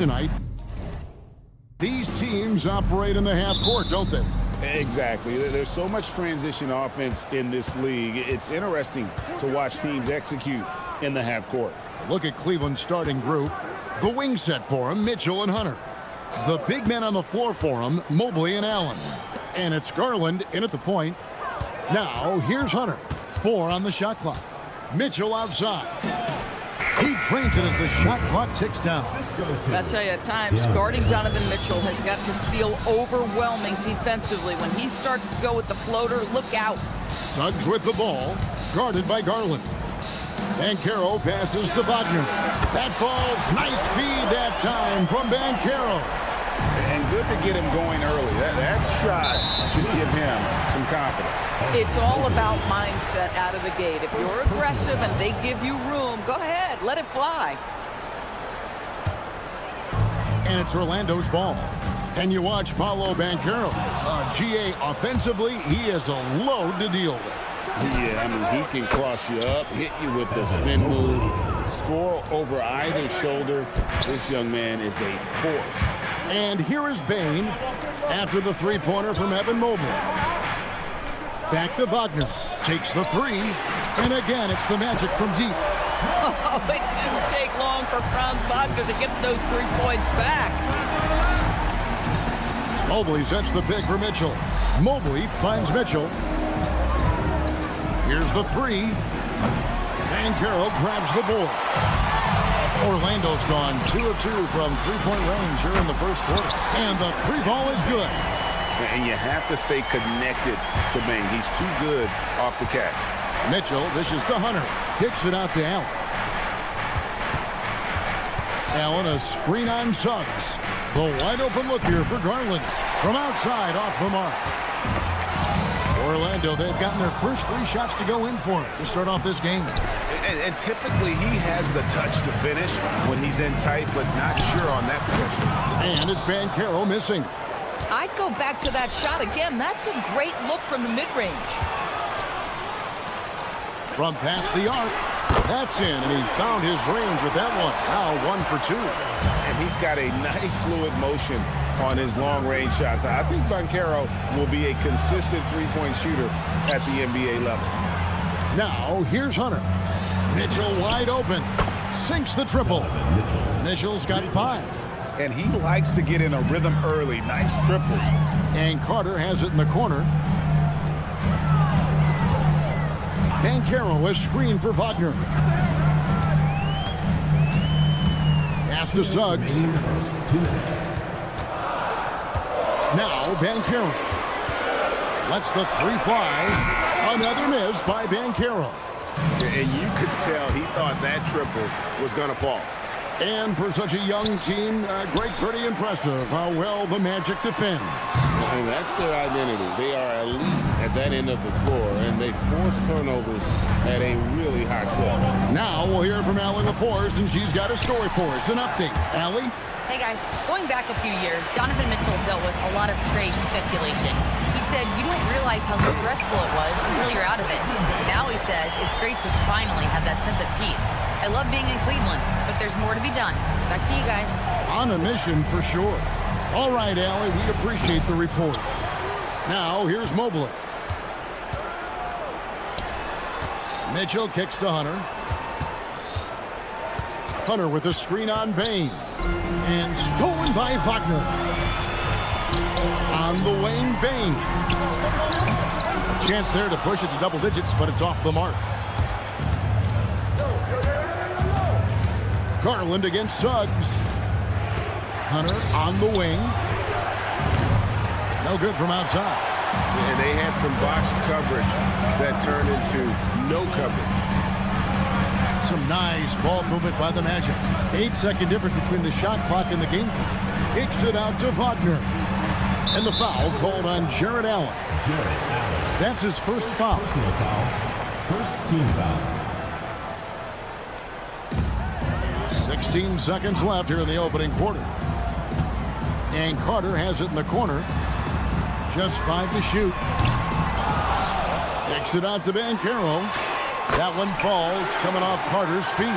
tonight. These teams operate in the half court, don't they? Exactly. There's so much transition offense in this league. It's interesting to watch teams execute in the half court. Look at Cleveland's starting group. The wing set for him, Mitchell and Hunter. The big men on the floor for him, Mobley and Allen. And it's Garland in at the point. Now, here's Hunter. 4 on the shot clock. Mitchell outside. He drains it as the shot clock ticks down. I tell you, at times, guarding Donovan Mitchell has got to feel overwhelming defensively. When he starts to go with the floater, look out. Suggs with the ball, guarded by Garland. Banchero passes to Wagner. That falls. Nice feed that time from Banchero. And good to get him going early. That shot should give him some confidence. It's all about mindset out of the gate. If you're aggressive and they give you room, go ahead, let it fly. And it's Orlando's ball. And you watch Paolo Banchero. GA offensively, he is a load to deal with. Yeah, I mean, he can cross you up, hit you with the spin move, score over either shoulder. This young man is a force. And here is Bain after the three-pointer from Evan Mobley. Back to Wagner. Takes the three. And again, it's the Magic from deep. Oh, it didn't take long for Franz Wagner to get those 3 points back. Mobley sets the pick for Mitchell. Mobley finds Mitchell. Here's the three. Banchero grabs the board. Orlando's gone 2 of 2 from three-point range here in the first quarter. And the three ball is good. And you have to stay connected to Bain. He's too good off the catch. Mitchell dishes to Hunter. Kicks it out to Allen. Allen, a screen on Suggs. The wide open look here for Garland. From outside, off the mark. Orlando, they've gotten their first 3 shots to go in for it to start off this game. And typically he has the touch to finish when he's in tight, but not sure on that position. And it's Banchero missing. I'd go back to that shot again. That's a great look from the mid-range. From past the arc, that's in, and he found his range with that one. Now 1 for 2. And he's got a nice fluid motion on his long-range shots. I think Banchero will be a consistent three-point shooter at the NBA level. Now, here's Hunter. Mitchell wide open. Sinks the triple. Mitchell's got 5. And he likes to get in a rhythm early. Nice triple. And Carter has it in the corner. Banchero is screened for Wagner. Pass to Suggs. Now Banchero lets the three fly. Another miss by Banchero. And you could tell he thought that triple was going to fall. And for such a young team, pretty impressive how well the Magic defend. And that's their identity. They are elite at that end of the floor, and they force turnovers at a really high clip. Now we'll hear from Allie LaForce, and she's got a story for us. An update. Allie? Hey guys, going back a few years, Donovan Mitchell dealt with a lot of trade speculation. He said you don't realize how stressful it was until you're out of it. Now he says it's great to finally have that sense of peace. I love being in Cleveland, but there's more to be done. Back to you guys. On a mission for sure. All right, Allie, we appreciate the report. Now, here's Mobley. Mitchell kicks to Hunter. Hunter with a screen on Bain. And stolen by Wagner. On the wing, Bain. A chance there to push it to double digits, but it's off the mark. Garland against Suggs. Hunter on the wing. No good from outside. And they had some botched coverage that turned into no coverage. Some nice ball movement by the Magic. 8-second difference between the shot clock and the game clock. Kicks it out to Wagner. And the foul called on Jared Allen. That's his first foul. First team foul. 16 seconds left here in the opening quarter. And Carter has it in the corner. Just 5 to shoot. Kicks it out to Banchero. That one falls, coming off Carter's feet.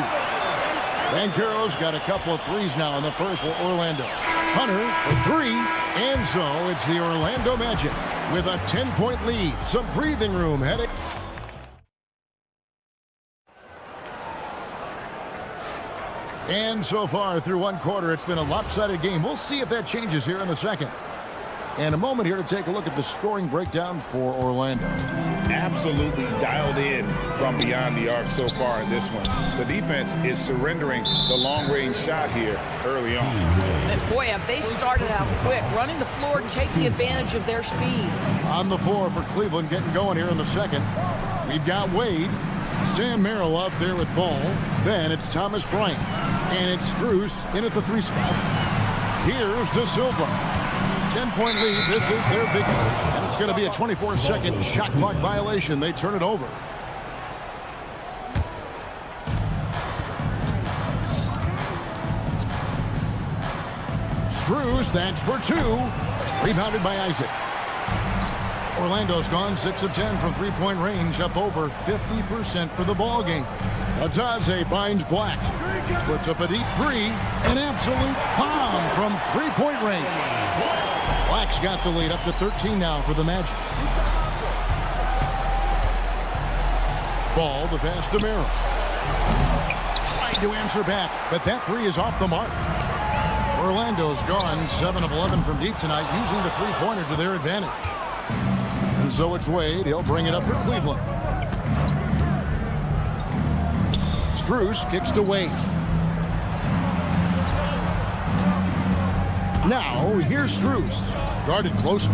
Banchero's got a couple of threes now in the first for Orlando. Hunter for three, and so it's the Orlando Magic with a 10-point lead. Some breathing room heading. And so far through one quarter, it's been a lopsided game. We'll see if that changes here in the second. And a moment here to take a look at the scoring breakdown for Orlando. Absolutely dialed in from beyond the arc so far in this one. The defense is surrendering the long-range shot here early on. And boy, have they started out quick, running the floor, taking advantage of their speed. On the floor for Cleveland, getting going here in the second. We've got Wade, Sam Merrill up there with ball. Then it's Thomas Bryant. And it's Strus in at the three spot. Here's De Silva. 10-point lead. This is their biggest. And it's going to be a 24-second shot clock violation. They turn it over. Strus, that's for two. Rebounded by Isaac. Orlando's gone 6 of 10 from three-point range, up over 50% for the ball game. Ataze finds Black. Puts up a deep three. An absolute bomb from three-point range. Black's got the lead up to 13 now for the Magic. Ball, the pass to Merrill. Tried to answer back, but that three is off the mark. Orlando's gone 7 of 11 from deep tonight, using the three-pointer to their advantage. And so it's Wade. He'll bring it up for Cleveland. Strus kicks to Wade. Now, here's Strus. Guarded closer.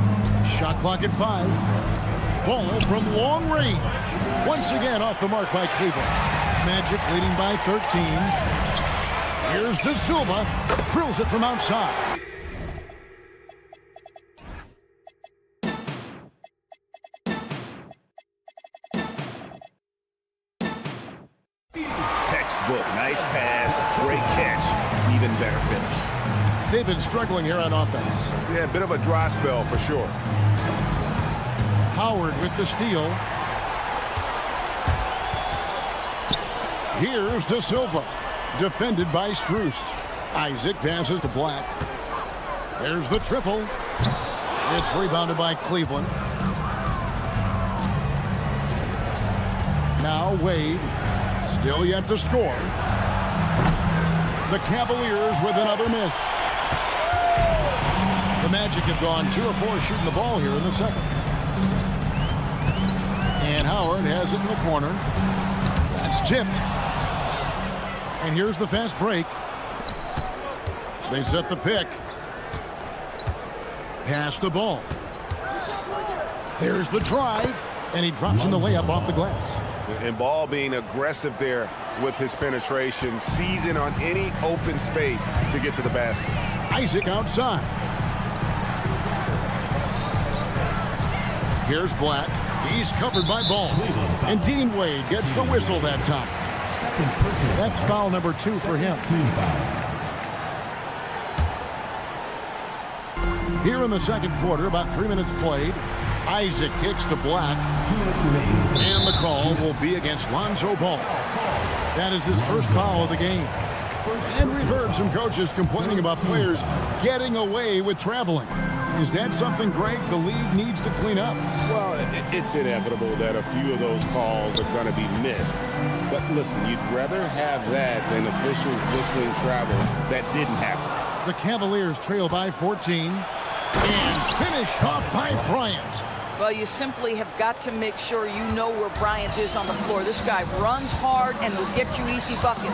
Shot clock at 5. Ball from long range. Once again off the mark by Cleveland. Magic leading by 13. Here's De Silva. Drills it from outside. Textbook. Nice pass. Great catch. Even better finish. They've been struggling here on offense. Yeah, a bit of a dry spell for sure. Howard with the steal. Here's De Silva. Defended by Strus. Isaac passes to Black. There's the triple. It's rebounded by Cleveland. Now Wade. Still yet to score. The Cavaliers with another miss. The Magic have gone 2 of 4 shooting the ball here in the second. And Howard has it in the corner. That's tipped. And here's the fast break. They set the pick. Pass the ball. There's the drive. And he drops in the layup off the glass. And Ball being aggressive there with his penetration, seizing on any open space to get to the basket. Isaac outside. Here's Black. He's covered by Ball. And Dean Wade gets the whistle that time. That's foul number 2 for him. Here in the second quarter, about 3 minutes played. Isaac kicks to Black. And the call will be against Lonzo Ball. That is his first foul of the game. And we've heard some coaches complaining about players getting away with traveling. Is that something, Greg, the league needs to clean up? Well, it's inevitable that a few of those calls are going to be missed. But listen, you'd rather have that than officials whistling travels that didn't happen. The Cavaliers trail by 14. And finish off by Bryant. Well, you simply have got to make sure you know where Bryant is on the floor. This guy runs hard and will get you easy buckets.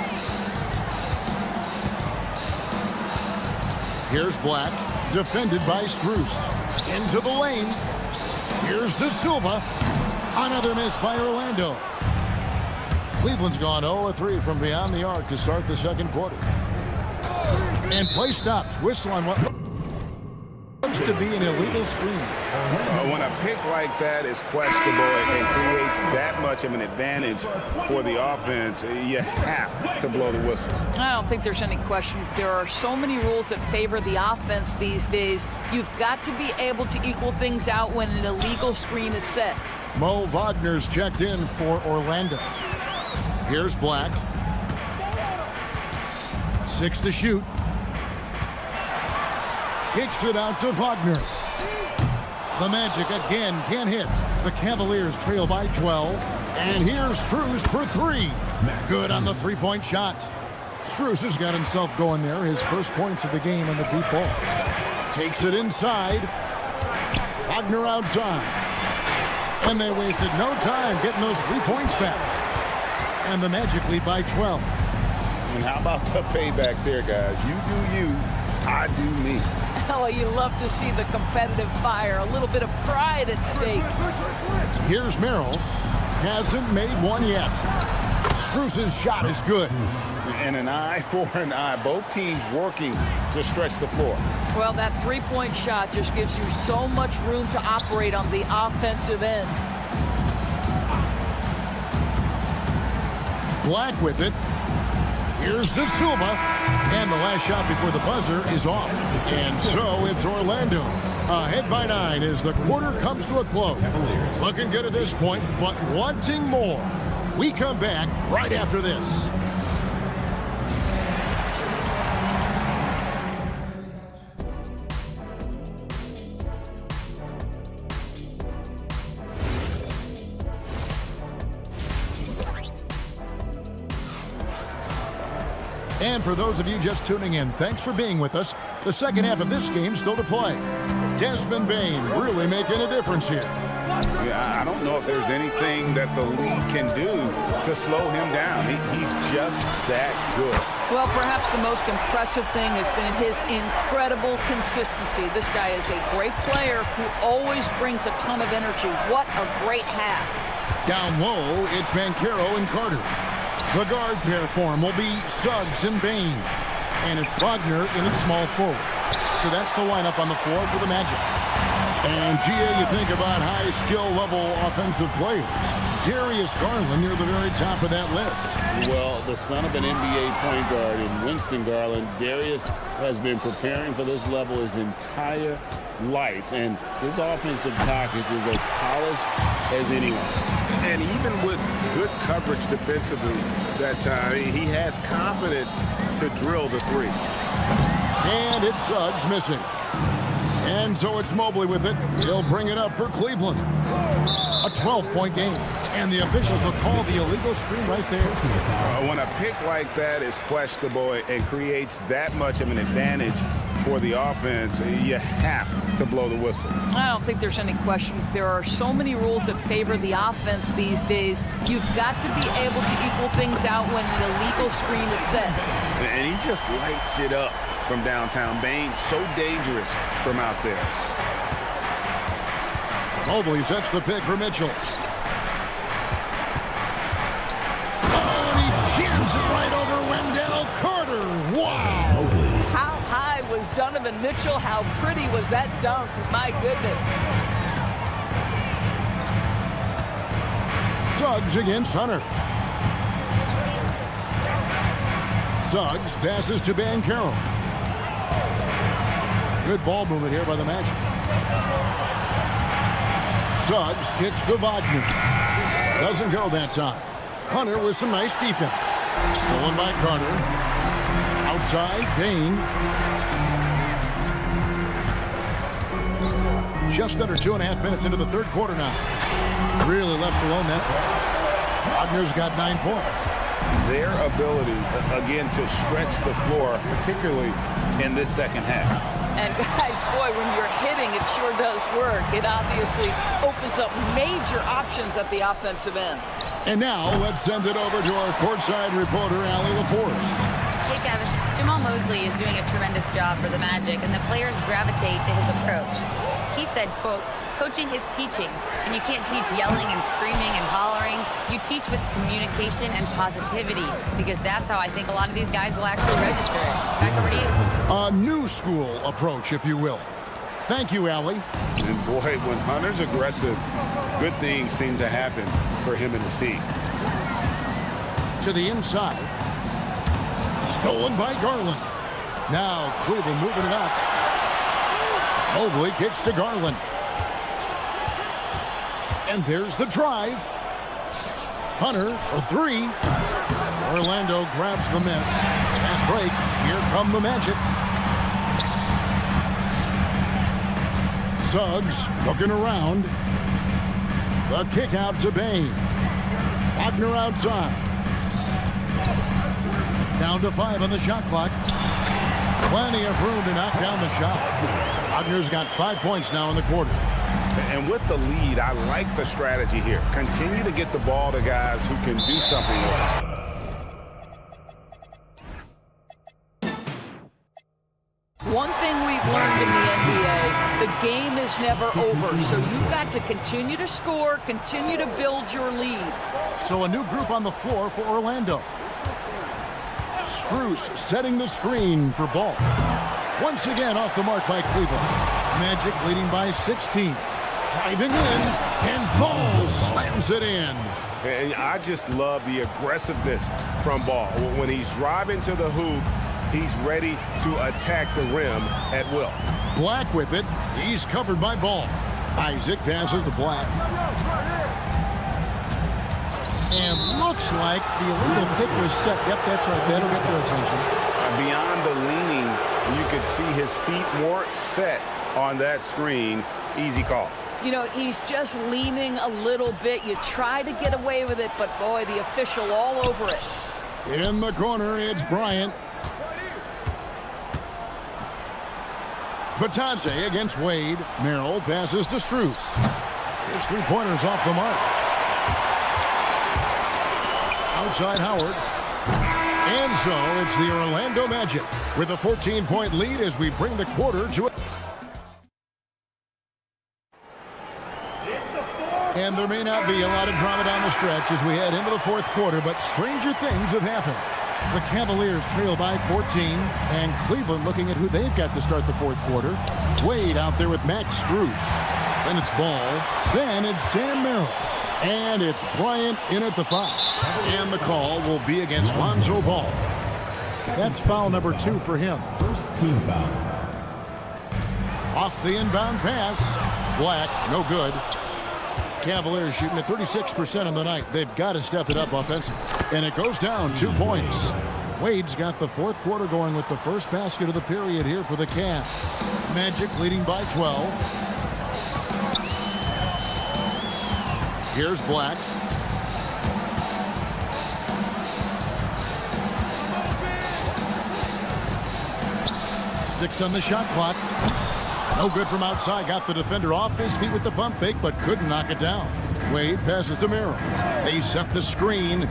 Here's Black, defended by Strus. Into the lane. Here's De Silva. Another miss by Orlando. Cleveland's gone 0 of 3 from beyond the arc to start the second quarter. And play stops. Whistle on what looks to be an illegal screen. When a pick like that is questionable and creates that much of an advantage for the offense, you have to blow the whistle. I don't think there's any question. There are so many rules that favor the offense these days. You've got to be able to equal things out when an illegal screen is set. Mo Wagner's checked in for Orlando. Here's Black. 6 to shoot. Kicks it out to Wagner. The Magic again can't hit. The Cavaliers trail by 12. And here's Strus for 3. Good on the three-point shot. Strus has got himself going there. His first points of the game on the deep ball. Takes it inside. Wagner outside. And they wasted no time getting those 3 points back. And the Magic lead by 12. And how about the payback there, guys? You do you, I do me. Oh, you love to see the competitive fire. A little bit of pride at stake. Here's Merrill. Hasn't made one yet. Strus's shot is good. And an eye for an eye. Both teams working to stretch the floor. Well, that three-point shot just gives you so much room to operate on the offensive end. Black with it. Here's De Silva. And the last shot before the buzzer is off. And so it's Orlando. Ahead by 9 as the quarter comes to a close. Looking good at this point, but wanting more. We come back right after this. And for those of you just tuning in, thanks for being with us. The second half of this game still to play. Desmond Bane really making a difference here. Yeah, I don't know if there's anything that the league can do to slow him down. He's just that good. Well, perhaps the most impressive thing has been his incredible consistency. This guy is a great player who always brings a ton of energy. What a great half. Down low, it's Banchero and Carter. The guard pair for him will be Suggs and Bane. And it's Wagner in its small forward. So that's the lineup on the floor for the Magic. And, GA, you think about high skill level offensive players. Darius Garland near the very top of that list. Well, the son of an NBA point guard in Winston Garland, Darius has been preparing for this level his entire life. And his offensive package is as polished as anyone. And even with good coverage defensively that time, he has confidence to drill the three. And it's Suggs missing. And so it's Mobley with it. He'll bring it up for Cleveland. A 12-point game. And the officials will call the illegal screen right there. When a pick like that is questionable and creates that much of an advantage for the offense, you have to blow the whistle. I don't think there's any question. There are so many rules that favor the offense these days. You've got to be able to equal things out when an illegal screen is set. And he just lights it up from downtown. Bane, so dangerous from out there. Mobley sets the pick for Mitchell. Oh, and he jams it right over Wendell Carter. Wow. How high was Donovan Mitchell? How pretty was that dunk? My goodness. Suggs against Hunter. Suggs passes to Banchero. Good ball movement here by the Magic. Suggs kicks to Wagner. Doesn't go that time. Hunter with some nice defense. Stolen by Carter. Outside, Bane. Just under 2.5 minutes into the third quarter now. Really left alone that time. Wagner's got 9 points. Their ability, again, to stretch the floor, particularly in this second half. And guys, boy, when you're hitting, it sure does work. It obviously opens up major options at the offensive end. And now let's send it over to our courtside reporter, Allie LaForce. Hey, Kevin. Jamal Mosley is doing a tremendous job for the Magic, and the players gravitate to his approach. He said, quote, "Coaching is teaching, and you can't teach yelling and screaming and hollering. You teach with communication and positivity, because that's how I think a lot of these guys will actually register it." Back over to you. A new school approach, if you will. Thank you, Allie. And boy, when Hunter's aggressive, good things seem to happen for him and his team. To the inside. Stolen by Garland. Now Cleveland moving it up. Mobley kicks to Garland. And there's the drive. Hunter for 3. Orlando grabs the miss. Pass break. Here come the Magic. Suggs looking around. The kick out to Bain. Wagner outside. Down to 5 on the shot clock. Plenty of room to knock down the shot. Wagner's got 5 points now in the quarter. And with the lead, I like the strategy here. Continue to get the ball to guys who can do something with it. One thing we've learned in the NBA, the game is never over. So you've got to continue to score, continue to build your lead. So a new group on the floor for Orlando. Strus setting the screen for Ball. Once again off the mark by Cleveland. Magic leading by 16. Driving in, and Ball slams it in. And I just love the aggressiveness from Ball. When he's driving to the hoop, he's ready to attack the rim at will. Black with it. He's covered by Ball. Isaac passes to Black. And looks like the illegal pick was set. Yep, that's right. That'll get their attention. Beyond the leaning, you could see his feet weren't set on that screen. Easy call. You know, he's just leaning a little bit. You try to get away with it, but boy, the official all over it. In the corner, it's Bryant. Batadze against Wade. Merrill passes to Strus. His three-pointers off the mark. Outside Howard. And so it's the Orlando Magic with a 14-point lead as we bring the quarter to a... And there may not be a lot of drama down the stretch as we head into the fourth quarter, but stranger things have happened. The Cavaliers trail by 14, and Cleveland looking at who they've got to start the fourth quarter. Wade out there with Max Strus. Then it's Ball. Then it's Sam Merrill. And it's Bryant in at the foul. And the call will be against Lonzo Ball. That's foul number 2 for him. First team foul. Off the inbound pass. Black, no good. Cavaliers shooting at 36% on the night. They've got to step it up offensively. And it goes down 2 points. Wade's got the fourth quarter going with the first basket of the period here for the Cavs. Magic leading by 12. Here's Black. Six on the shot clock. No good from outside. Got the defender off his feet with the pump fake, but couldn't knock it down. Wade passes to Merrill. They set the screen.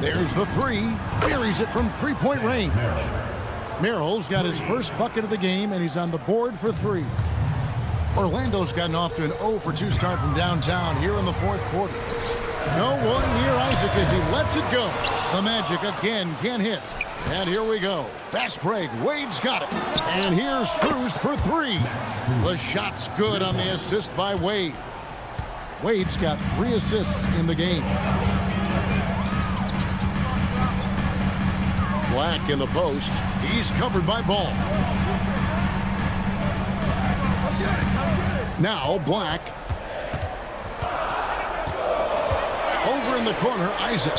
There's the three. Buries it from three-point range. Merrill's got his first bucket of the game, and he's on the board for 3. Orlando's gotten off to an 0-for-2 start from downtown here in the fourth quarter. No one near Isaac as he lets it go. The Magic again can't hit. And here we go. Fast break. Wade's got it. And here's Strus for 3. The shot's good on the assist by Wade. Wade's got 3 assists in the game. Black in the post. He's covered by Ball. Now Black. Over in the corner, Isaac.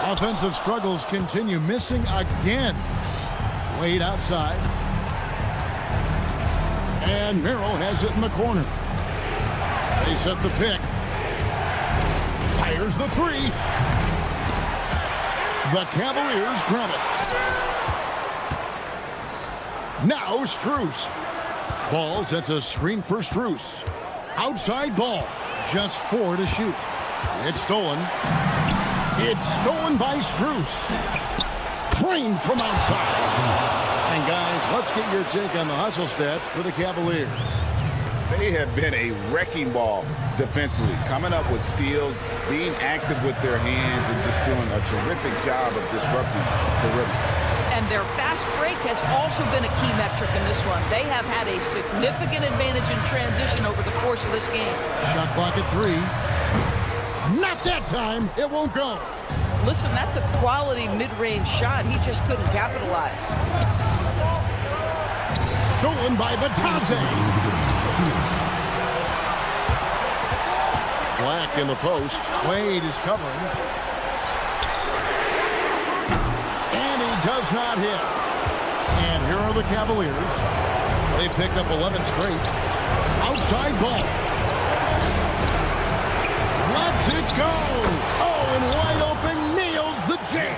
Offensive struggles continue. Missing again. Wade outside. And Merrill has it in the corner. They set the pick. Fires the 3. The Cavaliers grab it. Now Strus. Ball sets a screen for Strus. Outside Ball. Just 4 to shoot. It's stolen. It's stolen by Strus. Drained from outside. And guys, let's get your take on the hustle stats for the Cavaliers. They have been a wrecking ball defensively, coming up with steals, being active with their hands, and just doing a terrific job of disrupting the rim. And their fast break has also been a key metric in this one. They have had a significant advantage in transition over the course of this game. Shot clock at 3. Not that time. It won't go. Listen, that's a quality mid-range shot. He just couldn't capitalize. Stolen by Batadze. Black in the post. Wade is covering. does not hit. And here are the Cavaliers. They picked up 11 straight. Outside ball. Lets it go. Oh, and wide open, nails the jam.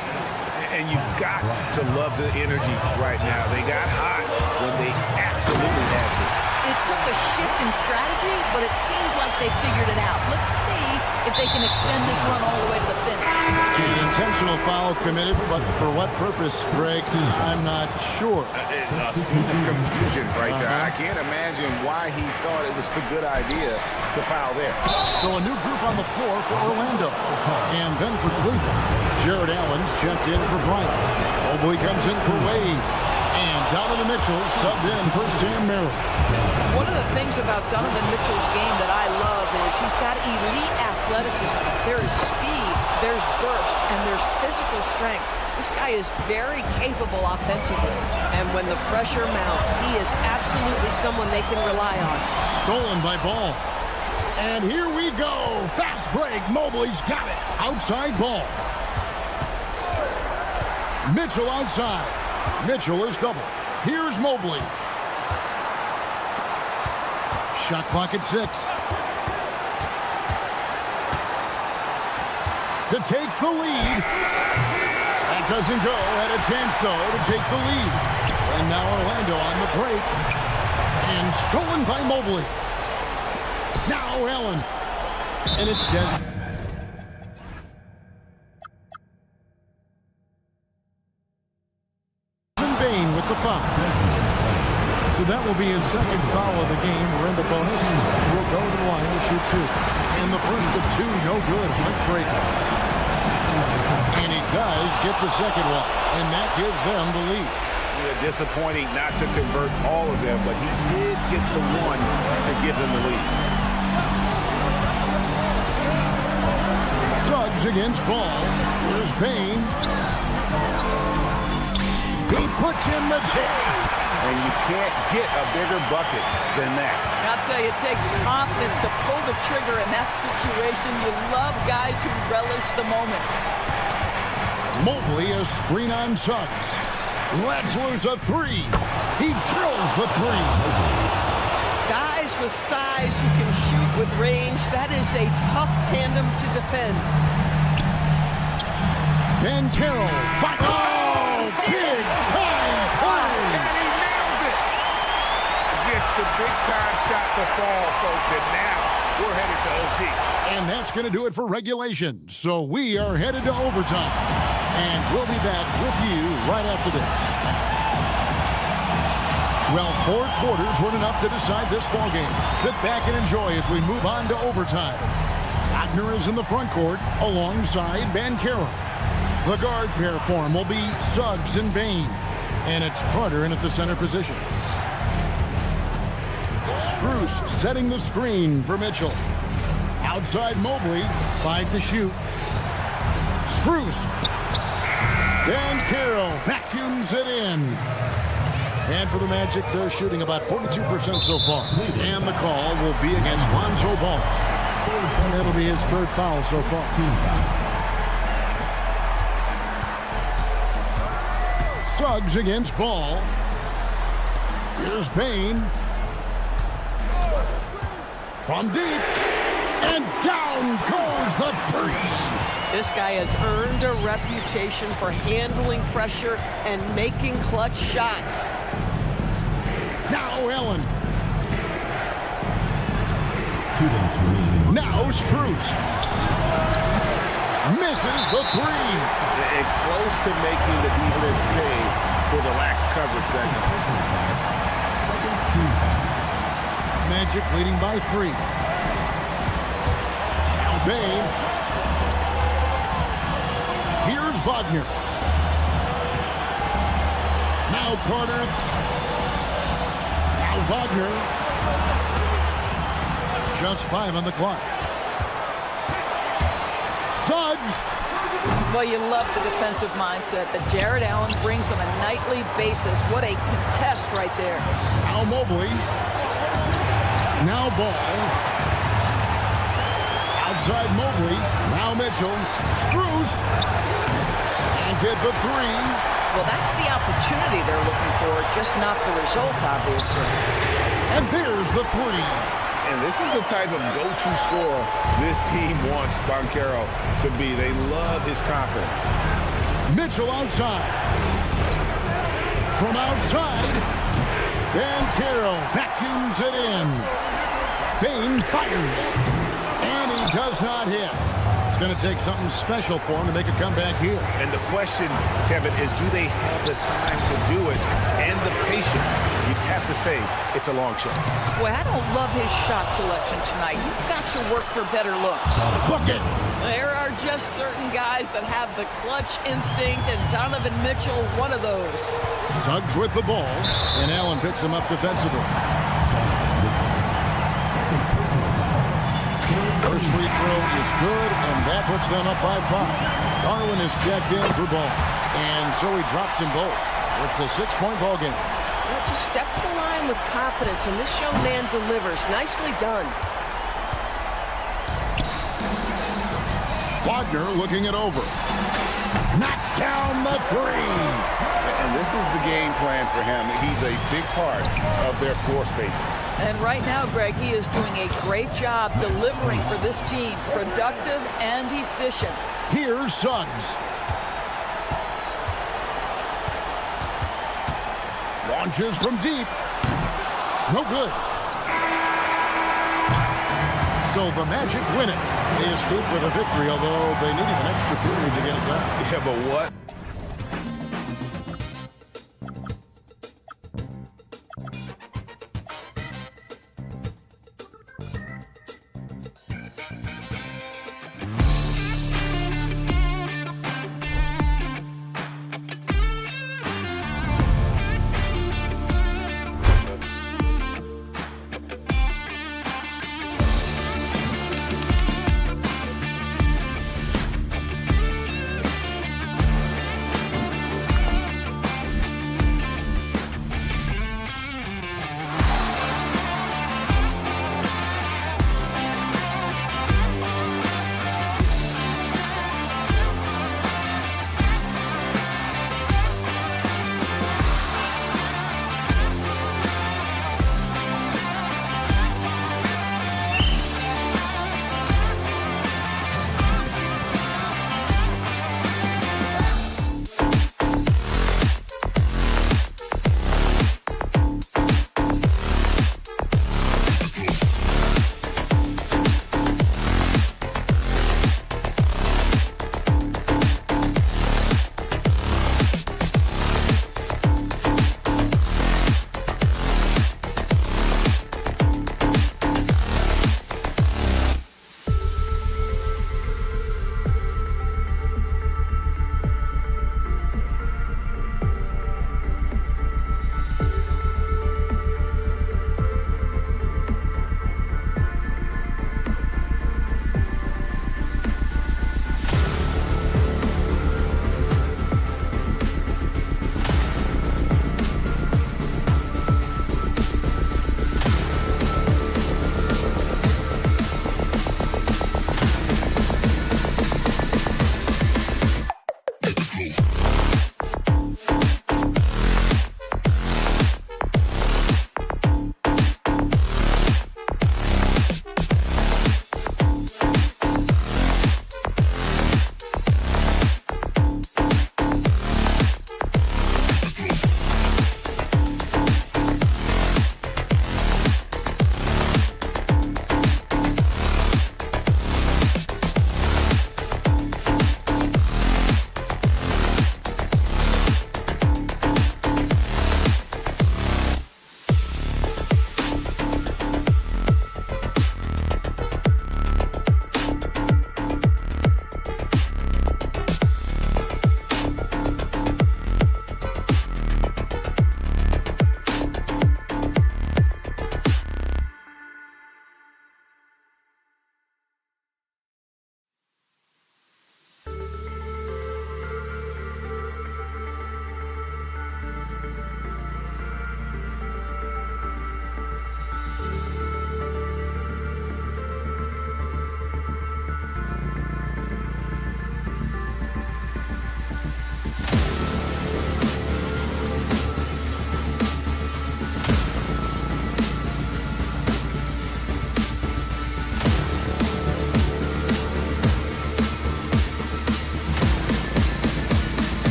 And you've got to love the energy right now. They got hot when they absolutely had to. It took a shift in strategy, but it seems like they figured it out. Let's see if they can extend this run all the way to the finish. An intentional foul committed, but for what purpose, Greg? I'm not sure. A scene of confusion right there. I can't imagine why he thought it was a good idea to foul there. So a new group on the floor for Orlando. And then for Cleveland. Jared Allen's checked in for Bryant. Mobley comes in for Wade. And Donovan Mitchell subbed in for Sam Merrill. One of the things about Donovan Mitchell's game that I love is he's got elite athleticism. There is speed, there's burst, and there's physical strength. This guy is very capable offensively. And when the pressure mounts, he is absolutely someone they can rely on. Stolen by Ball. And here we go. Fast break. Mobley's got it. Outside ball. Mitchell outside. Mitchell is double. Here's Mobley. Shot clock at 6. To take the lead. That doesn't go. Had a chance, though, to take the lead. And now Orlando on the break. And stolen by Mobley. Now Allen. And it's Des. Bain with the foul. So that will be his second foul of the game. We're in the bonus. We'll go to the line to shoot 2. And the first of 2, no good. Heartbreaker. And he does get the second one. And that gives them the lead. Yeah, disappointing not to convert all of them, but he did get the one to give them the lead. Suggs against Ball. Here's Bain. He puts in the check. And you can't get a bigger bucket than that. I'll tell you, it takes confidence to pull the trigger in that situation. You love guys who relish the moment. Mobley a screen on Suggs. Lets loose a 3. He drills the 3. Guys with size who can shoot with range, that is a tough tandem to defend. Ben Carroll. Big time play. And he nailed it. Gets the big time shot to fall, folks. And now we're headed to OT. And that's going to do it for regulation. So we are headed to overtime. And we'll be back with you right after this. Well, 4 quarters weren't enough to decide this ballgame. Sit back and enjoy as we move on to overtime. Wagner is in the front court alongside Banchero. The guard pair for him will be Suggs and Bain. And it's Carter in at the center position. Strus setting the screen for Mitchell. Outside Mobley, 5 to shoot. Strus. Banchero vacuums it in. And for the Magic, they're shooting about 42% so far. And the call will be against Lonzo Ball. And it'll be his 3rd foul so far. Suggs against Ball. Here's Bain. From deep. And down goes the 3. This guy has earned a reputation for handling pressure and making clutch shots. Now Allen. Shooting 3. Now Strus. Misses the 3. And close to making the defense pay for the lax coverage that time. Magic leading by 3. Now Bain. Here's Wagner. Now Carter. Now Wagner. Just 5 on the clock. Suggs. Well, you love the defensive mindset that Jared Allen brings on a nightly basis. What a contest right there. Now Mobley. Now Ball. Outside Mobley. Now Mitchell. Strus. Bankett the three. Well, that's the opportunity they're looking for, just not the result, obviously. And there's the three. And this is the type of go-to scorer this team wants Banchero to be. They love his confidence. Mitchell outside. From outside, Banchero vacuums it in. Bain fires. And he does not hit. It's going to take something special for him to make a comeback here. And the question, Kevin, is do they have the time to do it and the patience? You'd have to say it's a long shot. Boy, I don't love his shot selection tonight. You've got to work for better looks. Book it. There are just certain guys that have the clutch instinct, and Donovan Mitchell, one of those. Suggs with the ball, and Allen picks him up defensively. First free throw is good, and that puts them up by 5. Garland is checked in for ball, and so he drops them both. It's a 6-point ball game. Well, just step to the line with confidence, and this young man delivers. Nicely done. Wagner looking it over. Knocks down the three. And this is the game plan for him. He's a big part of their floor spacing. And right now, Greg, he is doing a great job delivering for this team. Productive and efficient. Here's Suggs. Launches from deep. No good. So the Magic win it. They escape with a victory, although they needed an extra period to get it done. Yeah, but what?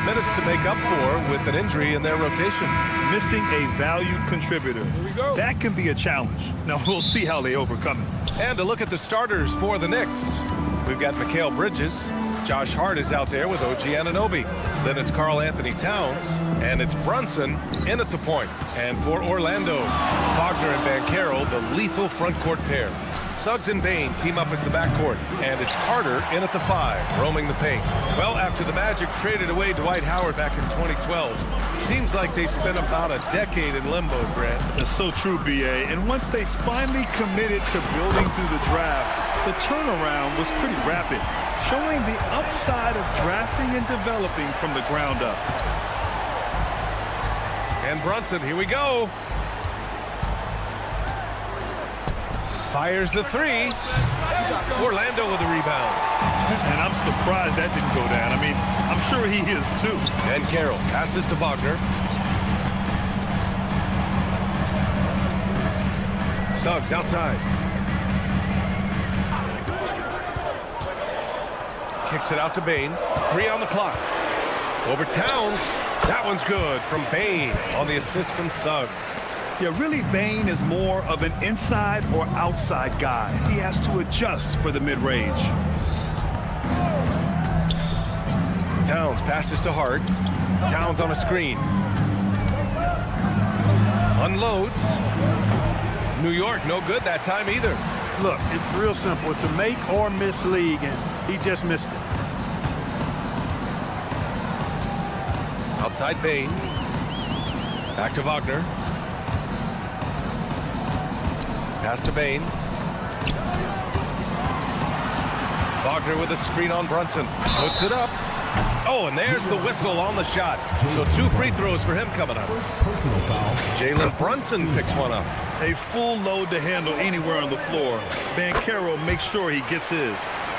of minutes to make up for with an injury in their rotation. Missing a valued contributor. Here we go. That can be a challenge. Now, we'll see how they overcome it. And to look at the starters for the Knicks. We've got Mikal Bridges. Josh Hart is out there with OG Anunoby. Then it's Karl Anthony Towns. And it's Brunson in at the point. And for Orlando, Wagner and Banchero, the lethal front court pair. Suggs and Bane team up as the backcourt. And it's Carter in at the 5, roaming the paint. Well, after the Magic traded away Dwight Howard back in 2012, seems like they spent about a decade in limbo, Grant. That's so true, B.A. And once they finally committed to building through the draft, the turnaround was pretty rapid, showing the upside of drafting and developing from the ground up. And Brunson, here we go. Fires the 3. Orlando with the rebound. And I'm surprised that didn't go down. I mean, I'm sure he is too. And Carroll passes to Wagner. Suggs outside. Kicks it out to Bane. 3 on the clock. Over Towns. That one's good from Bane on the assist from Suggs. Yeah, really, Bane is more of an inside or outside guy. He has to adjust for the mid-range. Towns passes to Hart. Towns on a screen. Unloads. New York, no good that time either. Look, it's real simple. It's a make or miss league, and he just missed it. Outside Bane. Back to Wagner. Pass to Bane. Wagner with a screen on Brunson. Puts it up. Oh, and there's the whistle on the shot. So 2 free throws for him coming up. Personal foul. Jalen Brunson picks one up. A full load to handle anywhere on the floor. Banchero makes sure he gets his.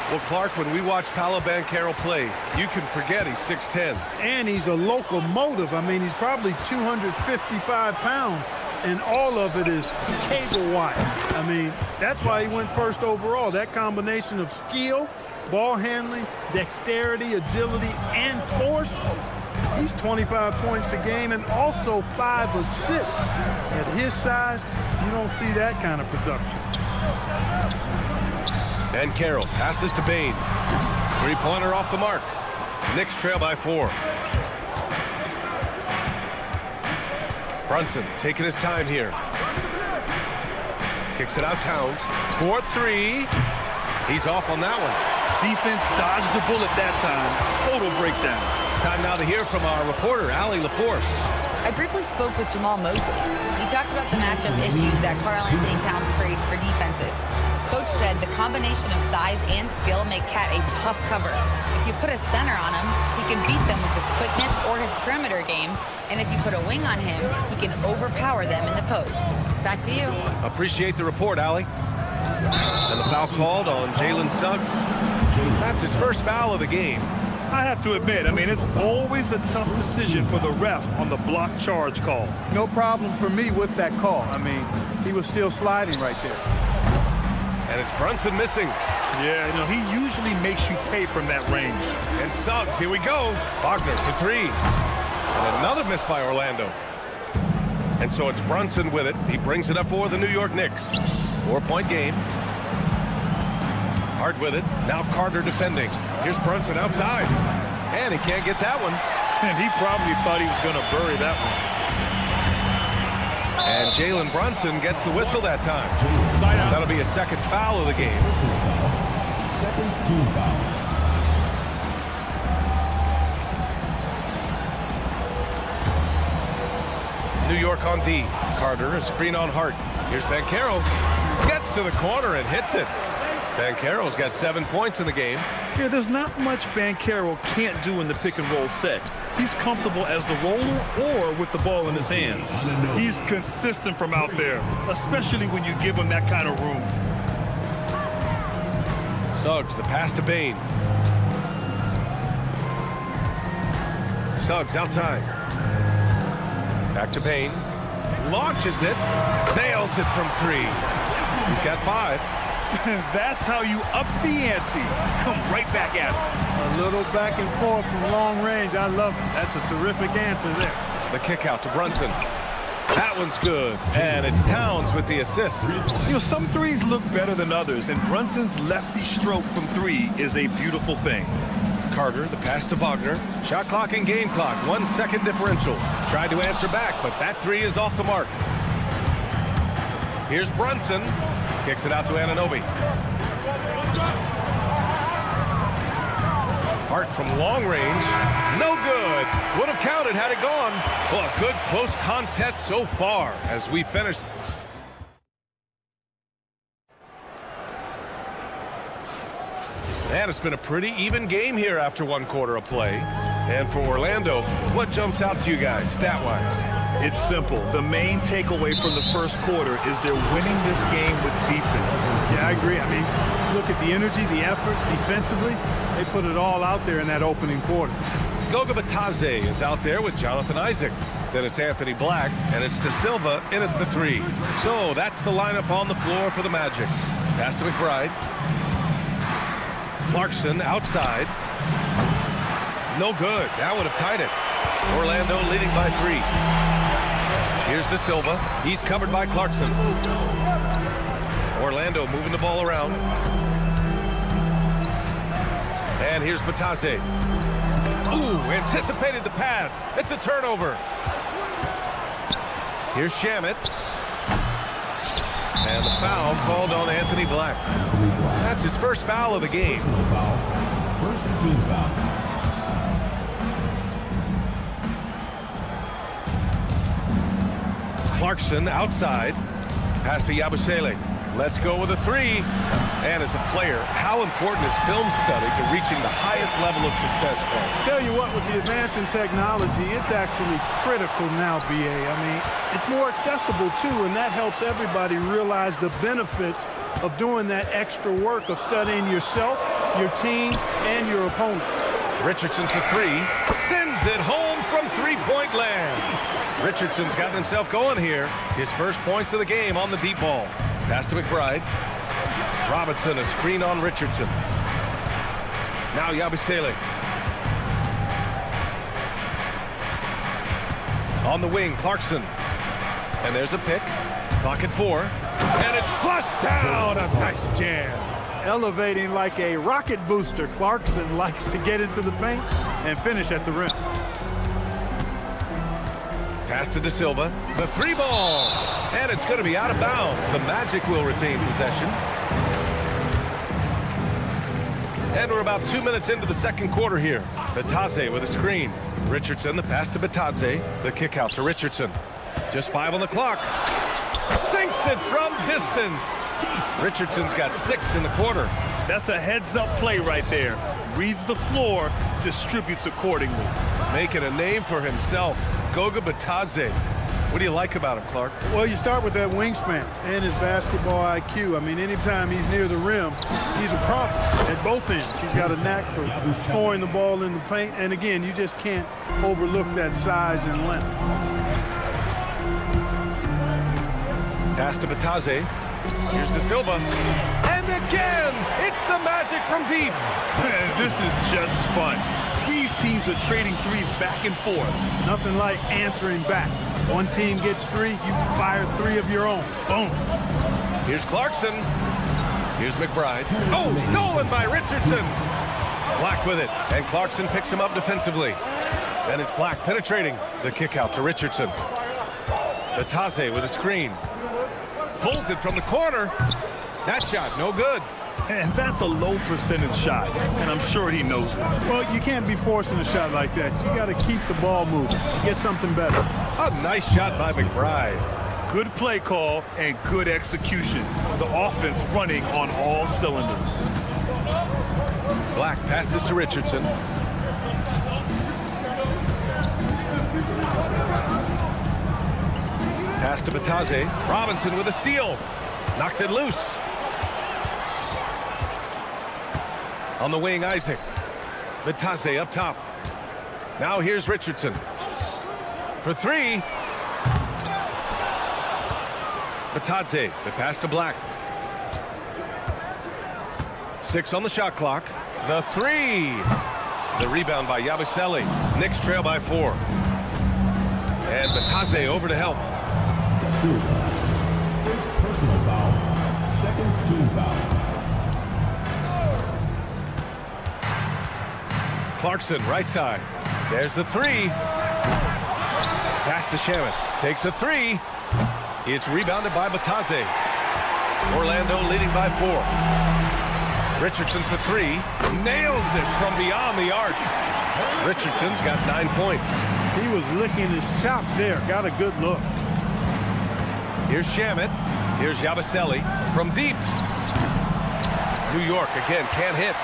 Well, Clark, when we watch Paolo Banchero play, you can forget he's 6'10". And he's a locomotive. I mean, he's probably 255 pounds, and all of it is cable wire. I mean, that's why he went first overall. That combination of skill, ball handling, dexterity, agility, and force. He's 25 points a game and also 5 assists. At his size, you don't see that kind of production. And Carroll passes to Bane. 3-pointer off the mark. Knicks trail by 4. Brunson taking his time here. Kicks it out Towns. 4-3. He's off on that one. Defense dodged the bullet that time. Total breakdown. Time now to hear from our reporter, Allie LaForce. I briefly spoke with Jamal Mosley. He talked about the matchup issues that Karl Anthony Towns creates for defenses. Coach said the combination of size and skill make Cat a tough cover. If you put a center on him, he can beat them with his quickness or his perimeter game. And if you put a wing on him, he can overpower them in the post. Back to you. Appreciate the report, Allie. And the foul called on Jalen Suggs. That's his first foul of the game. I have to admit, I mean, it's always a tough decision for the ref on the block charge call. No problem for me with that call. I mean, he was still sliding right there. And it's Brunson missing. Yeah, you know, he usually makes you pay from that range. And Suggs, here we go. Wagner for 3. And another miss by Orlando. And so it's Brunson with it. He brings it up for the New York Knicks. 4-point game. Hart with it. Now Carter defending. Here's Brunson outside. And he can't get that one. And he probably thought he was going to bury that one. And Jalen Brunson gets the whistle that time. That'll be a second foul of the game. Second team foul. New York on D. Carter, a screen on Hart. Here's Banchero. Gets to the corner and hits it. Banchero's got 7 points in the game. Yeah, there's not much Banchero can't do in the pick-and-roll set. He's comfortable as the roller or with the ball in his hands. He's consistent from out there, especially when you give him that kind of room. Suggs, the pass to Bane. Suggs outside. Back to Bane. Launches it. Nails it from 3. He's got 5. That's how you up the ante. Come right back at him. A little back and forth from long range. I love it. That's a terrific answer there. The kick out to Brunson. That one's good. And it's Towns with the assist. You know, some threes look better than others, and Brunson's lefty stroke from three is a beautiful thing. Carter, the pass to Wagner. Shot clock and game clock, 1 second differential. Tried to answer back, but that three is off the mark. Here's Brunson. Kicks it out to Anunoby. Hart from long range. No good. Would have counted had it gone. Well, a good close contest so far as we finish. And it's been a pretty even game here after 1 quarter of play. And for Orlando, what jumps out to you guys stat-wise? It's simple. The main takeaway from the first quarter is they're winning this game with defense. Yeah, I agree. I mean, look at the energy, the effort defensively. They put it all out there in that opening quarter. Goga Batadze is out there with Jonathan Isaac. Then it's Anthony Black, and it's De Silva in at the three. So that's the lineup on the floor for the Magic. Pass to McBride. Clarkson outside. No good. That would have tied it. Orlando leading by 3. Here's De Silva. He's covered by Clarkson. Orlando moving the ball around. And here's Batadze. Ooh, anticipated the pass. It's a turnover. Here's Shamet. And the foul called on Anthony Black. That's his first foul of the game. First team foul. Clarkson outside. Pass to Yabusele. Let's go with a 3. And as a player, how important is film study to reaching the highest level of success? Tell you what, with the advance in technology, it's actually critical now, BA. I mean, it's more accessible, too, and that helps everybody realize the benefits of doing that extra work of studying yourself, your team, and your opponent. Richardson to 3. Sends it home from three-point land. Richardson's gotten himself going here. His first points of the game on the deep ball. Pass to McBride. Robinson, a screen on Richardson. Now Yabusele. On the wing, Clarkson. And there's a pick. Clock at 4. And it's flushed down. A nice jam. Elevating like a rocket booster. Clarkson likes to get into the paint and finish at the rim. Pass to De Silva. The 3 ball. And it's going to be out of bounds. The Magic will retain possession. And we're about 2 minutes into the second quarter here. Batadze with a screen. Richardson, the pass to Batadze. The kick out to Richardson. Just 5 on the clock. Sinks it from distance. Richardson's got 6 in the quarter. That's a heads-up play right there. Reads the floor, distributes accordingly. Making a name for himself. Goga Batadze. What do you like about him, Clark? Well, you start with that wingspan and his basketball IQ. I mean, anytime he's near the rim, he's a problem at both ends. He's got a knack for scoring the ball in the paint. And again, you just can't overlook that size and length. Pass to Batadze. Here's De Silva. And again, it's the Magic from deep. This is just fun. These teams are trading threes back and forth. Nothing like answering back. One team gets 3, you fire 3 of your own. Boom. Here's Clarkson. Here's McBride. Oh, stolen by Richardson. Black with it, and Clarkson picks him up defensively. Then it's Black penetrating. The kick out to Richardson. Batadze with a screen. Pulls it from the corner. That shot, no good. And that's a low percentage shot, and I'm sure he knows it. Well, you can't be forcing a shot like that. You got to keep the ball moving. Get something better. A nice shot by McBride. Good play call and good execution. The offense running on all cylinders. Black passes to Richardson. Pass to Batadze. Robinson with a steal. Knocks it loose. On the wing, Isaac. Batadze up top. Now here's Richardson. For 3. Batadze, the pass to Black. 6 on the shot clock. The 3. The rebound by Yabusele. Knicks trail by 4. And Batase over to help. First personal foul. Second team foul. Clarkson, right side. There's the 3. Pass to Shamet. Takes a 3. It's rebounded by Batase. Orlando leading by 4. Richardson for 3. Nails it from beyond the arc. Richardson's got 9 points. He was licking his chops there. Got a good look. Here's Shamet. Here's Yabusele from deep. New York again can't hit.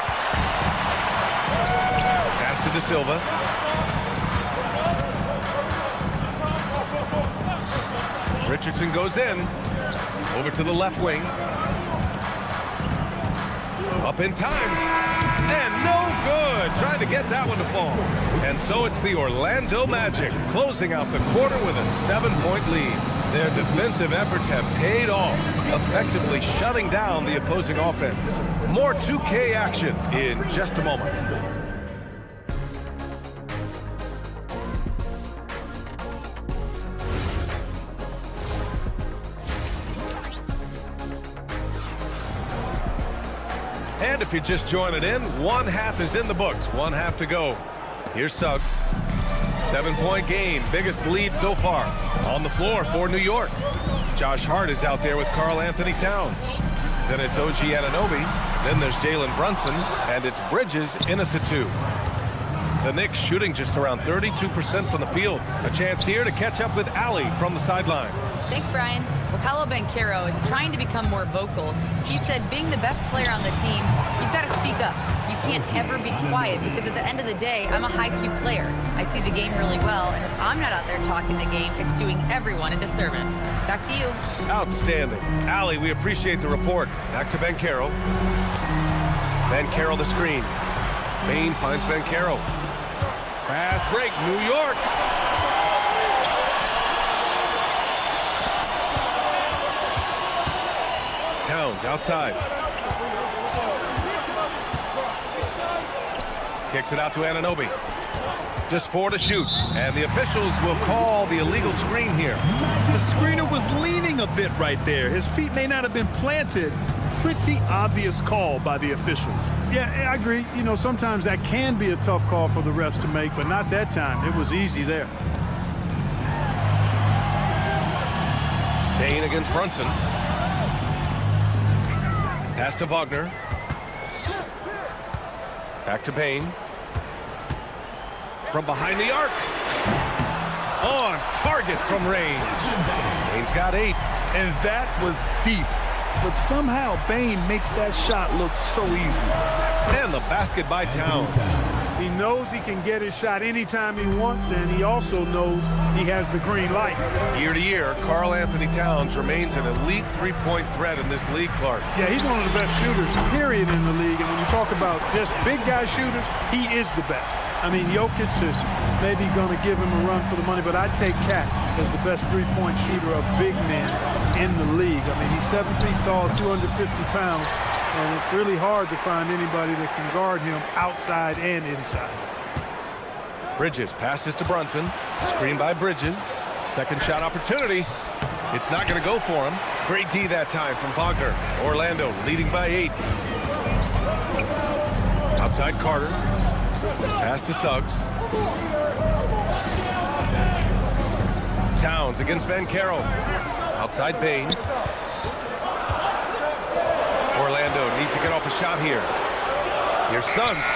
Pass to De Silva. Richardson goes in. Over to the left wing. Up in time. And no good. Trying to get that one to fall. And so it's the Orlando Magic closing out the quarter with a 7-point lead. Their defensive efforts have paid off, effectively shutting down the opposing offense. More 2K action in just a moment. And if you're just joining in, 1 half is in the books. 1 half to go. Here's Suggs. 7-point game, biggest lead so far. On the floor for New York. Josh Hart is out there with Karl Anthony Towns. Then it's OG Anunoby. Then there's Jalen Brunson. And it's Bridges in at the 2. The Knicks shooting just around 32% from the field. A chance here to catch up with Ali from the sideline. Thanks, Brian. Well, Paolo Banchero is trying to become more vocal. He said being the best player on the team, you've got to speak up. You can't ever be quiet because at the end of the day, I'm a high-Q player. I see the game really well, and if I'm not out there talking the game, it's doing everyone a disservice. Back to you. Outstanding. Ali, we appreciate the report. Back to Banchero. Banchero the screen. Bain finds Banchero. Fast break, New York. Towns outside. Kicks it out to Anunoby. Just 4 to shoot. And the officials will call the illegal screen here. The screener was leaning a bit right there. His feet may not have been planted. Pretty obvious call by the officials. Yeah, I agree. You know, sometimes that can be a tough call for the refs to make, but not that time. It was easy there. Bain against Brunson. Pass to Wagner. Back to Bain. From behind the arc. On target from range. Bain's got 8. And that was deep. But somehow Bain makes that shot look so easy. And the basket by Towns. He knows he can get his shot anytime he wants, and he also knows he has the green light. Year to year, Karl Anthony Towns remains an elite 3-point threat in this league, Clark. Yeah, he's one of the best shooters, period, in the league. And when you talk about just big guy shooters, he is the best. I mean, Jokic is maybe going to give him a run for the money, but I'd take Cat as the best 3-point shooter of big men in the league. I mean, he's 7 feet tall, 250 pounds, and it's really hard to find anybody that can guard him outside and inside. Bridges passes to Brunson. Screen by Bridges. Second shot opportunity. It's not going to go for him. Great D that time from Wagner. Orlando leading by 8. Outside Carter. Pass to Suggs. Towns against Banchero. Outside Bain. Orlando needs to get off a shot here. Here's Suggs.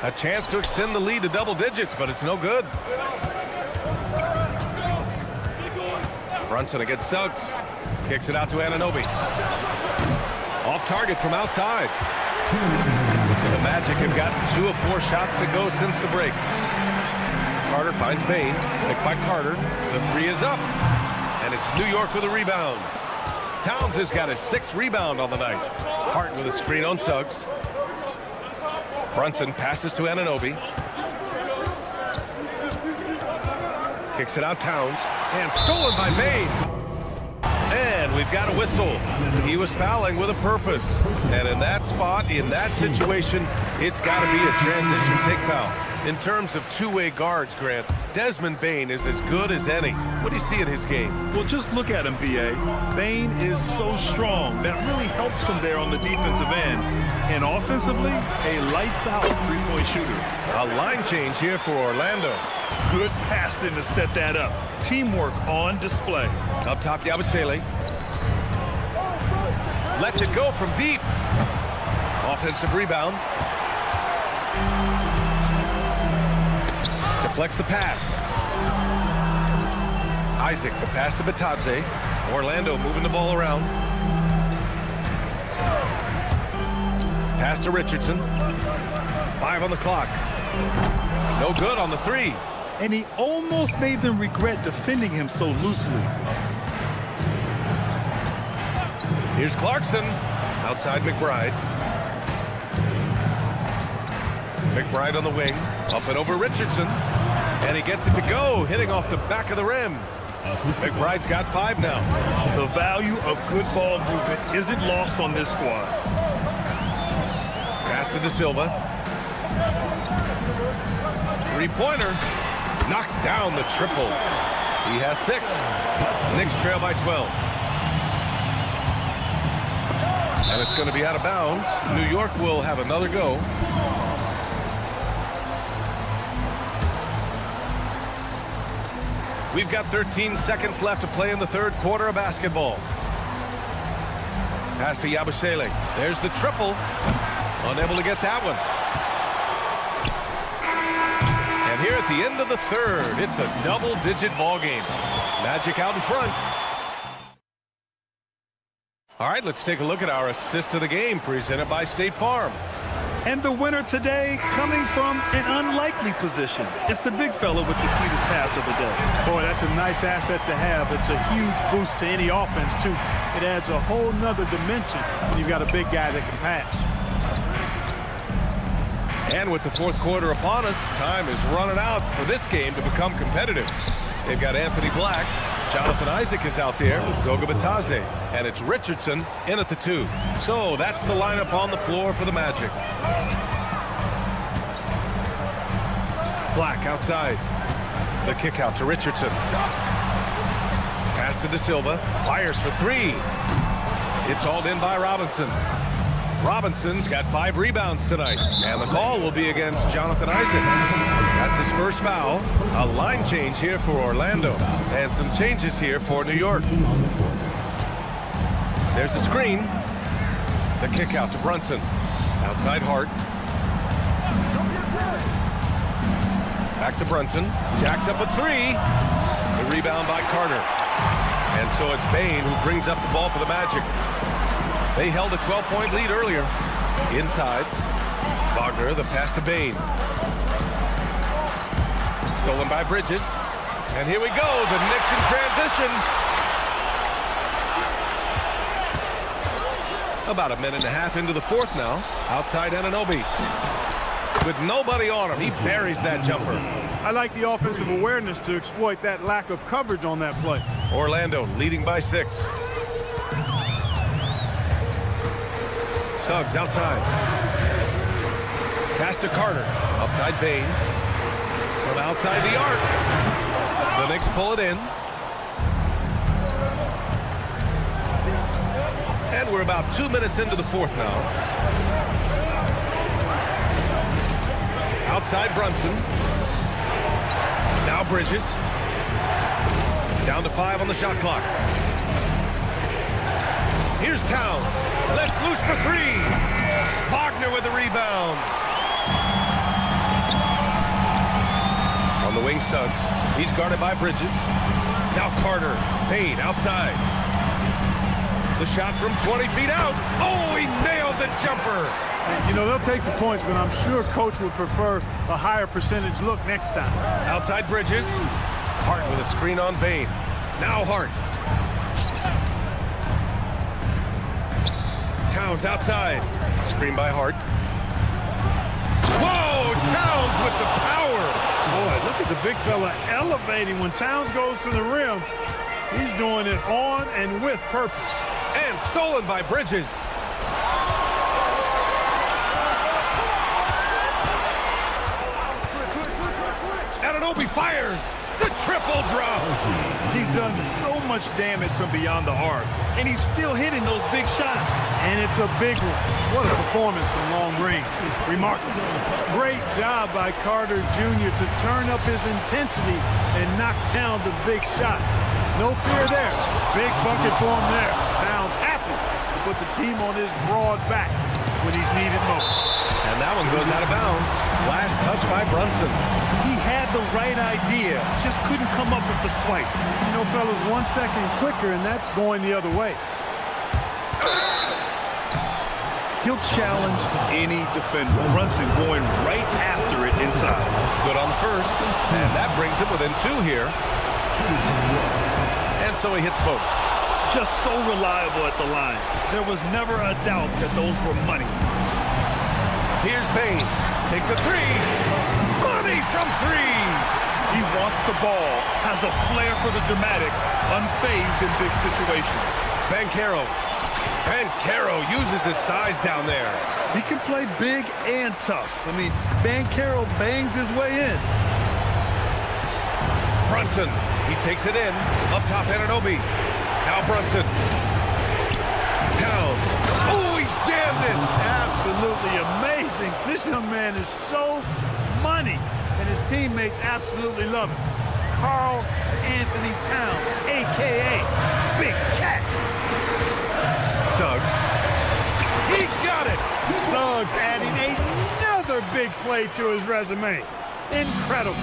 A chance to extend the lead to double digits, but it's no good. Brunson against Suggs. Kicks it out to Anunoby. Off target from outside. The Magic have got 2 of 4 shots to go since the break. Carter finds Bain. Picked by Carter. The 3 is up. And it's New York with a rebound. Towns has got his 6th rebound on the night. Hart with a screen on Suggs. Brunson passes to Anunoby. Kicks it out Towns. And stolen by Bain. And we've got a whistle. He was fouling with a purpose. And in that spot, in that situation, it's got to be a transition take foul. In terms of two-way guards, Grant, Desmond Bane is as good as any. What do you see in his game? Well, just look at him, B.A. Bane is so strong. That really helps him there on the defensive end. And offensively, a lights-out three-point shooter. A line change here for Orlando. Good passing to set that up. Teamwork on display. Up top, Yabusele. Lets it go from deep. Offensive rebound. Deflects the pass. Isaac, the pass to Batadze. Orlando moving the ball around. Pass to Richardson. 5 on the clock. No good on the three. And he almost made them regret defending him so loosely. Here's Clarkson. Outside McBride. McBride on the wing. Up and over Richardson. And he gets it to go, hitting off the back of the rim. McBride's got 5 now. The value of good ball movement isn't lost on this squad. Pass to De Silva. Three-pointer. Knocks down the triple. He has 6. Knicks trail by 12. And it's going to be out of bounds. New York will have another go. We've got 13 seconds left to play in the third quarter of basketball. Pass to Yabusele. There's the triple. Unable to get that one. And here at the end of the third, it's a double-digit ball game. Magic out in front. All right, let's take a look at our assist of the game presented by State Farm. And the winner today coming from an unlikely position. It's the big fella with the sweetest pass of the day. Boy, that's a nice asset to have. It's a huge boost to any offense, too. It adds a whole nother dimension when you've got a big guy that can pass. And with the fourth quarter upon us, time is running out for this game to become competitive. They've got Anthony Black. Jonathan Isaac is out there with Goga Batadze. And it's Richardson in at the 2. So that's the lineup on the floor for the Magic. Black outside. The kick out to Richardson. Pass to De Silva. Fires for 3. It's hauled in by Robinson. Robinson's got 5 rebounds tonight. And the call will be against Jonathan Isaac. That's his first foul. A line change here for Orlando. And some changes here for New York. There's a screen. The kick out to Brunson. Outside Hart. Back to Brunson. Jacks up a 3. The rebound by Carter. And so it's Bane who brings up the ball for the Magic. They held a 12-point lead earlier. Inside. Wagner, the pass to Bane. Stolen by Bridges. And here we go. The Knicks in transition. About a minute and a half into the fourth now. Outside Anunoby. With nobody on him, he buries that jumper. I like the offensive awareness to exploit that lack of coverage on that play. Orlando leading by 6. Suggs outside. Pass to Carter. Outside Bane. From outside the arc. The Knicks pull it in. And we're about 2 minutes into the fourth now. Outside Brunson. Now Bridges. Down to 5 on the shot clock. Here's Towns. Let's loose for 3. Wagner with the rebound. On the wing, Suggs. He's guarded by Bridges. Now Carter. Payne outside. The shot from 20 feet out. Oh, he nailed the jumper. You know, they'll take the points, but I'm sure coach would prefer a higher percentage look next time. Outside Bridges. Hart with a screen on Bane. Now Hart. Towns outside. Screen by Hart. Whoa! Towns with the power. Boy, look at the big fella elevating when Towns goes to the rim. He's doing it on and with purpose. And stolen by Bridges. Anunoby fires. The triple drop. He's done so much damage from beyond the arc, and he's still hitting those big shots. And it's a big one. What a performance from long range. Remarkable. Great job by Carter Jr. to turn up his intensity and knock down the big shot. No fear there. Big bucket for him there. Towns happy to put the team on his broad back when he's needed most. And that one goes out of bounds. Last touch by Brunson. He had the right idea, just couldn't come up with the swipe. You know, fellas, 1 second quicker, and that's going the other way. He'll challenge any defender. Brunson going right after it inside. Good on the first. And that brings him within 2 here. And so he hits both. Just so reliable at the line. There was never a doubt that those were money. Here's Bane. Takes a 3. Money from 3. He wants the ball, has a flair for the dramatic, unfazed in big situations. Banchero uses his size down there. He can play big and tough. I mean, Banchero bangs his way in. Brunson, he takes it in. Up top, Anunoby. Now Brunson. Towns. Oh, he jammed it. Absolutely amazing. This young man is so money, and his teammates absolutely love him. Karl Anthony Towns, a.k.a. Big Cat. Suggs. He got it. Suggs adding another big play to his resume. Incredible.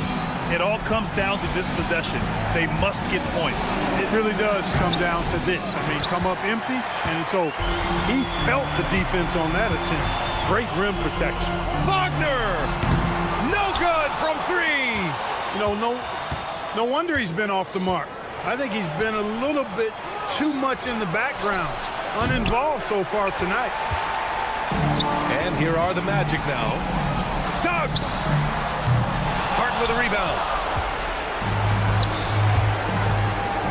It all comes down to this possession. They must get points. It really does come down to this. I mean, come up empty, and it's over. He felt the defense on that attempt. Great rim protection. Wagner! No good from 3. You know, no wonder he's been off the mark. I think he's been a little bit too much in the background, uninvolved so far tonight. And here are the Magic now. Suggs! Harden with a rebound.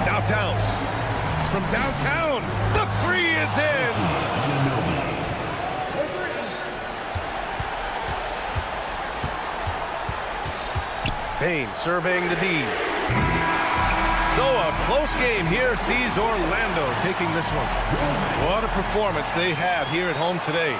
Downtown. From downtown, the 3 is in. Payne surveying the D. So a close game here sees Orlando taking this one. What a performance they have here at home today.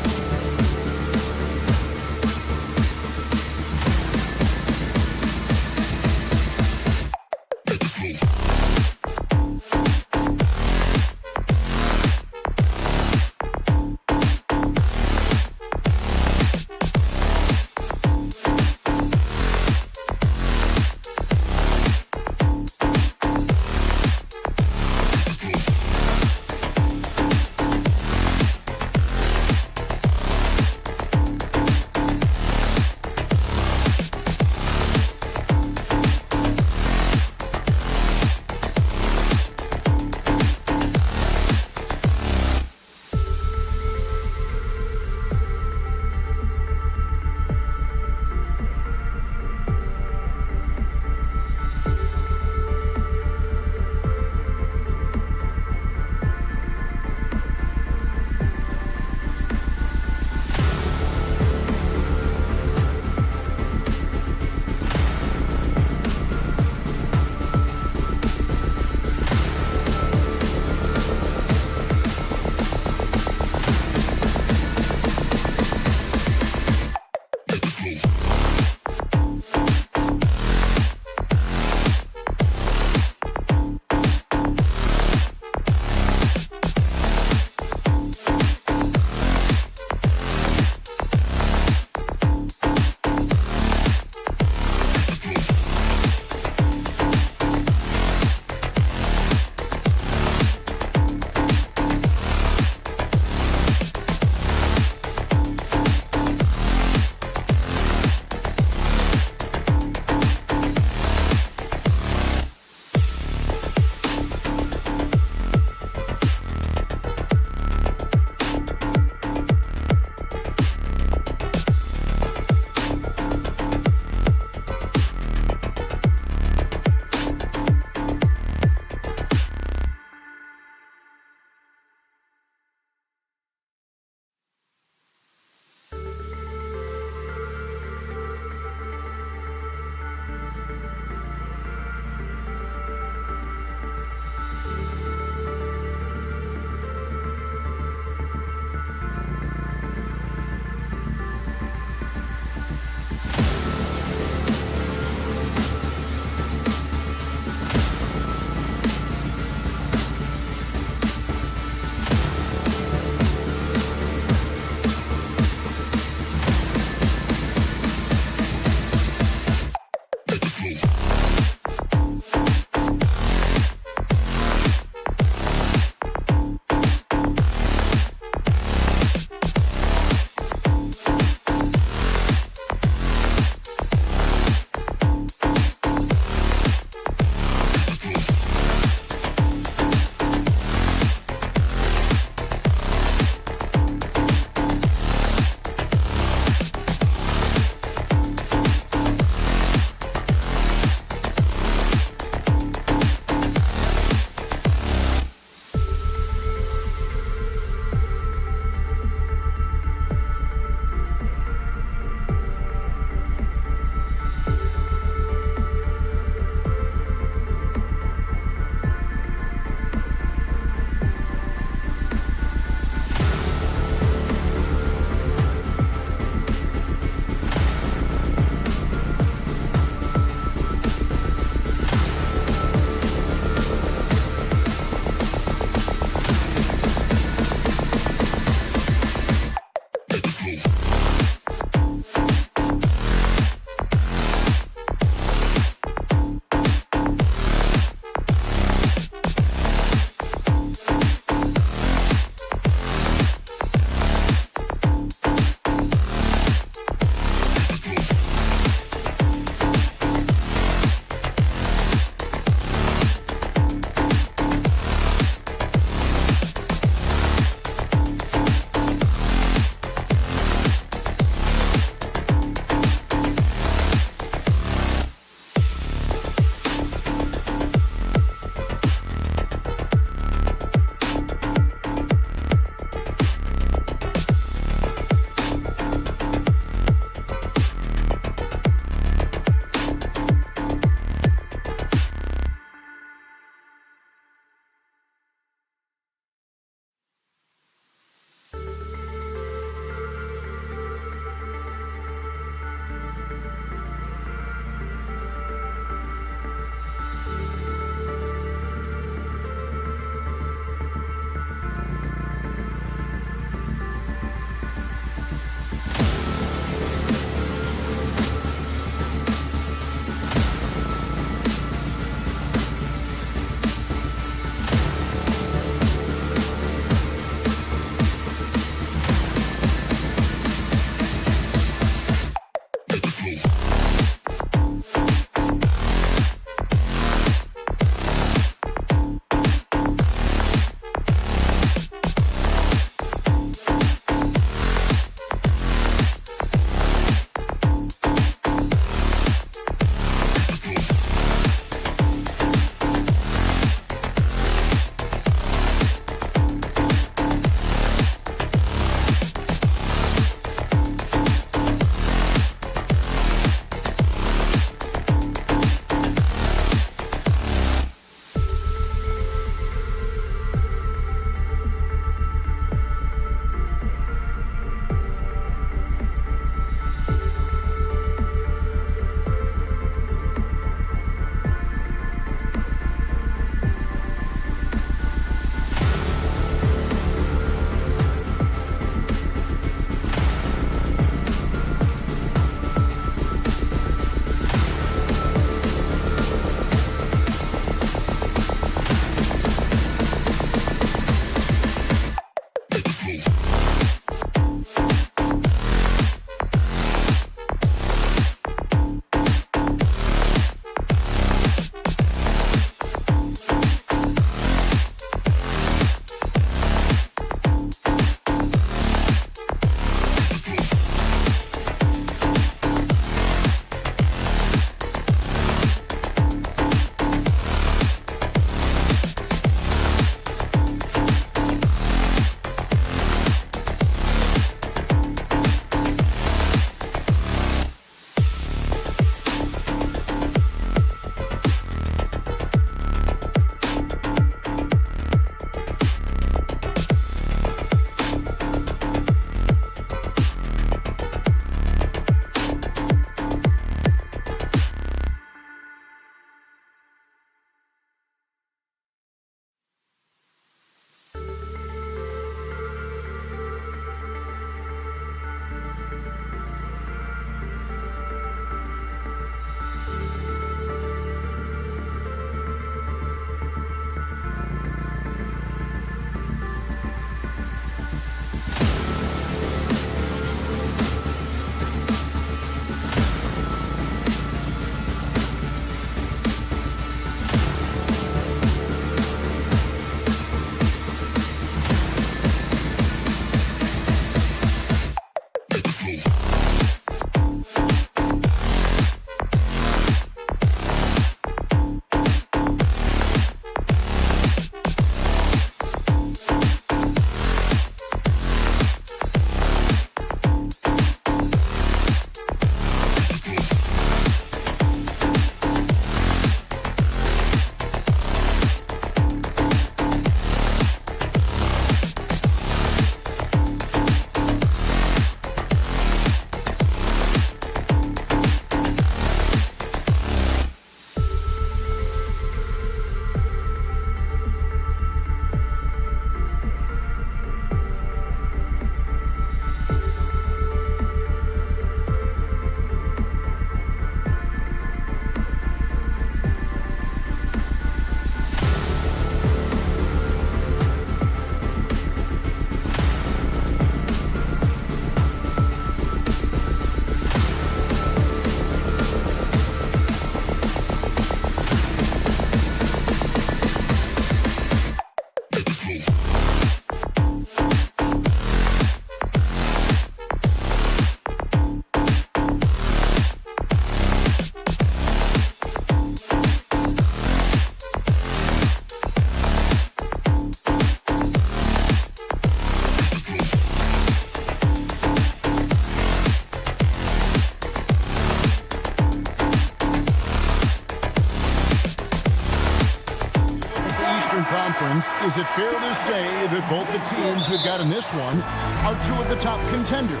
Is it fair to say that both the teams we've got in this one are two of the top contenders?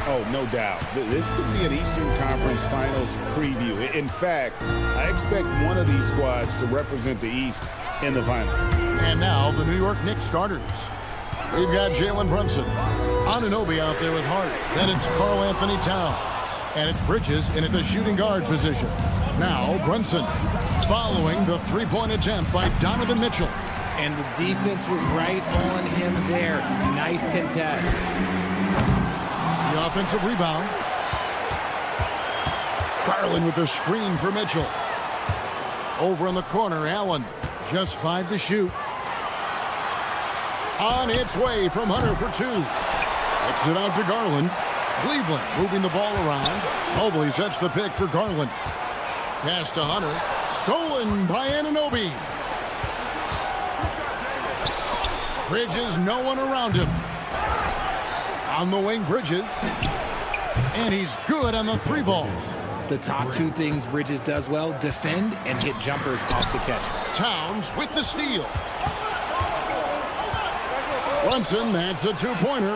Oh, no doubt. This could be an Eastern Conference Finals preview. In fact, I expect one of these squads to represent the East in the finals. And now the New York Knicks starters. We've got Jalen Brunson, Anunoby out there with Hart. Then it's Karl Anthony Towns. And it's Bridges in at the shooting guard position. Now Brunson following the three-point attempt by Donovan Mitchell. And the defense was right on him there. Nice contest. The offensive rebound. Garland with the screen for Mitchell. Over in the corner, Allen. Just 5 to shoot. On its way from Hunter for 2. Kicks it out to Garland. Cleveland moving the ball around. Mobley sets the pick for Garland. Pass to Hunter. Stolen by Anunoby. Bridges, no one around him. On the wing, Bridges. And he's good on the 3 ball. The top 2 things Bridges does well, defend and hit jumpers off the catch. Towns with the steal. Brunson, that's a 2-pointer.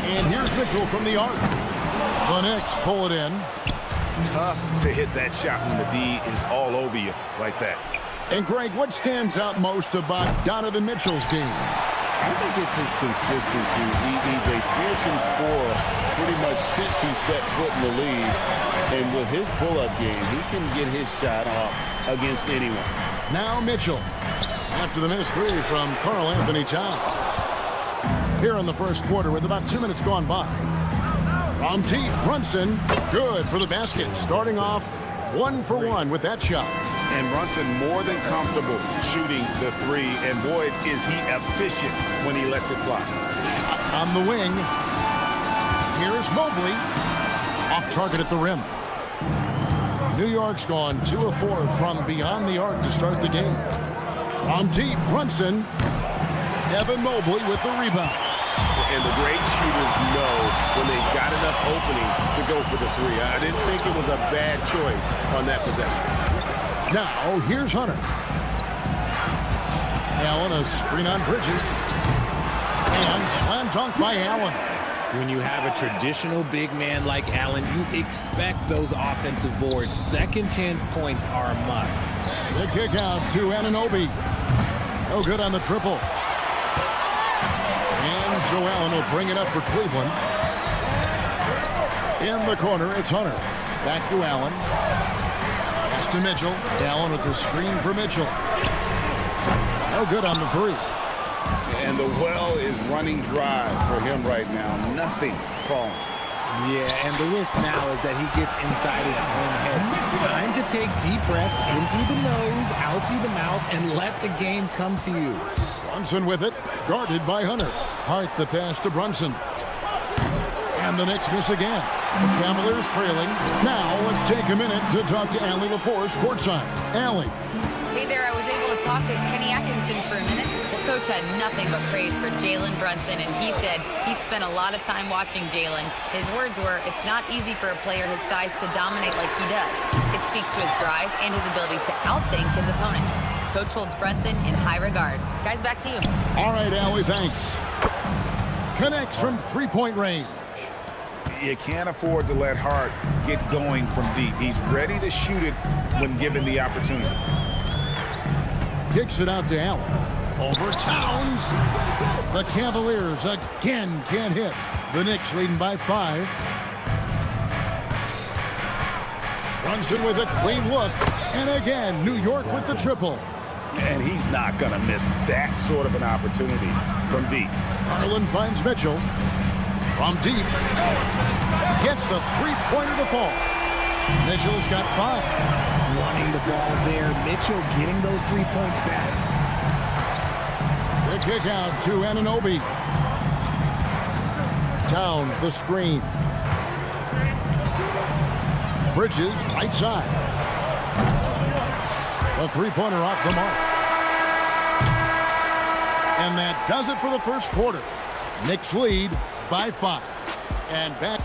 And here's Mitchell from the arc. The Knicks pull it in. Tough to hit that shot when the D is all over you like that. And Greg, what stands out most about Donovan Mitchell's game? I think it's his consistency. He's a fearsome scorer pretty much since he set foot in the league. And with his pull-up game, he can get his shot off against anyone. Now Mitchell, after the missed 3 from Karl Anthony Towns. Here in the first quarter with about 2 minutes gone by. From deep, Brunson, good for the basket. Starting off 1 for 1 with that shot. And Brunson more than comfortable shooting the 3. And boy, is he efficient when he lets it fly. On the wing, here's Mobley. Off target at the rim. New York's gone 2 of 4 from beyond the arc to start the game. From deep, Brunson. Evan Mobley with the rebound. And the great shooters know when they've got enough opening to go for the 3. I didn't think it was a bad choice on that possession. Now, here's Hunter. Allen, a screen on Bridges. And slam dunk by Allen. When you have a traditional big man like Allen, you expect those offensive boards. Second chance points are a must. The kick out to Anunoby. No good on the triple. And so Allen will bring it up for Cleveland. In the corner, it's Hunter. Back to Allen. Pass to Mitchell. Allen with the screen for Mitchell. No good on the 3. And the well is running dry for him right now. Nothing falling. Yeah, and the risk now is that he gets inside his own head. Time to take deep breaths in through the nose, out through the mouth, and let the game come to you. Brunson with it, guarded by Hunter. Hart the pass to Brunson. And the Knicks miss again. The Cavaliers trailing. Now let's take a minute to talk to Allie LaForce courtside. Allie. Hey there, I was able to talk with Kenny Atkinson for a minute. Well, Coach had nothing but praise for Jalen Brunson, and he said he spent a lot of time watching Jalen. His words were, it's not easy for a player his size to dominate like he does. It speaks to his drive and his ability to outthink his opponents. Coach holds Brunson in high regard. Guys, back to you. All right, Allie, thanks. Connects from three-point range. You can't afford to let Hart get going from deep. He's ready to shoot it when given the opportunity. Kicks it out to Allen. Over Towns. The Cavaliers again can't hit. The Knicks leading by 5. Brunson with a clean look. And again, New York with the triple. And he's not going to miss that sort of an opportunity from deep. Garland finds Mitchell. From deep. Gets the three-pointer to fall. Mitchell's got 5. Running the ball there. Mitchell getting those 3 points back. The kick out to Anunoby. Towns the screen. Bridges right side. The three-pointer off the mark. And that does it for the first quarter. Knicks lead by 5. And back.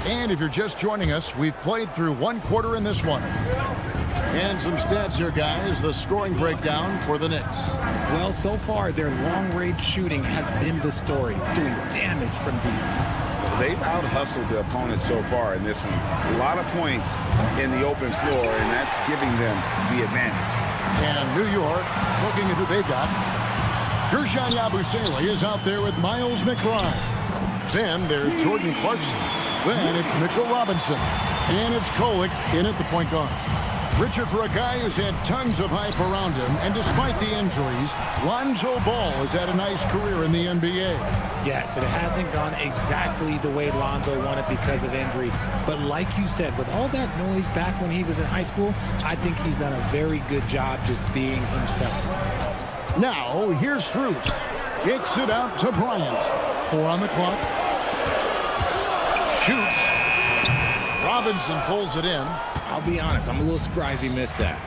And if you're just joining us, we've played through one quarter in this one. And some stats here, guys. The scoring breakdown for the Knicks. Well, so far, their long-range shooting has been the story, doing damage from deep. They've out-hustled the opponent so far in this one. A lot of points in the open floor, and that's giving them the advantage. And New York, looking at who they've got. Gershon Yabusele is out there with Miles McBride. Then there's Jordan Clarkson. Then it's Mitchell Robinson. And it's Kolek in at the point guard. Richard, for a guy who's had tons of hype around him, and despite the injuries, Lonzo Ball has had a nice career in the NBA. Yes, it hasn't gone exactly the way Lonzo wanted because of injury. But like you said, with all that noise back when he was in high school, I think he's done a very good job just being himself. Now, here's Strus. Kicks it out to Bryant. 4 on the clock. Shoots. Robinson pulls it in. I'll be honest, I'm a little surprised he missed that.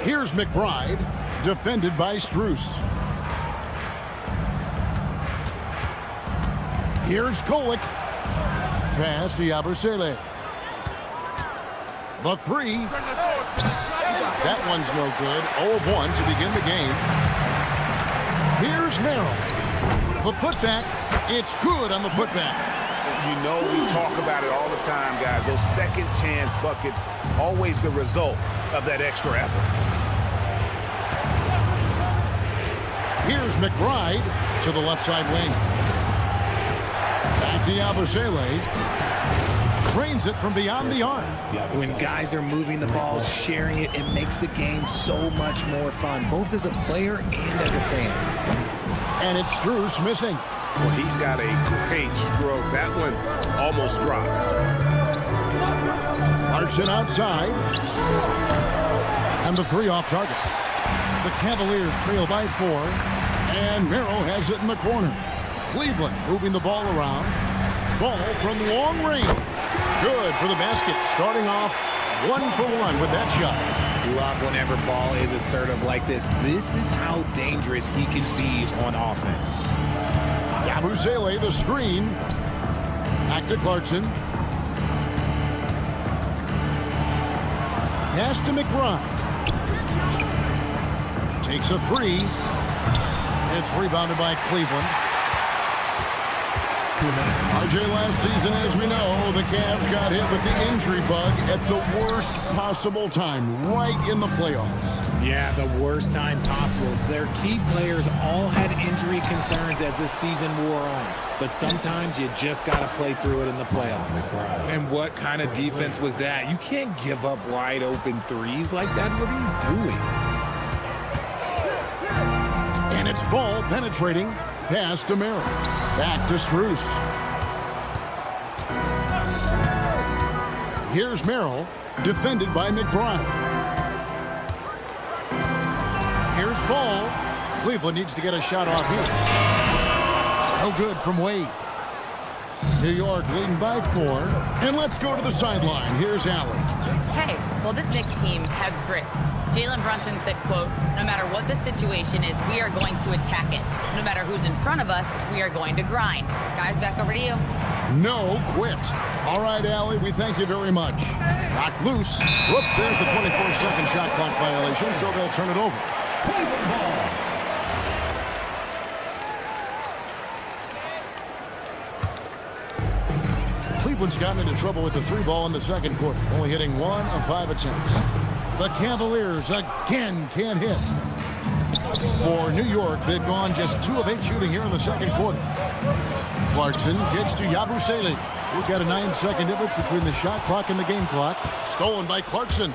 Here's McBride, defended by Strus. Here's Kolek. Pass to Yabusele. The 3. That one's no good. 0 of 1 to begin the game. Here's Merrill. The putback. It's good on the putback. You know we talk about it all the time, guys. Those second chance buckets, always the result of that extra effort. Here's McBride to the left side wing. Back to Yabusele. Trains it from beyond the arc. When guys are moving the ball, sharing it, it makes the game so much more fun, both as a player and as a fan. And it's Strus missing. Well, he's got a great stroke. That one almost dropped. Clarkson outside. And the 3 off target. The Cavaliers trail by 4. And Merrill has it in the corner. Cleveland moving the ball around. Ball from long range. Good for the basket. Starting off 1 for 1 with that shot. Love whenever Ball is assertive like this. This is how dangerous he can be on offense. Yabusele, the screen. Back to Clarkson. Pass to McBride. Takes a 3. It's rebounded by Cleveland. RJ, last season, as we know, the Cavs got hit with the injury bug at the worst possible time, right in the playoffs. Yeah, the worst time possible. Their key players all had injury concerns as the season wore on. But sometimes you just got to play through it in the playoffs. And what kind of defense was that? You can't give up wide open threes like that. What are you doing? And it's Ball penetrating. Pass to Merrill. Back to Strus. Here's Merrill, defended by McBride. Here's Ball. Cleveland needs to get a shot off here. No good from Wade. New York leading by 4. And let's go to the sideline. Here's Allen. Hey, well, this Knicks team has grit. Jalen Brunson said, quote, no matter what the situation is, we are going to attack it. No matter who's in front of us, we are going to grind. Guys, back over to you. No quit. All right, Allie, we thank you very much. Knock loose. Whoops, there's the 24-second shot clock violation, so they'll turn it over. Cleveland's gotten into trouble with the 3 ball in the second quarter, only hitting 1 of 5 attempts. The Cavaliers again can't hit. For New York, they've gone just 2 of 8 shooting here in the second quarter. Clarkson gets to Yabusele. We've got a 9-second difference between the shot clock and the game clock. Stolen by Clarkson.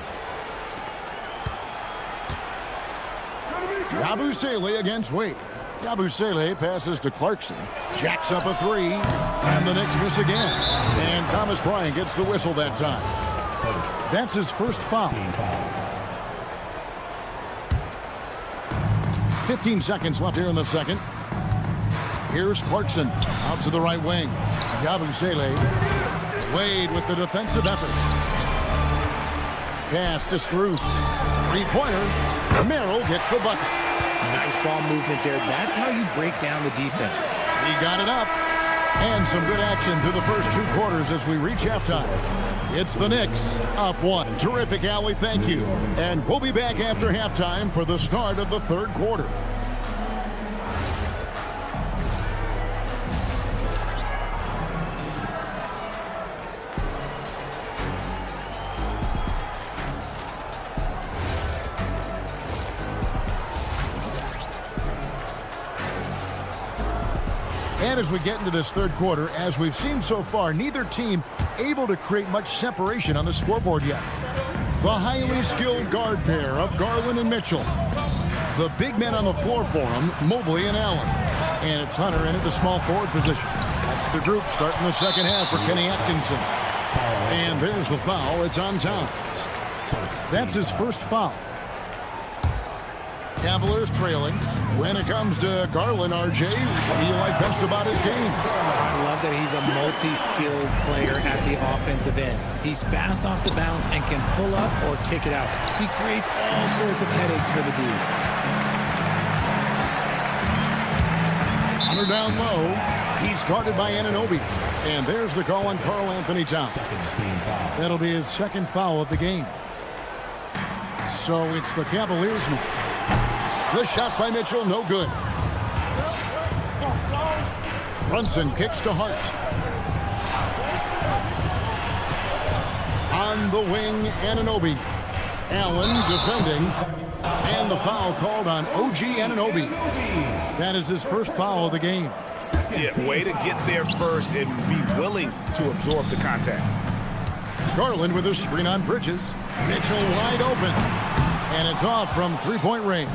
Yabusele against Wade. Yabusele passes to Clarkson. Jacks up a 3. And the Knicks miss again. And Thomas Bryant gets the whistle that time. That's his first foul. 15 seconds left here in the second. Here's Clarkson out to the right wing. Yabusele. Wade with the defensive effort. Pass to Strus. 3-pointer. Merrill gets the bucket. Nice ball movement there. That's how you break down the defense. He got it up. And some good action through the first 2 quarters as we reach halftime. It's the Knicks up 1. Terrific, Allie. Thank you. And we'll be back after halftime for the start of the 3rd quarter. And as we get into this 3rd quarter, as we've seen so far, neither team able to create much separation on the scoreboard yet. The highly skilled guard pair of Garland and Mitchell. The big men on the floor for them, Mobley and Allen. And it's Hunter in at the small forward position. That's the group starting the 2nd half for Kenny Atkinson. And there's the foul. It's on Towns. That's his first foul. Cavaliers trailing. When it comes to Garland, RJ, what do you like best about his game? I love that he's a multi-skilled player at the offensive end. He's fast off the bounce and can pull up or kick it out. He creates all sorts of headaches for the dude. Hunter down low. He's guarded by Anunoby. And there's the call on Karl Anthony Towns. That'll be his 2nd foul of the game. So it's the Cavaliers now. The shot by Mitchell, no good. Brunson kicks to Hart. On the wing, Anunoby. Allen defending. And the foul called on OG Anunoby. That is his first foul of the game. Yeah, way to get there first and be willing to absorb the contact. Garland with a screen on Bridges. Mitchell wide open. And it's off from 3-point range.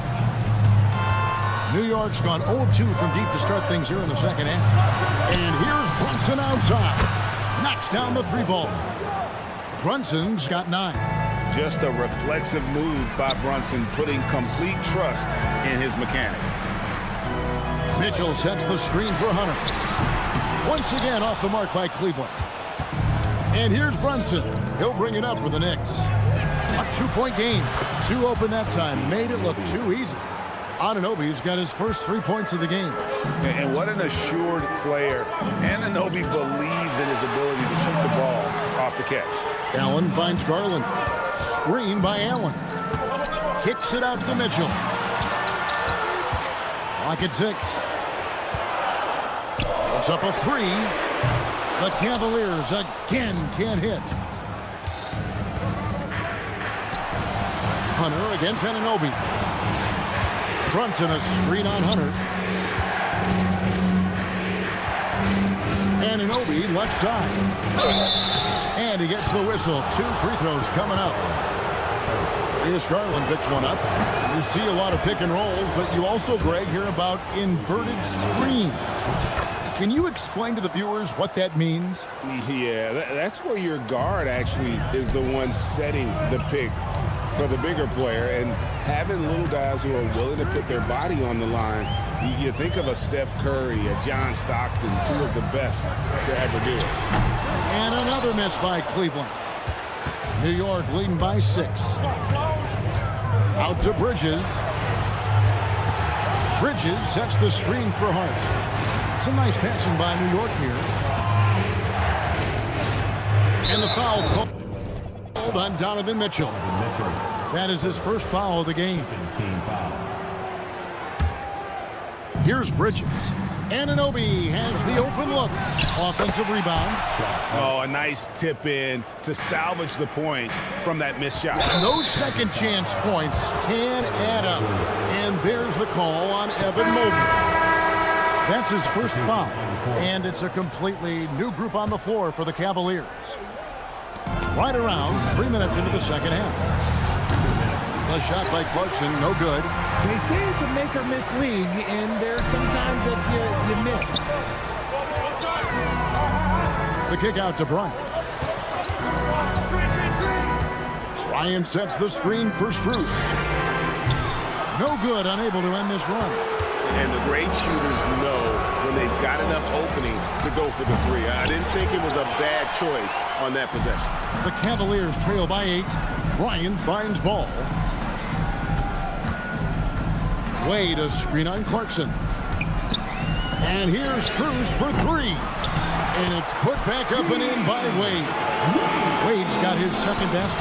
New York's gone 0-2 from deep to start things here in the 2nd half. And here's Brunson outside. Knocks down the 3-ball. Brunson's got 9. Just a reflexive move by Brunson, putting complete trust in his mechanics. Mitchell sets the screen for Hunter. Once again off the mark by Cleveland. And here's Brunson. He'll bring it up for the Knicks. A 2-point game. 2 open that time. Made it look too easy. Anunoby's got his first 3 points of the game. And what an assured player. Anunoby believes in his ability to shoot the ball off the catch. Allen finds Garland. Screen by Allen. Kicks it out to Mitchell. Clock at 6. It's up a 3. The Cavaliers again can't hit. Hunter against Anunoby. Brunson a screen on Hunter. Anunoby left side. And he gets the whistle. 2 free throws coming up. Here's Garland picks one up. You see a lot of pick and rolls, but you also, Greg, hear about inverted screens. Can you explain to the viewers what that means? Yeah, that's where your guard actually is the one setting the pick for the bigger player, and having little guys who are willing to put their body on the line. You think of a Steph Curry, a John Stockton, 2 of the best to ever do it. And another miss by Cleveland. New York leading by 6. Out to Bridges. Bridges sets the screen for Hart. Some nice passing by New York here. And the foul called on Donovan Mitchell. That is his first foul of the game. Here's Bridges. Anunoby has the open look. Offensive rebound. Oh, a nice tip in to salvage the points from that missed shot. Those second chance points can add up. And there's the call on Evan Mobley. That's his first foul. And it's a completely new group on the floor for the Cavaliers. Right around 3 minutes into the 2nd half. The shot by Clarkson, no good. They say it's a make-or-miss league, and there's sometimes that you miss. The kick out to Bryant. Bryant sets the screen for Strus. No good, unable to end this run. And the great shooters know when they've got enough opening to go for the 3. I didn't think it was a bad choice on that possession. The Cavaliers trail by 8. Bryant finds ball. Wade a screen on Clarkson. And here's Cruz for three. And it's put back up and in by Wade. Wade's got his second best.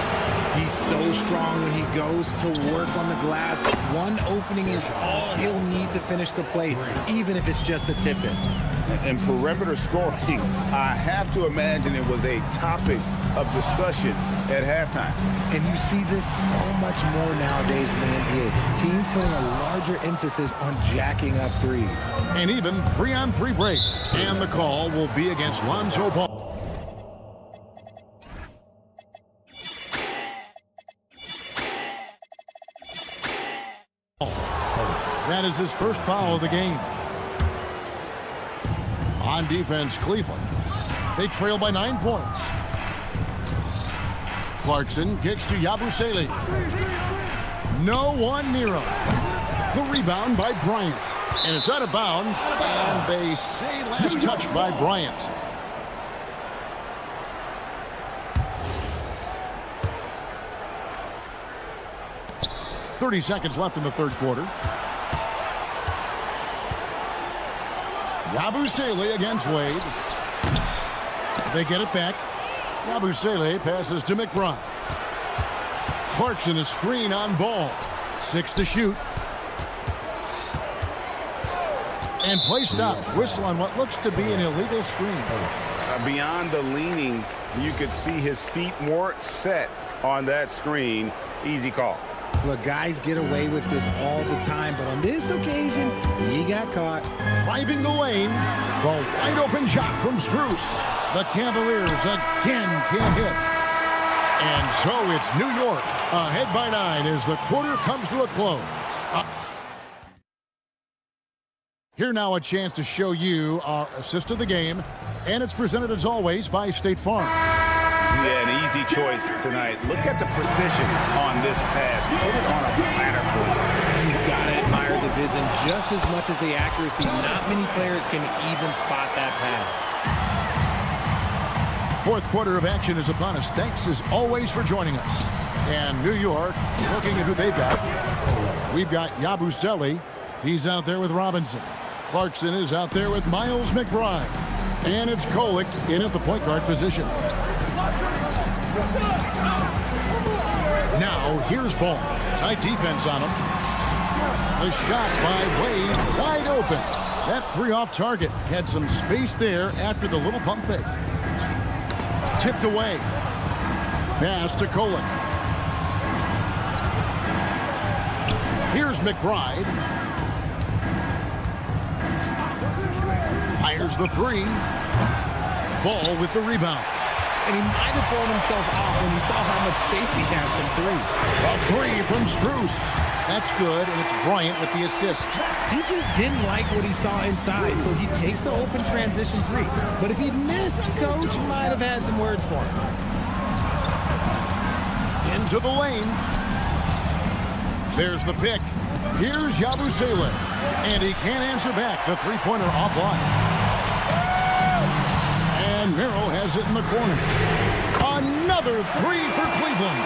He's so strong when he goes to work on the glass. One opening is all he'll need to finish the play, even if it's just a tip-in. And perimeter scoring, I have to imagine it was a topic of discussion at halftime. And you see this so much more nowadays in the NBA. Teams putting a larger emphasis on jacking up threes. And even 3-on-3 break. And the call will be against Lonzo Ball. That is his first foul of the game. On defense, Cleveland. They trail by 9 points. Clarkson kicks to Yabusele. No one near him. The rebound by Bryant. And it's out of bounds. And they say last touch by Bryant. .30 seconds left in the third quarter. Yabusele against Wade. They get it back. Yabusele passes to McBride. Clarkson a screen on Ball. 6 to shoot. And play stops. Whistle on what looks to be an illegal screen. Beyond the leaning, you could see his feet weren't set on that screen. Easy call. Look, guys get away with this all the time, but on this occasion, he got caught. Driving the lane, the wide open shot from Strus. The Cavaliers again can't hit. And so it's New York ahead by 9 as the quarter comes to a close. Here now a chance to show you our assist of the game, and it's presented as always by State Farm. Yeah, an easy choice tonight. Look at the precision on this pass. Put it on a platter for you. You've got to admire the vision just as much as the accuracy. Not many players can even spot that pass. Fourth quarter of action is upon us. Thanks as always for joining us. And New York looking at who they've got. We've got Yabusele. He's out there with Robinson. Clarkson is out there with Miles McBride. And it's Kolek in at the point guard position. Now, here's Ball. Tight defense on him. The shot by Wade, wide open. That three off target. Had some space there after the little pump fake. Tipped away. Pass to Kolek. Here's McBride. Fires the three. Ball with the rebound. And he might have thrown himself off when he saw how much space he had from three. A three from Strus. That's good, and it's Bryant with the assist. He just didn't like what he saw inside, so he takes the open transition three. But if he'd missed, Coach might have had some words for him. Into the lane. There's the pick. Here's Yabusele. And he can't answer back. The three-pointer offline. And Merrill has it in the corner. Another three for Cleveland.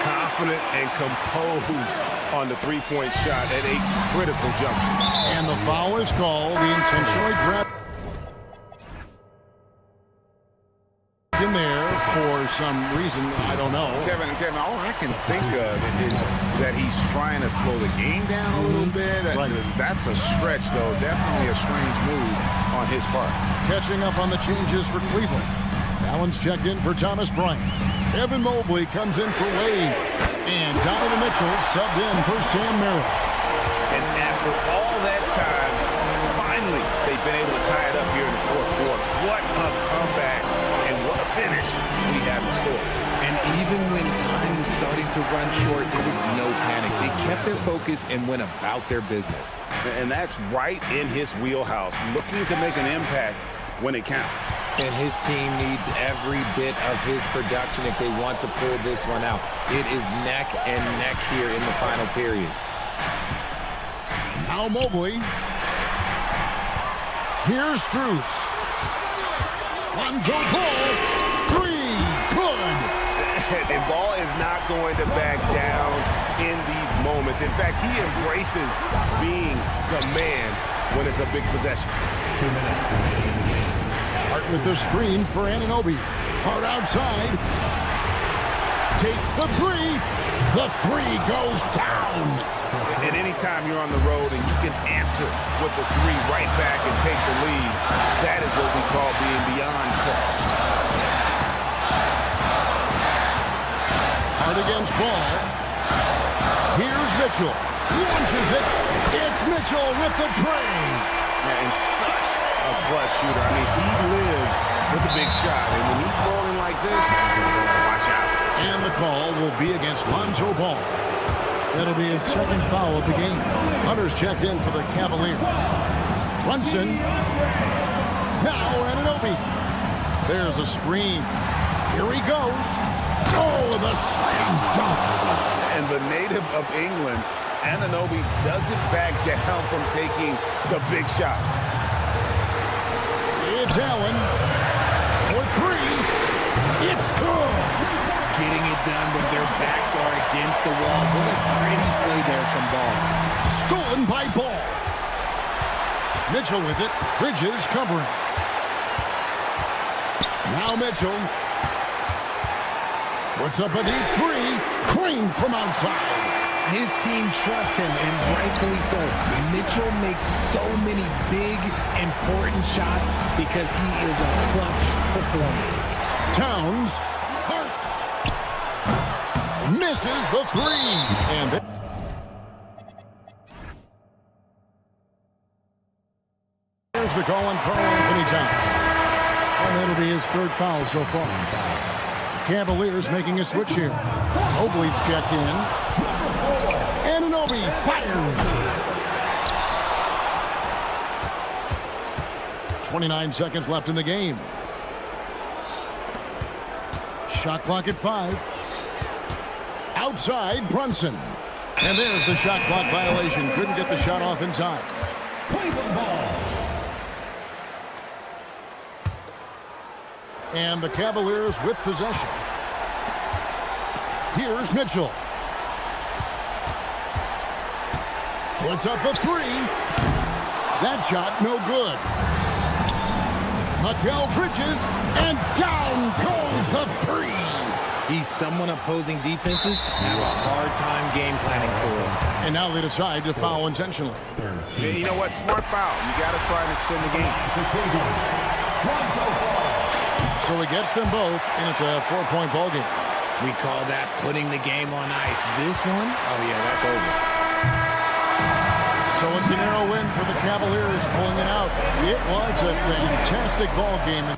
Confident and composed on the three-point shot at a critical juncture. And the foul is called. He intentionally grabbed in there for some reason, I don't know. Kevin, all I can think of is that he's trying to slow the game down a little bit. Right. That's a stretch, though. Definitely a strange move on his part. Catching up on the changes for Cleveland. Allen's checked in for Thomas Bryant. Evan Mobley comes in for Wade. And Donovan Mitchell subbed in for Sam Merrill. And after all that time, finally, they've been able to tie it up here in the fourth quarter. What a comeback and what a finish we have in store. And even when time was starting to run short, there was no panic. They kept their focus and went about their business. And that's right in his wheelhouse, looking to make an impact when it counts. And his team needs every bit of his production if they want to pull this one out. It is neck and neck here in the final period. Now Mobley. Here's Strus. Lonzo Ball. Three. Good. And Ball is not going to back down in these moments. In fact, he embraces being the man when it's a big possession. minutes remaining. Hart with the screen for Anunoby. Hart outside. Takes the three. The three goes down. And anytime you're on the road and you can answer with the three right back and take the lead, that is what we call being beyond clutch. Hart against ball. Here's Mitchell. Launches it. It's Mitchell with the tray. And such a clutch shooter. I mean, he lives with a big shot. And when he's rolling like this, watch out. And the call will be against Lonzo Ball. That'll be his second foul of the game. Hunter's checked in for the Cavaliers. Brunson. Now Anunoby. There's a screen. Here he goes. Oh, the slam dunk. And the native of England, Anunoby doesn't back down from taking the big shots. It's Allen for three. It's good. Getting it done when their backs are against the wall. What a pretty play there from Ball. Stolen by Ball. Mitchell with it. Bridges covering. Now Mitchell. Puts up a deep three. Crane from outside. His team trusts him, and rightfully so. Mitchell makes so many big, important shots because he is a clutch performer. Towns. Hart. Misses the three. And there's the call on Karl Anthony Towns. And that'll be his third foul so far. Cavaliers making a switch here. Mobley's checked in. Anunoby fires. 29 seconds left in the game. Shot clock at 5. Outside, Brunson. And there's the shot clock violation. Couldn't get the shot off in time. And the Cavaliers with possession. Here's Mitchell. Puts up a three. That shot no good. Mikal Bridges, and down goes the three. He's someone opposing defenses have a hard time game planning for him. And now they decide to foul intentionally. Yeah, you know what? Smart foul. You got to try and extend the game. So he gets them both, and it's a 4-point ball game. We call that putting the game on ice. This one, oh yeah, that's over. So it's a narrow win for the Cavaliers pulling it out. It was a fantastic ball game.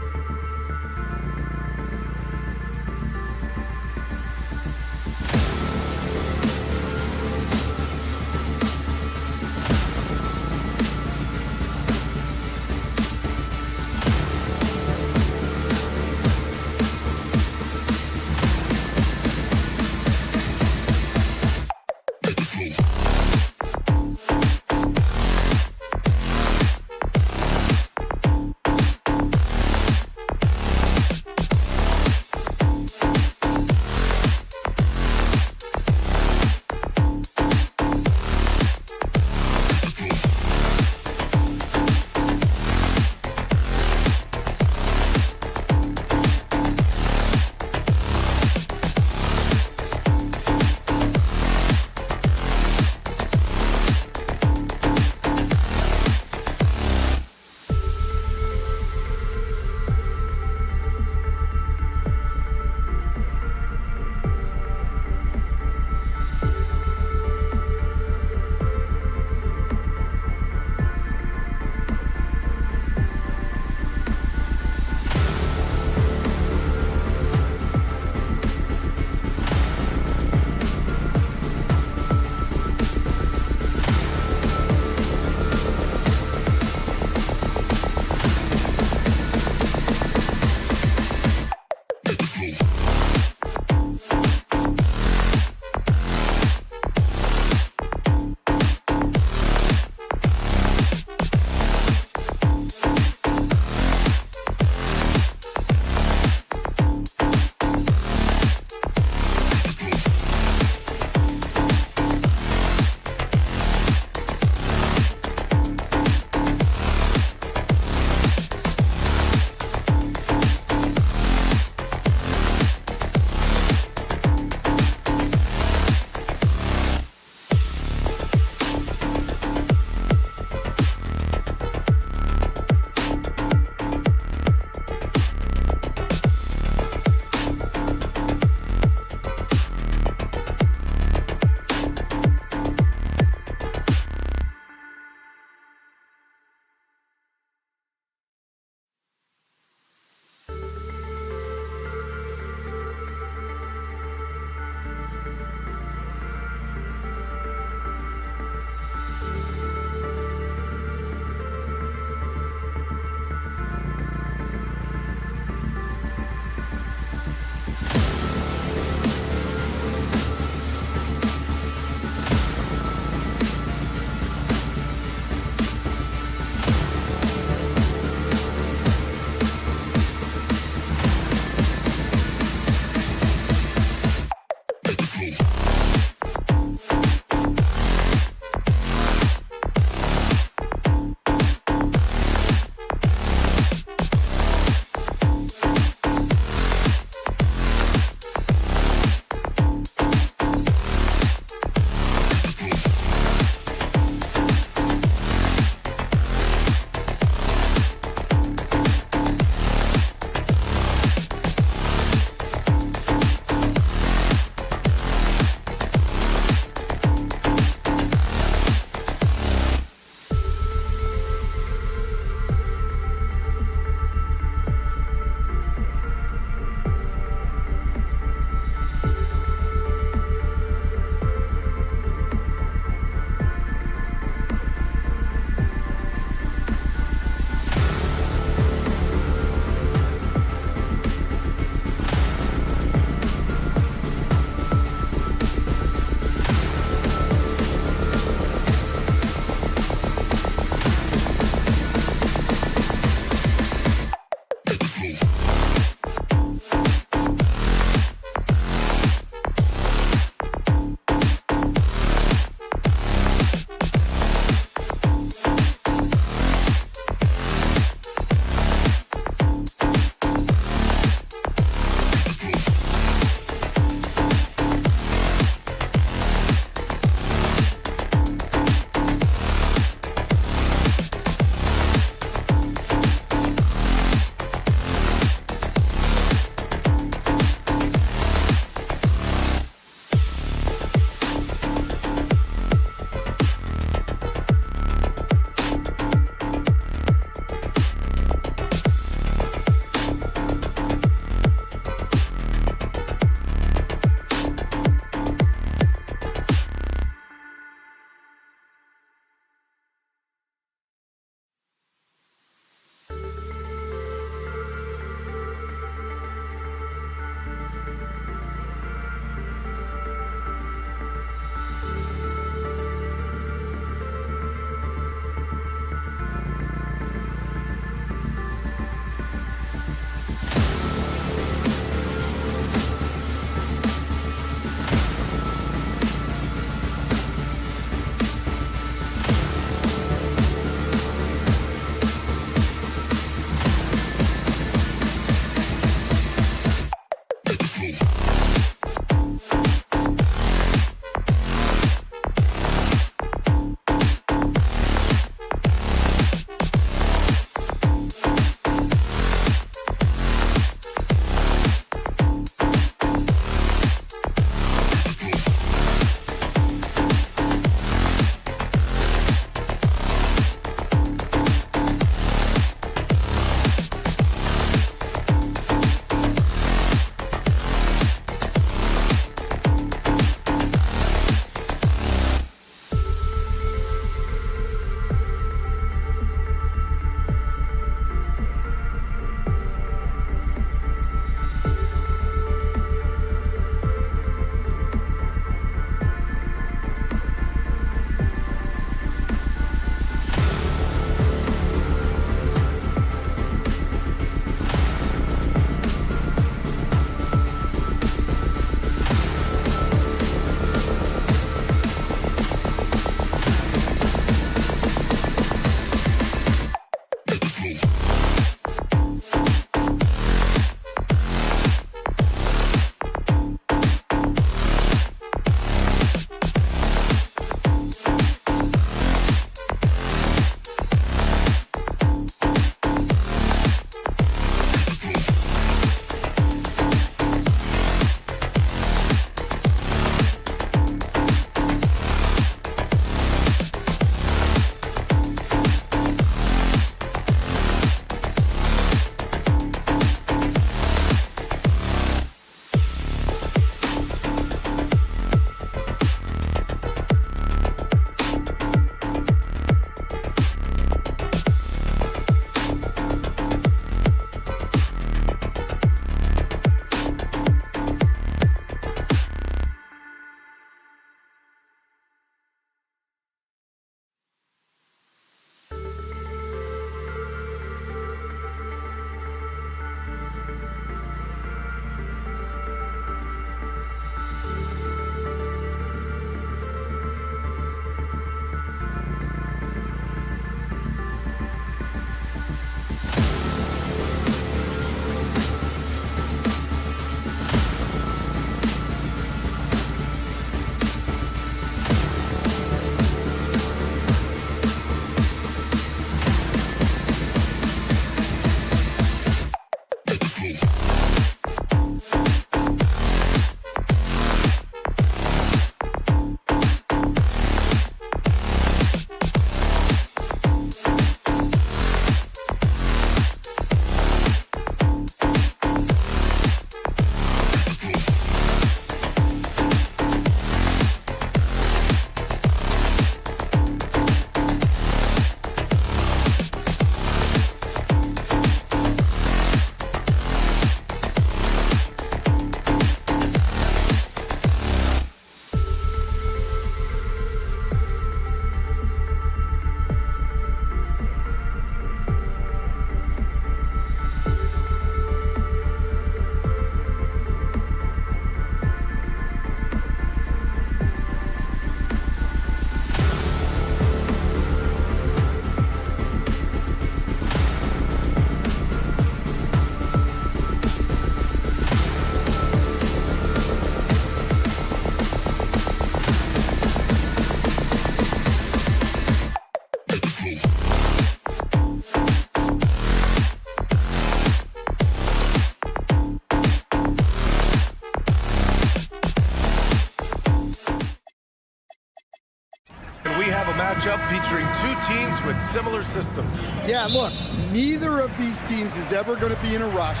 have a matchup featuring two teams with similar systems. Yeah, look, neither of these teams is ever going to be in a rush.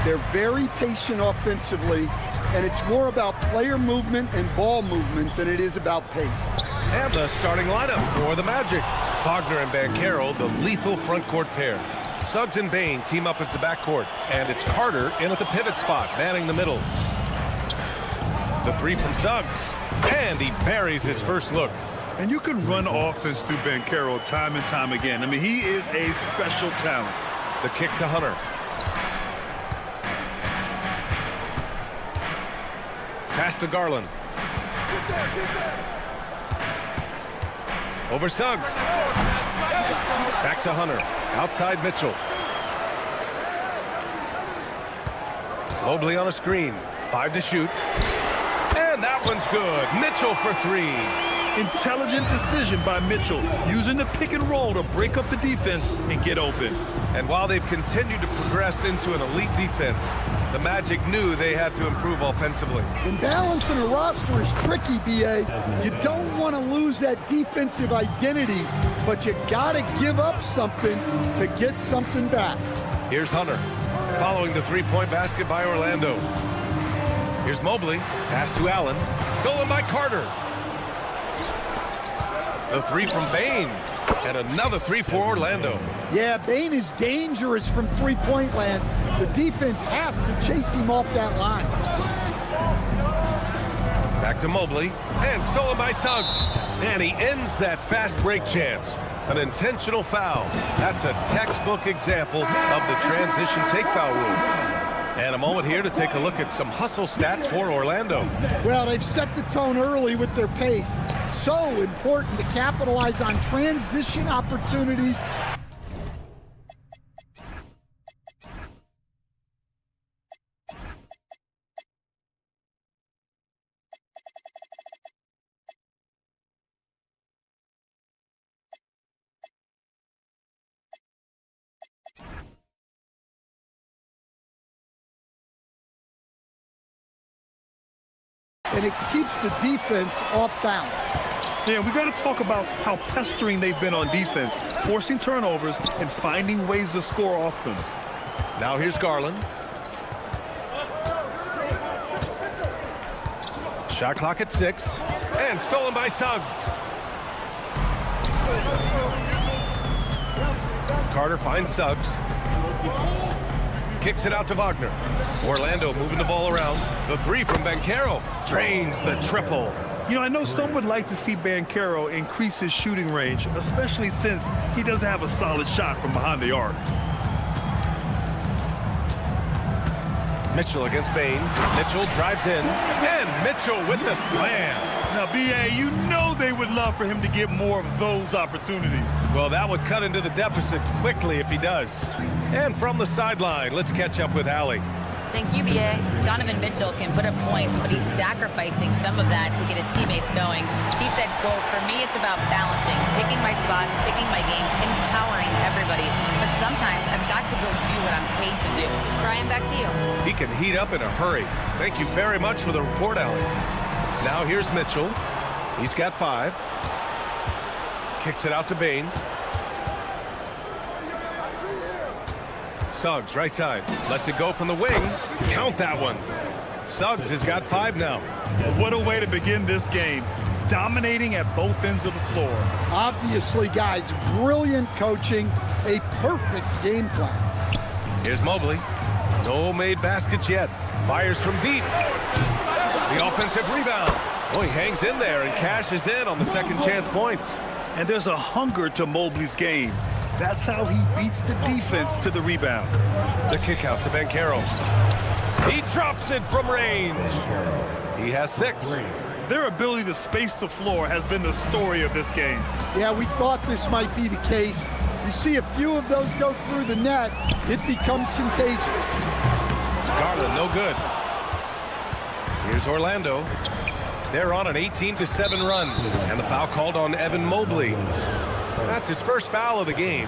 They're very patient offensively, and it's more about player movement and ball movement than it is about pace. And the starting lineup for the Magic. Wagner and Banchero, the lethal front court pair. Suggs and Bane team up as the backcourt, and it's Carter in at the pivot spot, manning the middle. The three from Suggs, and he buries his first look. And you can run offense through Banchero time and time again. I mean, he is a special talent. The kick to Hunter. Pass to Garland. Over Suggs. Back to Hunter. Outside Mitchell. Mobley on a screen. 5 to shoot. And that one's good. Mitchell for 3. Intelligent decision by Mitchell, using the pick and roll to break up the defense and get open. And while they've continued to progress into an elite defense, the Magic knew they had to improve offensively. And balancing a roster is tricky, B.A. You don't want to lose that defensive identity, but you got to give up something to get something back. Here's Hunter, following the three-point basket by Orlando. Here's Mobley, pass to Allen, stolen by Carter. The three from Bane, and another three for Orlando. Yeah, Bane is dangerous from three-point land. The defense has to chase him off that line. Back to Mobley, and stolen by Suggs. And he ends that fast break chance. An intentional foul. That's a textbook example of the transition take foul rule. And a moment here to take a look at some hustle stats for Orlando. Well, they've set the tone early with their pace. So important to capitalize on transition opportunities. And it keeps the defense off balance. Yeah, we got to talk about how pestering they've been on defense, forcing turnovers and finding ways to score off them. Now here's Garland. Shot clock at 6, and stolen by Suggs. Carter finds Suggs. Kicks it out to Wagner. Orlando moving the ball around. The three from Banchero drains the triple. You know, I know some would like to see Banchero increase his shooting range, especially since he doesn't have a solid shot from behind the arc. Mitchell against Bane. Mitchell drives in, and Mitchell with the slam. Now, B.A., you know they would love for him to get more of those opportunities. Well, that would cut into the deficit quickly if he does. And from the sideline, let's catch up with Allie. Thank you, B.A. Donovan Mitchell can put up points, but he's sacrificing some of that to get his teammates going. He said, quote, "For me, it's about balancing, picking my spots, picking my games, empowering everybody. But sometimes I've got to go do what I'm paid to do." Brian, back to you. He can heat up in a hurry. Thank you very much for the report, Allie. Now here's Mitchell. He's got 5. Kicks it out to Bane. Suggs, right side. Lets it go from the wing. Count that one. Suggs has got 5 now. What a way to begin this game. Dominating at both ends of the floor. Obviously, guys, brilliant coaching. A perfect game plan. Here's Mobley. No made baskets yet. Fires from deep. The offensive rebound. Oh, he hangs in there and cashes in on the second chance points. And there's a hunger to Mobley's game. That's how he beats the defense to the rebound. The kick out to Banchero. He drops it from range. He has 6. Their ability to space the floor has been the story of this game. Yeah, we thought this might be the case. You see a few of those go through the net, it becomes contagious. Garland, no good. Here's Orlando. They're on an 18-7 run, and the foul called on Evan Mobley. That's his first foul of the game.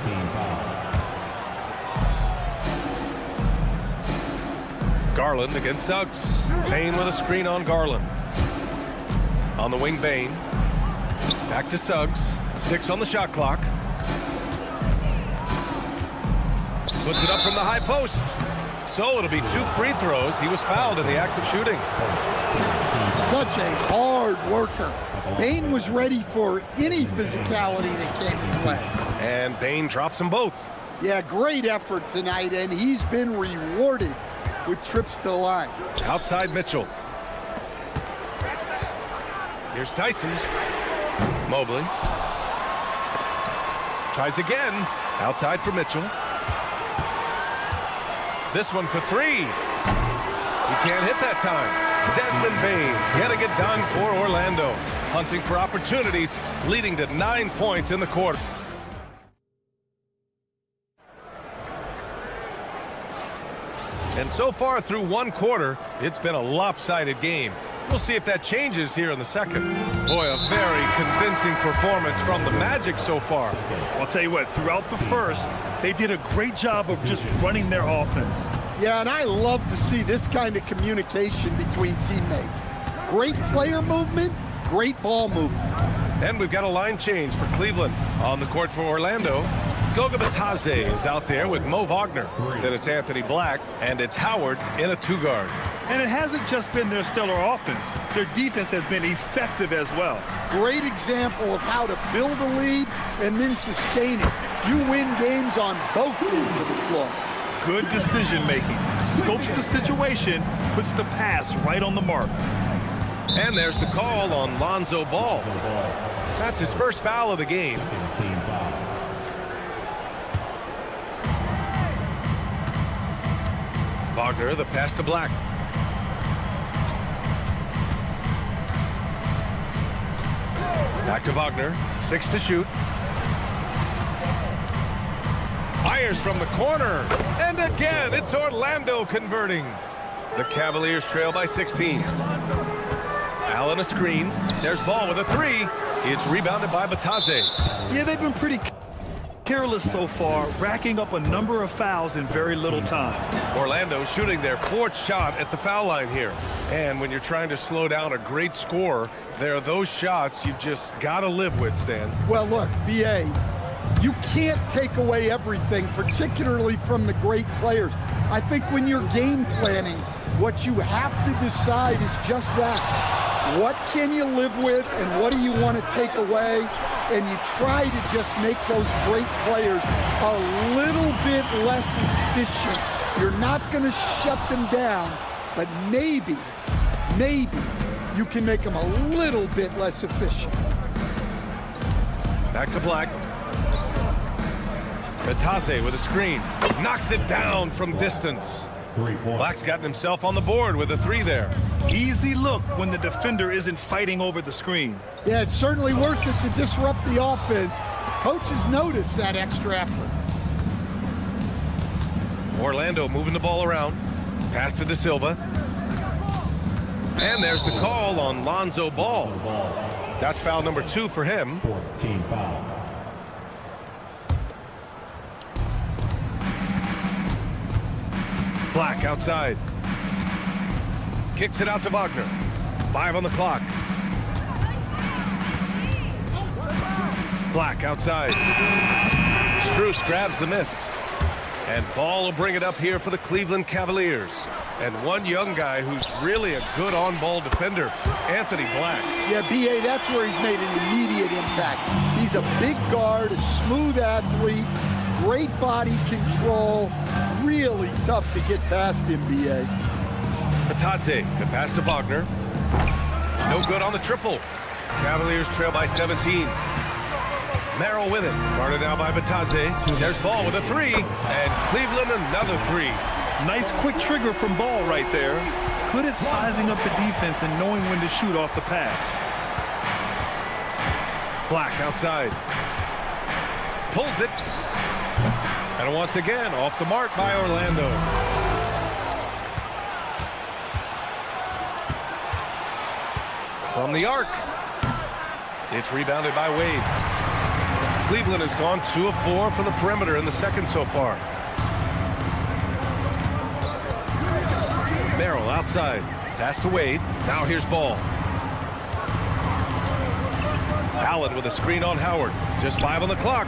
Garland against Suggs. Bane with a screen on Garland. On the wing, Bane. Back to Suggs. 6 on the shot clock. Puts it up from the high post. So it'll be 2 free throws. He was fouled in the act of shooting. Such a hard worker. Bane was ready for any physicality that came his way. And Bane drops them both. Yeah, great effort tonight, and he's been rewarded with trips to the line. Outside Mitchell. Here's Tyson. Mobley. Tries again. Outside for Mitchell. This one for 3. He can't hit that time. Desmond Bane getting it done for Orlando. Hunting for opportunities, leading to 9 points in the quarter. And so far through 1 quarter, it's been a lopsided game. We'll see if that changes here in the second. Boy, a very convincing performance from the Magic so far. I'll tell you what, throughout the first, they did a great job of just running their offense. Yeah, and I love to see this kind of communication between teammates. Great player movement, great ball movement. And we've got a line change for Cleveland. On the court for Orlando, Goga Bitadze is out there with Mo Wagner. Then it's Anthony Black, and it's Howard in a 2-guard. And it hasn't just been their stellar offense. Their defense has been effective as well. Great example of how to build a lead and then sustain it. You win games on both ends of the floor. Good decision making. Scopes the situation, puts the pass right on the mark. And there's the call on Lonzo Ball. That's his first foul of the game. Wagner, the pass to Black. Back to Wagner, 6 to shoot. Fires from the corner, and again, it's Orlando converting. The Cavaliers trail by 16. Allen a screen. There's Ball with a 3. It's rebounded by Bitadze. Yeah, they've been pretty careless so far, racking up a number of fouls in very little time. Orlando shooting their 4th shot at the foul line here. And when you're trying to slow down a great scorer, there are those shots you've just got to live with, Stan. Well, look, B.A., you can't take away everything, particularly from the great players. I think when you're game planning, what you have to decide is just that. What can you live with and what do you want to take away? And you try to just make those great players a little bit less efficient. You're not going to shut them down, but maybe you can make them a little bit less efficient. Back to Black. Bitadze with a screen. Knocks it down from distance. Black's gotten himself on the board with a 3 there. Easy look when the defender isn't fighting over the screen. Yeah, it's certainly worth it to disrupt the offense. Coaches notice that extra effort. Orlando moving the ball around. Pass to De Silva. And there's the call on Lonzo Ball. That's foul number 2 for him. 14 foul. Black outside. Kicks it out to Wagner. 5 on the clock. Black outside. Strus grabs the miss. And Ball will bring it up here for the Cleveland Cavaliers. And one young guy who's really a good on-ball defender, Anthony Black. Yeah, B.A., that's where he's made an immediate impact. He's a big guard, a smooth athlete, great body control, really tough to get past him, B.A. Bitadze, the pass to Wagner. No good on the triple. Cavaliers trail by 17. Merrill with it. Guarded now by Bitadze. There's Ball with a 3. And Cleveland another 3. Nice quick trigger from Ball right there. Good at sizing up the defense and knowing when to shoot off the pass. Black outside. Pulls it. And once again, off the mark by Orlando. From the arc. It's rebounded by Wade. Cleveland has gone 2 of 4 from the perimeter in the second so far. Merrill outside. Pass to Wade. Now here's Ball. Allen with a screen on Howard. Just 5 on the clock.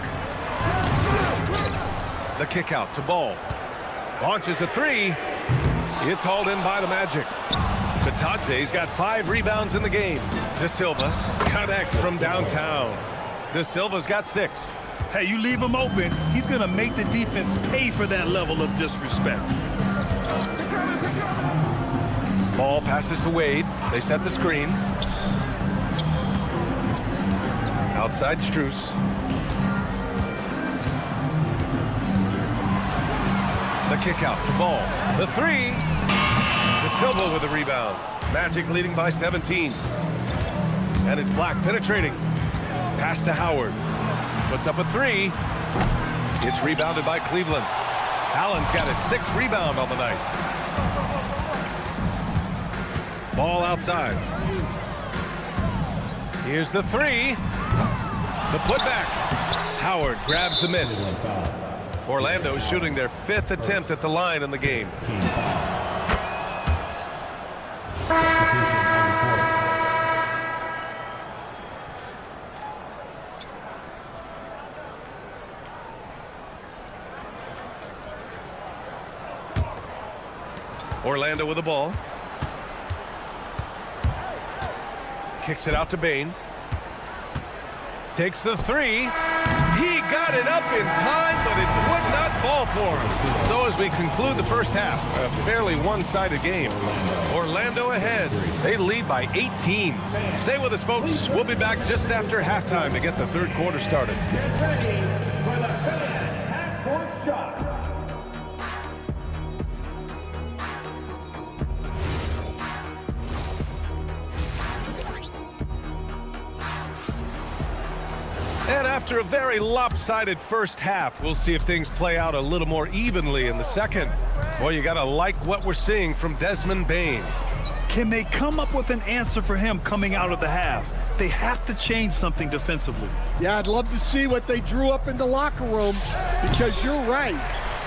The kick out to Ball. Launches a 3. It's hauled in by the Magic. Batadze's got 5 rebounds in the game. De Silva connects from downtown. De Silva's got 6. Hey, you leave him open, he's going to make the defense pay for that level of disrespect. Ball passes to Wade. They set the screen. Outside Strus. The kick out to Ball. The 3. De Silva with a rebound. Magic leading by 17. And it's Black penetrating. Pass to Howard. Puts up a 3. It's rebounded by Cleveland. Allen's got his 6th rebound on the night. Ball outside. Here's the 3. The putback. Howard grabs the miss. Orlando shooting their 5th attempt at the line in the game. Orlando with the ball. Kicks it out to Bane. Takes the 3. He got it up in time, but it would not fall for him. So as we conclude the first half, a fairly one-sided game. Orlando ahead. They lead by 18. Stay with us, folks. We'll be back just after halftime to get the third quarter started. Get ready for the first half-court shot. And after a very lopsided first half, we'll see if things play out a little more evenly in the second. Boy, you got to like what we're seeing from Desmond Bane. Can they come up with an answer for him coming out of the half? They have to change something defensively. Yeah, I'd love to see what they drew up in the locker room because you're right.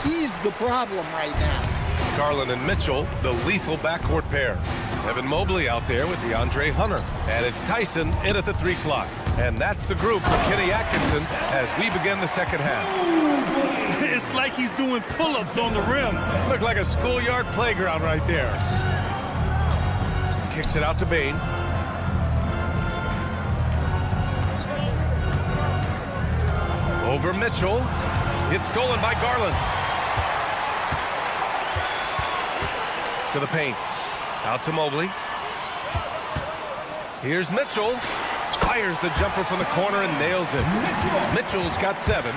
He's the problem right now. Garland and Mitchell, the lethal backcourt pair. Evan Mobley out there with DeAndre Hunter. And it's Tyson in at the 3 slot. And that's the group for Kenny Atkinson as we begin the second half. It's like he's doing pull-ups on the rim. Looked like a schoolyard playground right there. Kicks it out to Bane. Over Mitchell. It's stolen by Garland. To the paint. Out to Mobley. Here's Mitchell. Fires the jumper from the corner and nails it. Mitchell's got 7.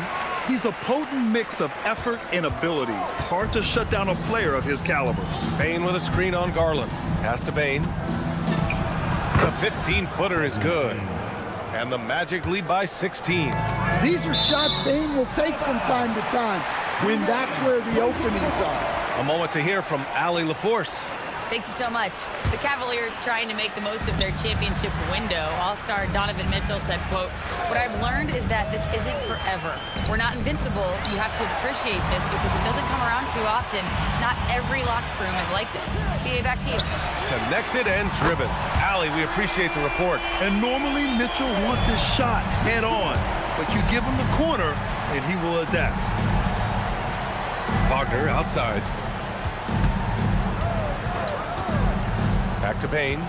He's a potent mix of effort and ability. Hard to shut down a player of his caliber. Bane with a screen on Garland. Pass to Bane. The 15-footer is good. And the Magic lead by 16. These are shots Bane will take from time to time when that's where the openings are. A moment to hear from Allie LaForce. Thank you so much. The Cavaliers trying to make the most of their championship window. All-star Donovan Mitchell said, quote, "What I've learned is that this isn't forever. We're not invincible. You have to appreciate this because it doesn't come around too often. Not every locker room is like this." BA, back to you. Connected and driven. Allie, we appreciate the report. And normally Mitchell wants his shot head on, but you give him the corner and he will adapt. Wagner outside. Back to Bane.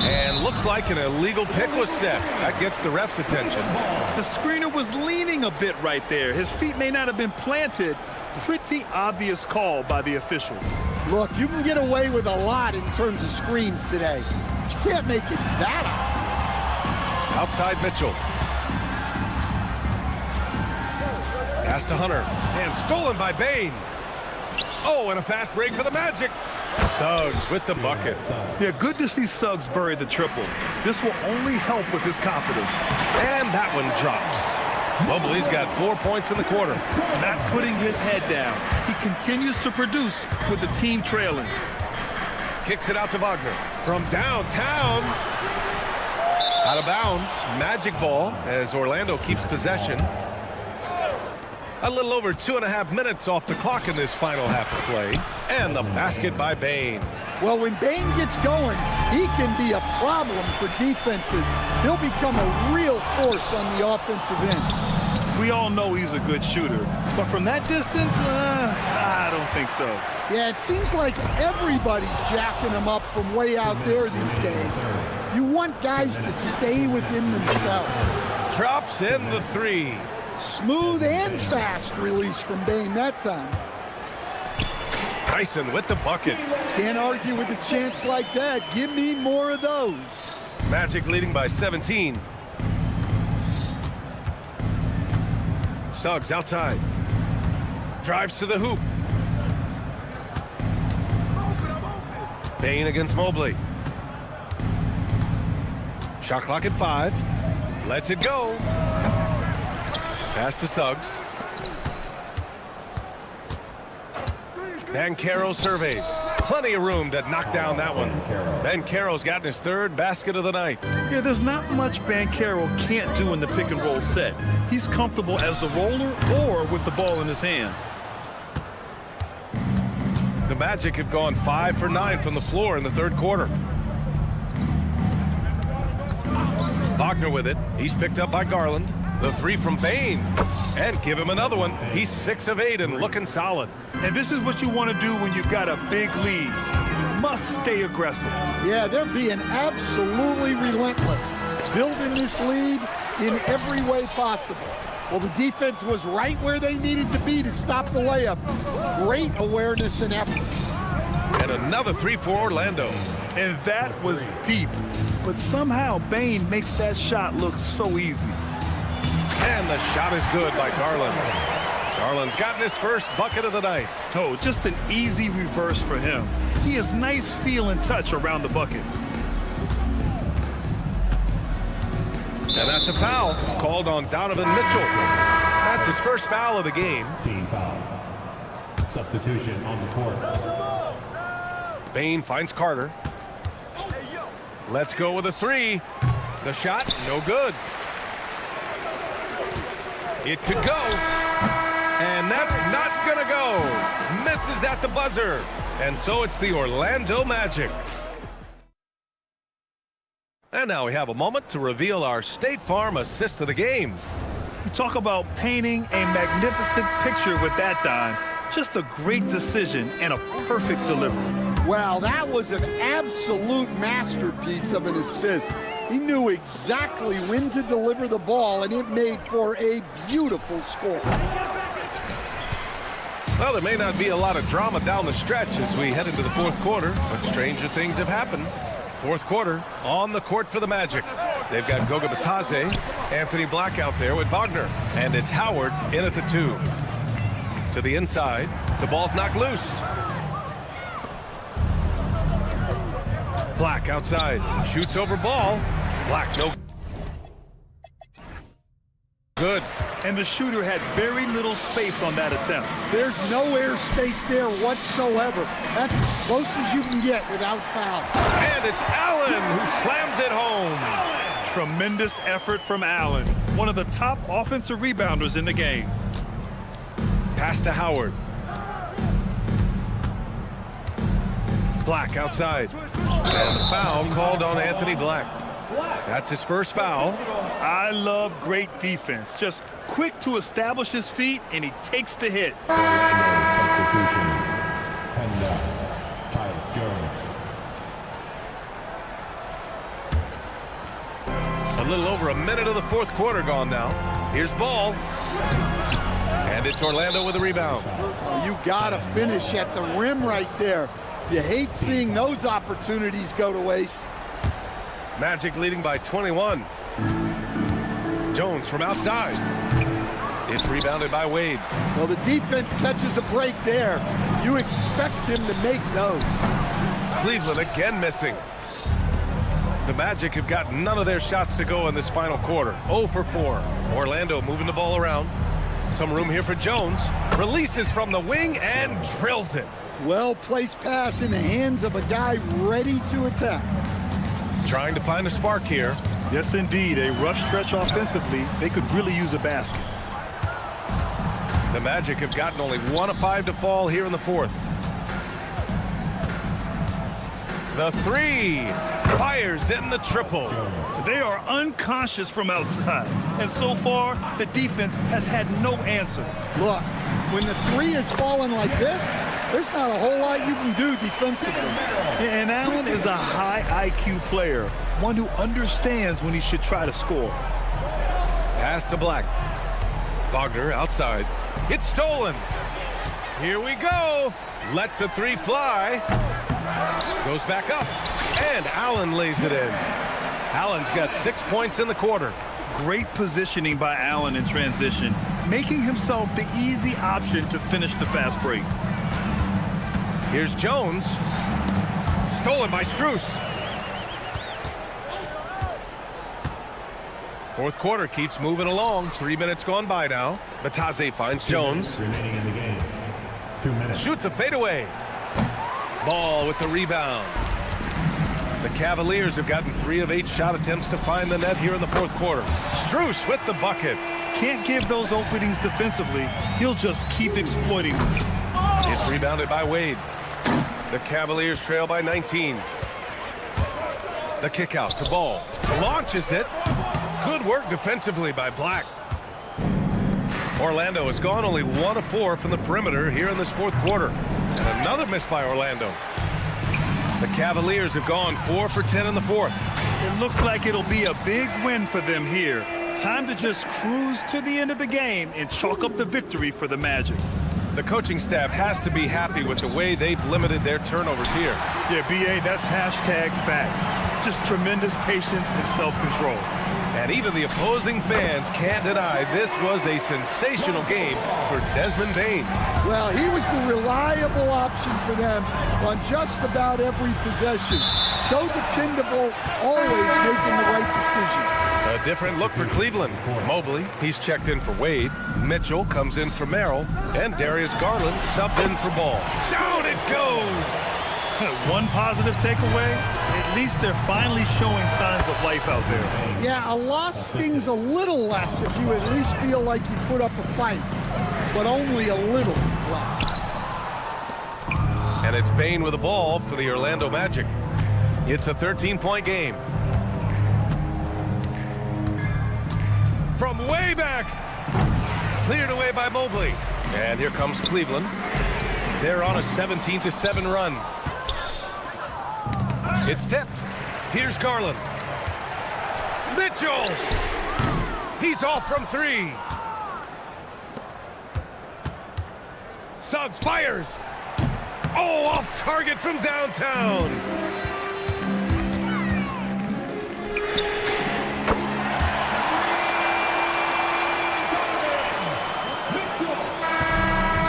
And looks like an illegal pick was set. That gets the ref's attention. The screener was leaning a bit right there. His feet may not have been planted. Pretty obvious call by the officials. Look, you can get away with a lot in terms of screens today. But you can't make it that obvious. Outside Mitchell. Pass to Hunter. And stolen by Bane. Oh, and a fast break for the Magic. Suggs with the bucket. Yeah, good to see Suggs bury the triple. This will only help with his confidence. And that one drops. Mobley's got 4 points in the quarter. Not putting his head down. He continues to produce with the team trailing. Kicks it out to Wagner. From downtown. Out of bounds. Magic ball as Orlando keeps possession. A little over 2.5 minutes off the clock in this final half of play. And the basket by Bane. Well, when Bane gets going, he can be a problem for defenses. He'll become a real force on the offensive end. We all know he's a good shooter, but from that distance, I don't think so. Yeah, it seems like everybody's jacking him up from way out there these days. You want guys to stay within themselves. Drops in the three. Smooth and fast release from Bane that time. Tyson with the bucket. Can't argue with a chance like that. Give me more of those. Magic leading by 17. Suggs outside. Drives to the hoop. Bane against Mobley. Shot clock at 5. Lets it go. Pass to Suggs. Banchero surveys. Plenty of room to knock down that one. Banchero's gotten his 3rd basket of the night. Yeah, there's not much Banchero can't do in the pick and roll set. He's comfortable as the roller or with the ball in his hands. The Magic have gone 5 for 9 from the floor in the 3rd quarter. Wagner with it. He's picked up by Garland. The 3 from Bane. And give him another one. He's 6 of 8 and looking solid. And this is what you want to do when you've got a big lead. You must stay aggressive. Yeah, they're being absolutely relentless, building this lead in every way possible. Well, the defense was right where they needed to be to stop the layup. Great awareness and effort. And another 3 for Orlando. And that was deep. But somehow Bane makes that shot look so easy. And the shot is good by Garland. Garland's gotten his first bucket of the night. Oh, just an easy reverse for him. He has nice feel and touch around the bucket. And that's a foul called on Donovan Mitchell. That's his first foul of the game. Team foul. Substitution on the court. Bane finds Carter. Let's go with a 3. The shot, no good. It could go. And that's not gonna go. Misses at the buzzer. And so it's the Orlando Magic. And now we have a moment to reveal our State Farm assist of the game. You talk about painting a magnificent picture with that dime. Just a great decision and a perfect delivery. Wow, that was an absolute masterpiece of an assist. He knew exactly when to deliver the ball, and it made for a beautiful score. Well, there may not be a lot of drama down the stretch as we head into the 4th quarter, but stranger things have happened. 4th quarter on the court for the Magic. They've got Goga Bitadze, Anthony Black out there with Wagner, and it's Howard in at the 2. To the inside, the ball's knocked loose. Black outside, shoots over ball. Black, no good. And the shooter had very little space on that attempt. There's no air space there whatsoever. That's as close as you can get without foul. And it's Allen who slams it home. Tremendous effort from Allen, one of the top offensive rebounders in the game. Pass to Howard. Black outside. And the foul called on Anthony Black. That's his first foul. I love great defense. Just quick to establish his feet, and he takes the hit. Orlando substitution. Tyus Jones. A little over a minute of the 4th quarter gone now. Here's Ball. And it's Orlando with a rebound. You gotta finish at the rim right there. You hate seeing those opportunities go to waste. Magic leading by 21. Jones from outside. It's rebounded by Wade. Well, the defense catches a break there. You expect him to make those. Cleveland again missing. The Magic have got none of their shots to go in this final quarter. 0 for 4. Orlando moving the ball around. Some room here for Jones. Releases from the wing and drills it. Well-placed pass in the hands of a guy ready to attack. Trying to find a spark here. Yes, indeed. A rough stretch offensively. They could really use a basket. The Magic have gotten only 1 of 5 to fall here in the 4th. The three. Fires in the triple. They are unconscious from outside. And so far, the defense has had no answer. Look, when the three is falling like this, there's not a whole lot you can do defensively. And Allen is a high IQ player, one who understands when he should try to score. Pass to Black. Wagner outside. It's stolen. Here we go. Lets the three fly. Goes back up. And Allen lays it in. Allen's got 6 points in the quarter. Great positioning by Allen in transition, making himself the easy option to finish the fast break. Here's Jones. Stolen by Strus. Fourth quarter keeps moving along. 3 minutes gone by now. Batase finds Jones. Remaining in the game. 2 minutes. Shoots a fadeaway. Ball with the rebound. The Cavaliers have gotten 3 of 8 shot attempts to find the net here in the fourth quarter. Strus with the bucket. Can't give those openings defensively. He'll just keep exploiting them. It's rebounded by Wade. The Cavaliers trail by 19. The kick out to Ball. Launches it. Good work defensively by Black. Orlando has gone only 1 of 4 from the perimeter here in this fourth quarter. And another miss by Orlando. The Cavaliers have gone 4 for 10 in the fourth. It looks like it'll be a big win for them here. Time to just cruise to the end of the game and chalk up the victory for the Magic. The coaching staff has to be happy with the way they've limited their turnovers here. Yeah, B.A., that's hashtag facts. Just tremendous patience and self-control. And even the opposing fans can't deny this was a sensational game for Desmond Bane. Well, he was the reliable option for them on just about every possession. So dependable, always making the right decision. A different look for Cleveland. Mobley, he's checked in for Wade. Mitchell comes in for Merrill. And Darius Garland subbed in for Ball. Down it goes! One positive takeaway, at least they're finally showing signs of life out there. Yeah, a loss stings a little less if you at least feel like you put up a fight, but only a little less. And it's Bane with the ball for the Orlando Magic. It's a 13-point game. From way back. Cleared away by Mobley. And here comes Cleveland. They're on a 17-7 run. It's tipped. Here's Garland. Mitchell! He's off from 3. Suggs fires. Oh, off target from downtown.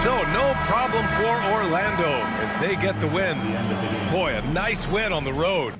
So no problem for Orlando as they get the win. Boy, a nice win on the road.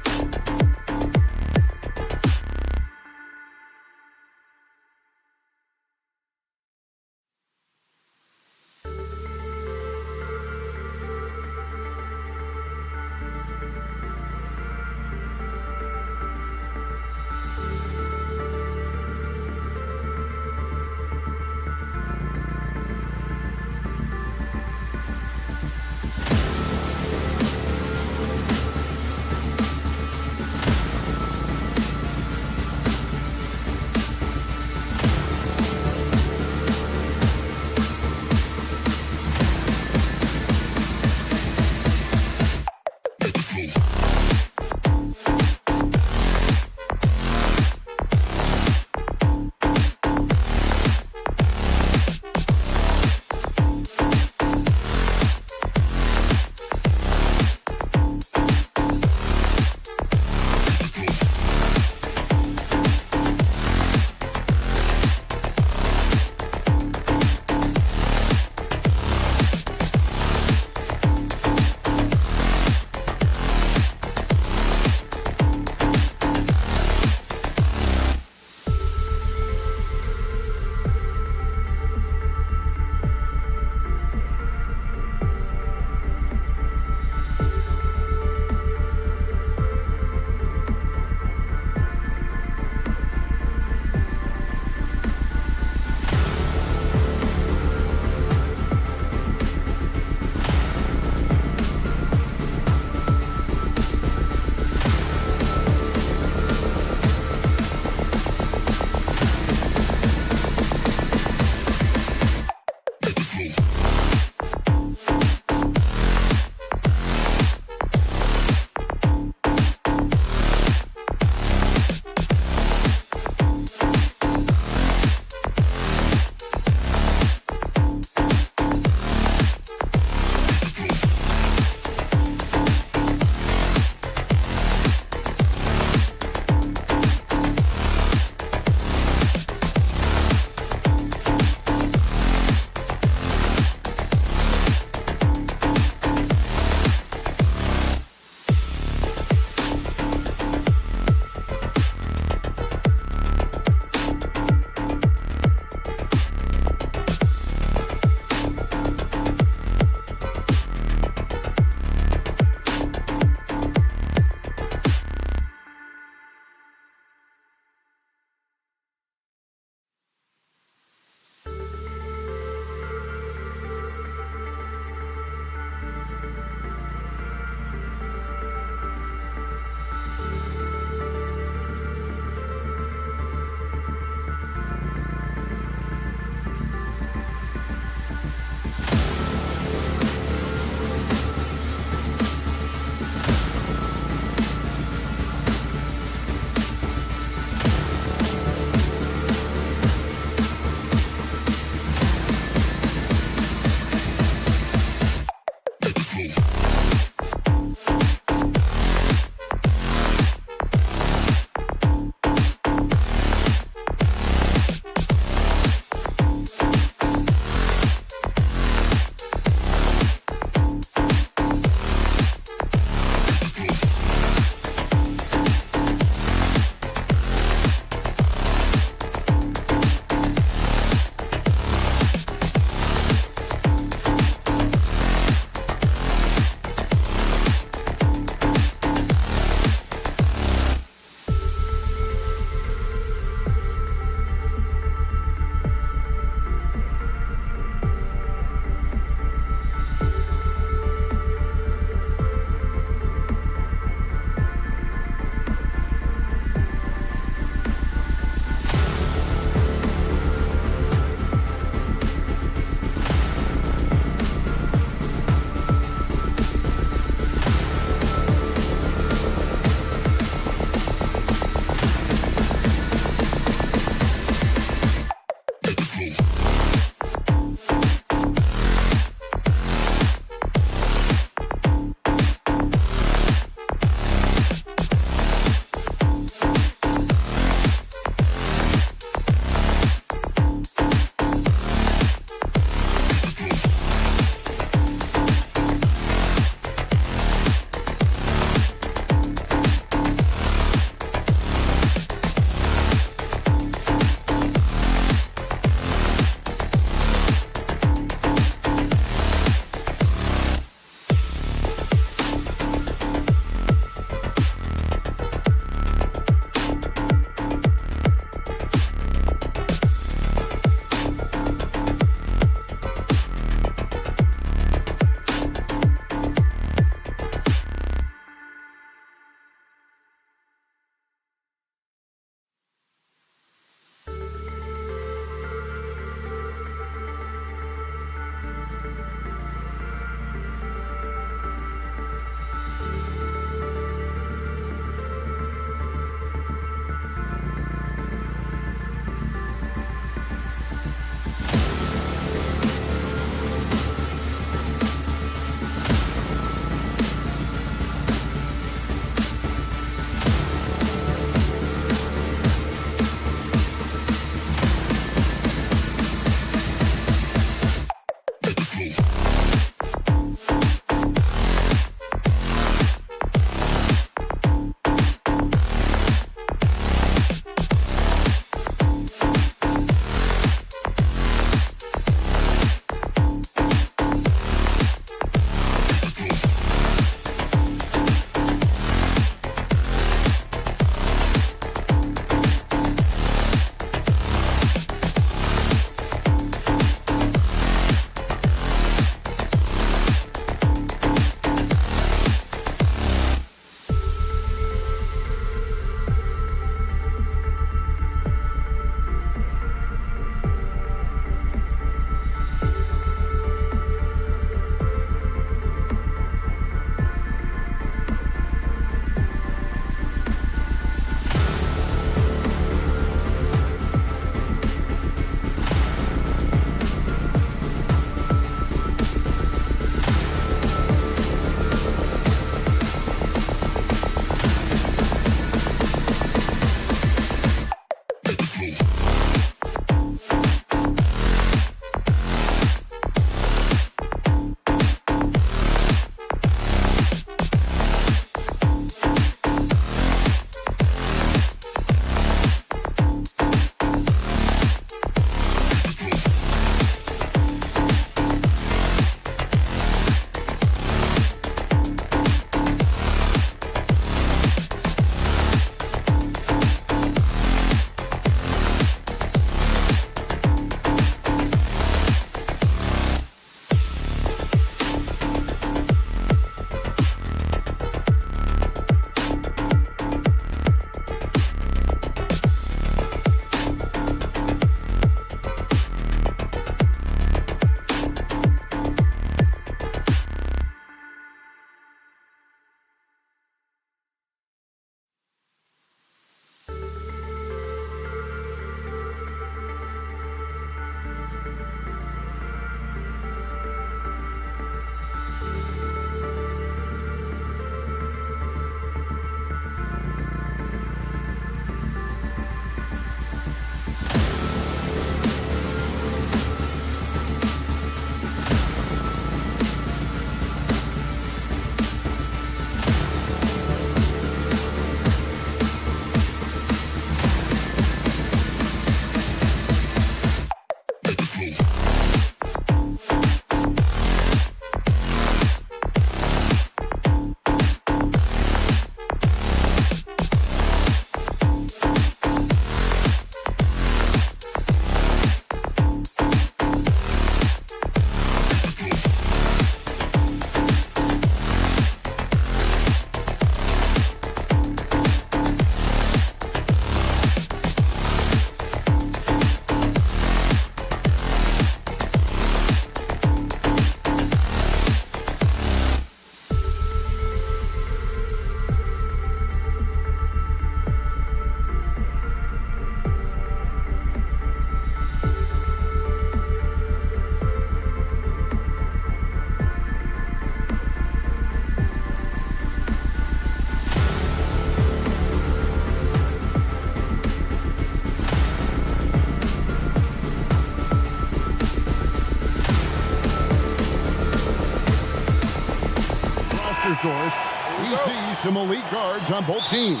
see some elite guards on both teams.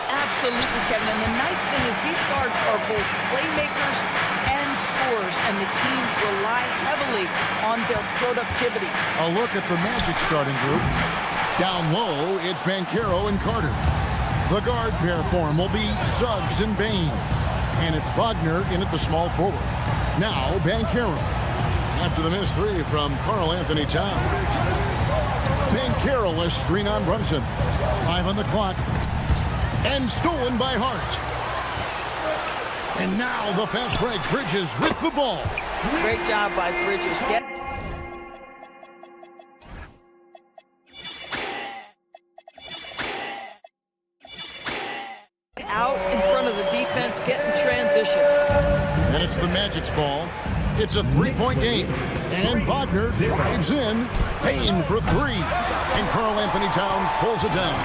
Absolutely, Kevin. And the nice thing is these guards are both playmakers and scorers, and the teams rely heavily on their productivity. A look at the Magic starting group. Down low, it's Banchero and Carter. The guard pair for him will be Suggs and Bain. And it's Wagner in at the small forward. Now, Banchero. After the missed three from Karl Anthony Towns. Banchero, a screen on Brunson. 5 on the clock. And stolen by Hart. And now the fast break. Bridges with the ball. Great job by Bridges. Out in front of the defense, getting transition. And it's the Magic's ball. It's a 3-point game. And Wagner drives in. Payne for 3. And Karl Anthony Towns pulls it down.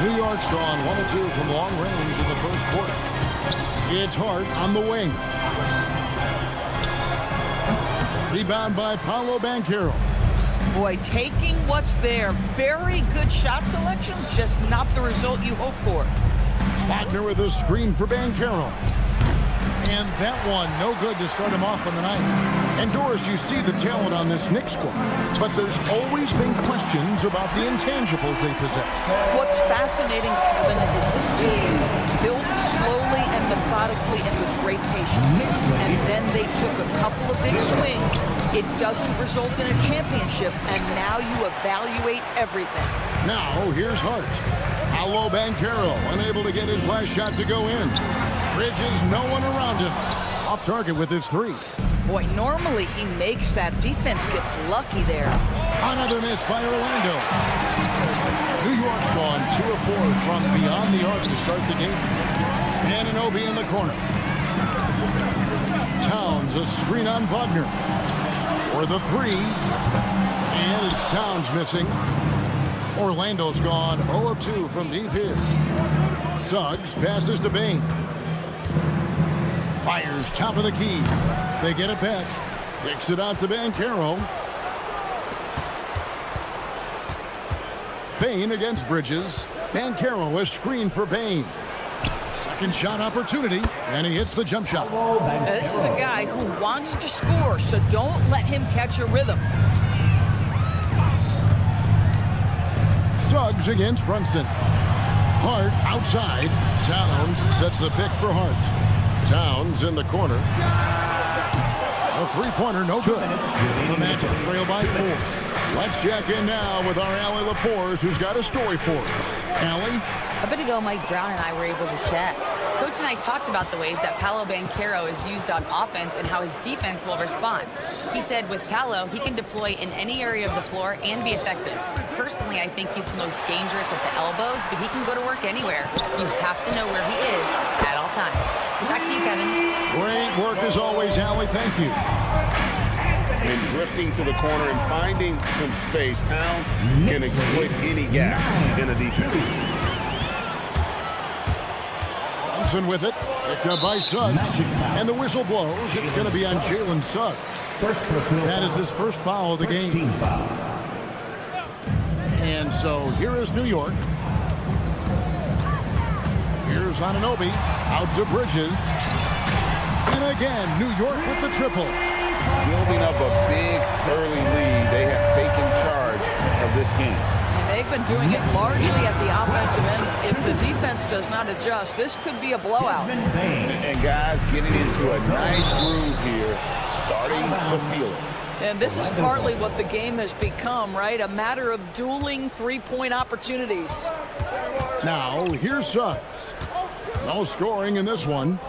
New York's gone 1-2 from long range in the first quarter. It's Hart on the wing. Rebound by Paolo Banchero. Boy, taking what's there. Very good shot selection, just not the result you hope for. Wagner with a screen for Banchero. And that one, no good to start him off on the night. And Doris, you see the talent on this Knicks squad, but there's always been questions about the intangibles they possess. What's fascinating, Kevin, is this team built slowly and methodically and with great patience. And then they took a couple of big swings. It doesn't result in a championship, and now you evaluate everything. Now, here's Hart. Paolo Banchero, unable to get his last shot to go in. Bridges, no one around him. Off target with his 3. Boy, normally he makes that. Defense gets lucky there. Another miss by Orlando. New York's gone 2 of 4 from beyond the arc to start the game. Anunoby in the corner. Towns, a screen on Wagner. For the 3. And it's Towns missing. Orlando's gone 0 of 2 from deep here. Suggs passes to Bain. Fires top of the key. They get it back. Kicks it out to Banchero. Bain against Bridges. Banchero, a screen for Bain. Second shot opportunity, and he hits the jump shot. This is a guy who wants to score, so don't let him catch a rhythm. Suggs against Brunson. Hart outside. Towns sets the pick for Hart. Towns in the corner. A 3-pointer, no good. The Magic trail by 4. Let's check in now with our Allie LaForce, who's got a story for us. Allie? A bit ago, Mike Brown and I were able to chat. Coach and I talked about the ways that Paolo Banchero is used on offense and how his defense will respond. He said with Paolo, he can deploy in any area of the floor and be effective. Personally, I think he's the most dangerous at the elbows, but he can go to work anywhere. You have to know where he is at all times. Back to you, Kevin. Great work as always, Allie. Thank you. And drifting to the corner and finding some space, Towns can exploit any gap in a defense. Thompson with it. Picked up by Suggs. And the whistle blows. It's going to be on Jalen Suggs. That is his first foul of the game. And so here is New York. Here's Anunoby. Out to Bridges. And again, New York with the triple. Building up a big early lead. They have taken charge of this game. And they've been doing it largely at the offensive end. If the defense does not adjust, this could be a blowout. And guys getting into a nice groove here, starting to feel it. And this is partly what the game has become, right? A matter of dueling three-point opportunities. Now, here's Suggs. No scoring in this one.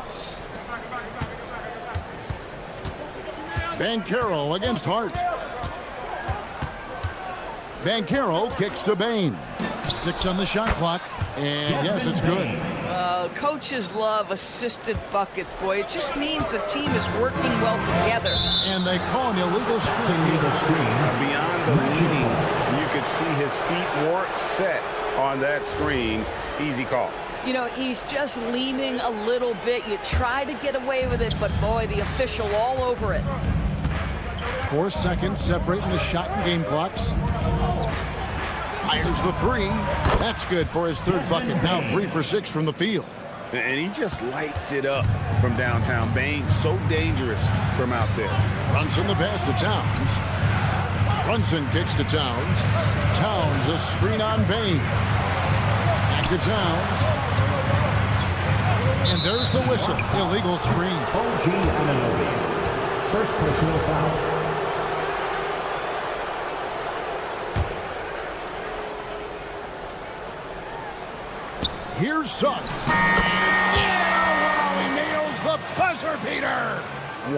Banchero against Hart. Banchero kicks to Bain. 6 on the shot clock. And yes, it's good. Coaches love assisted buckets, boy. It just means the team is working well together. And they call an illegal screen. Beyond the leading, you could see his feet weren't set on that screen. Easy call. You know, he's just leaning a little bit. You try to get away with it, but boy, the official all over it. 4 seconds separating the shot and game clocks. Fires the three. That's good for his third bucket. Now 3 for 6 from the field. And he just lights it up from downtown. Bain, so dangerous from out there. Brunson the pass to Towns. Brunson kicks to Towns. Towns a screen on Bain. Back to Towns. And there's the whistle. Illegal screen. OG Anunoby. First personal foul. Here's Suggs. Wow, he nails the buzzer beater.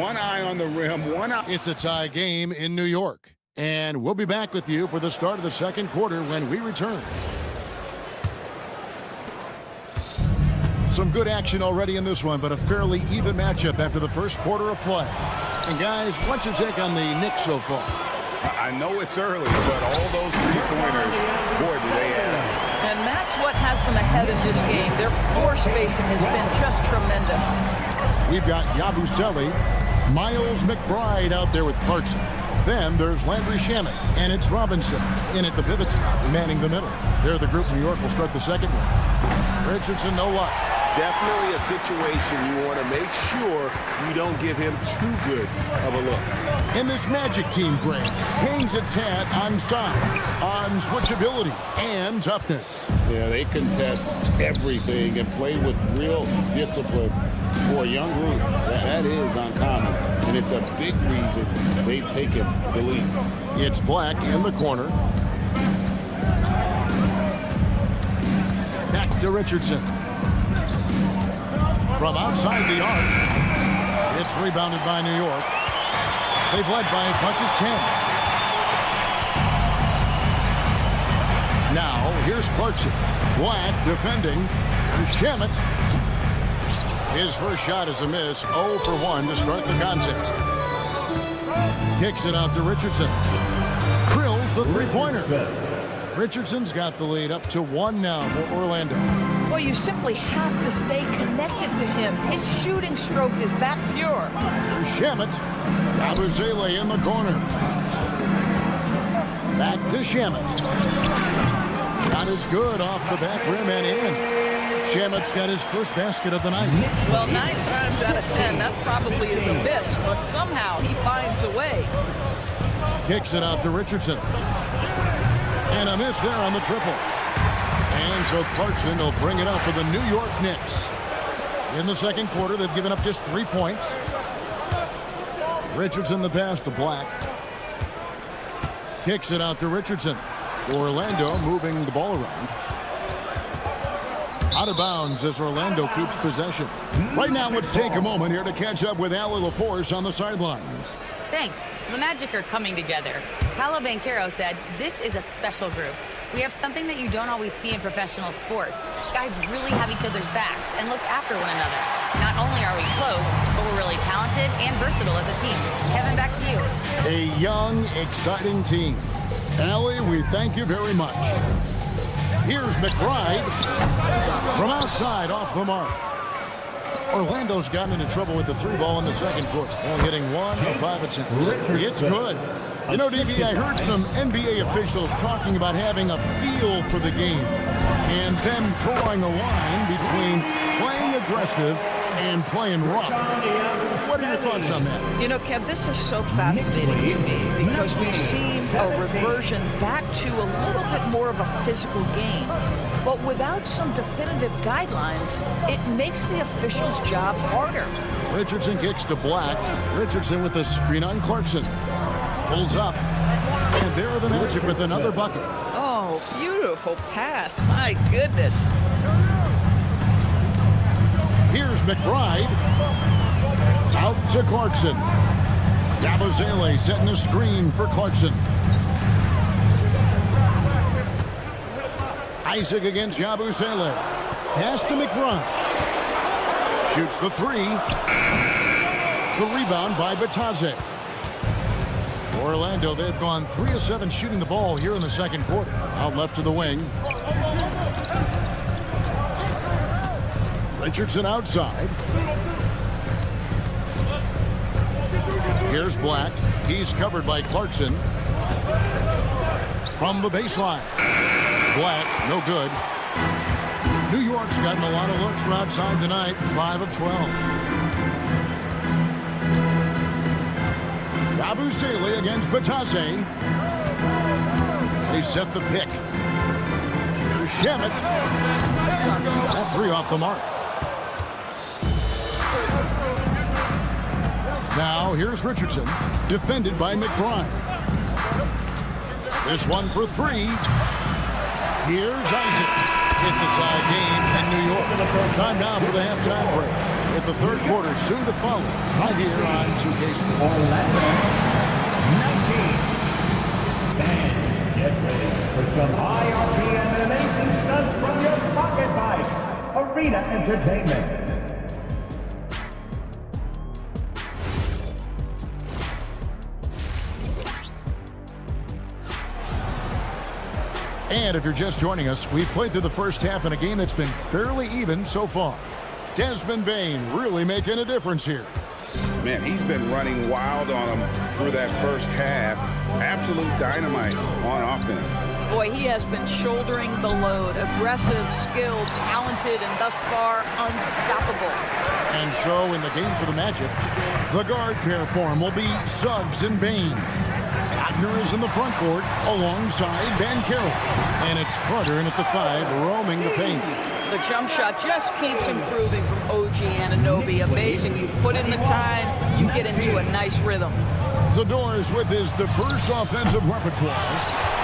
One eye on the rim, one eye. It's a tie game in New York. And we'll be back with you for the start of the second quarter when we return. Some good action already in this one, but a fairly even matchup after the first quarter of play. And guys, what's your take on the Knicks so far? I know it's early, but all those three-pointers, boy, do they add up. And that's what has them ahead in this game. Their floor spacing has been just tremendous. We've got Yabusele, Miles McBride out there with Clarkson. Then there's Landry Shamet, and it's Robinson in at the pivot spot, manning the middle. They're the group New York will start the second one. Richardson, no luck. Definitely a situation you want to make sure you don't give him too good of a look. And this Magic team, Greg, hangs its hat on size, on switchability, and toughness. Yeah, they contest everything and play with real discipline. For a young group, that is uncommon, and it's a big reason they've taken the lead. It's Black in the corner. Back to Richardson. From outside the arc, it's rebounded by New York. They've led by as much as 10. Now, here's Clarkson. Black defending. Shamet. His first shot is a miss. 0 for 1 to start the contest. Kicks it out to Richardson. Drills the three-pointer. Richardson's got the lead up to 1 now for Orlando. Well, you simply have to stay connected to him. His shooting stroke is that pure. Shamet. Yabusele in the corner. Back to Shamet. Shot is good off the back rim and in. Shamet's got his first basket of the night. Well, 9 times out of 10, that probably is a miss, but somehow he finds a way. Kicks it out to Richardson. And a miss there on the triple. And so Clarkson will bring it up for the New York Knicks. In the second quarter, they've given up just 3 points. Richardson the pass to Black. Kicks it out to Richardson. Orlando moving the ball around. Out of bounds as Orlando keeps possession. Right now, let's take a moment here to catch up with Allie LaForce on the sidelines. Thanks. The Magic are coming together. Paolo Banchero said, "This is a special group. We have something that you don't always see in professional sports. Guys really have each other's backs and look after one another. Not only are we close, but we're really talented and versatile as a team." Kevin, back to you. A young, exciting team. Allie, we thank you very much. Here's McBride from outside off the mark. Orlando's gotten into trouble with the 3 ball in the second quarter. Well, hitting 1 of 5 attempts. It's good. You know, DB, I heard some NBA officials talking about having a feel for the game and then drawing a line between playing aggressive and playing rough. What are your thoughts on that? You know, Kev, this is so fascinating to me because we've seen a reversion back to a little bit more of a physical game. But without some definitive guidelines, it makes the officials' job harder. Richardson kicks to Black. Richardson with the screen on Clarkson. Pulls up. And there are the Magic with another bucket. Oh, beautiful pass. My goodness. Here's McBride. Out to Clarkson. Yabusele setting a screen for Clarkson. Isaac against Yabusele. Pass to McBride. Shoots the 3. The rebound by Bataze. Orlando, they've gone 3 of 7 shooting the ball here in the second quarter. Out left to the wing. Richardson outside. Here's Black. He's covered by Clarkson. From the baseline. Black, no good. New York's gotten a lot of looks from outside tonight, 5 of 12. Yabusele against Batase. They set the pick. Here's Shamet. That 3 off the mark. Now here's Richardson, defended by McBride. This one for 3. Here's Isaac. It's a tie game in New York. Time now for the halftime break. With the third quarter soon to follow, right here on 2K Sports. Orlando, 19. Get ready for some high RPM and amazing stunts from your pocket bike. Arena Entertainment. And if you're just joining us, we've played through the first half in a game that's been fairly even so far. Desmond Bane really making a difference here. Man, he's been running wild on him through that first half. Absolute dynamite on offense. Boy, he has been shouldering the load. Aggressive, skilled, talented, and thus far unstoppable. And so in the game for the Magic, the guard pair for him will be Suggs and Bane. Wagner is in the front court alongside Banchero. And it's Carter in at the 5, roaming the paint. The jump shot just keeps improving from OG Anunoby. Amazing. You put in the time, you get into a nice rhythm. The Doors with his diverse offensive repertoire.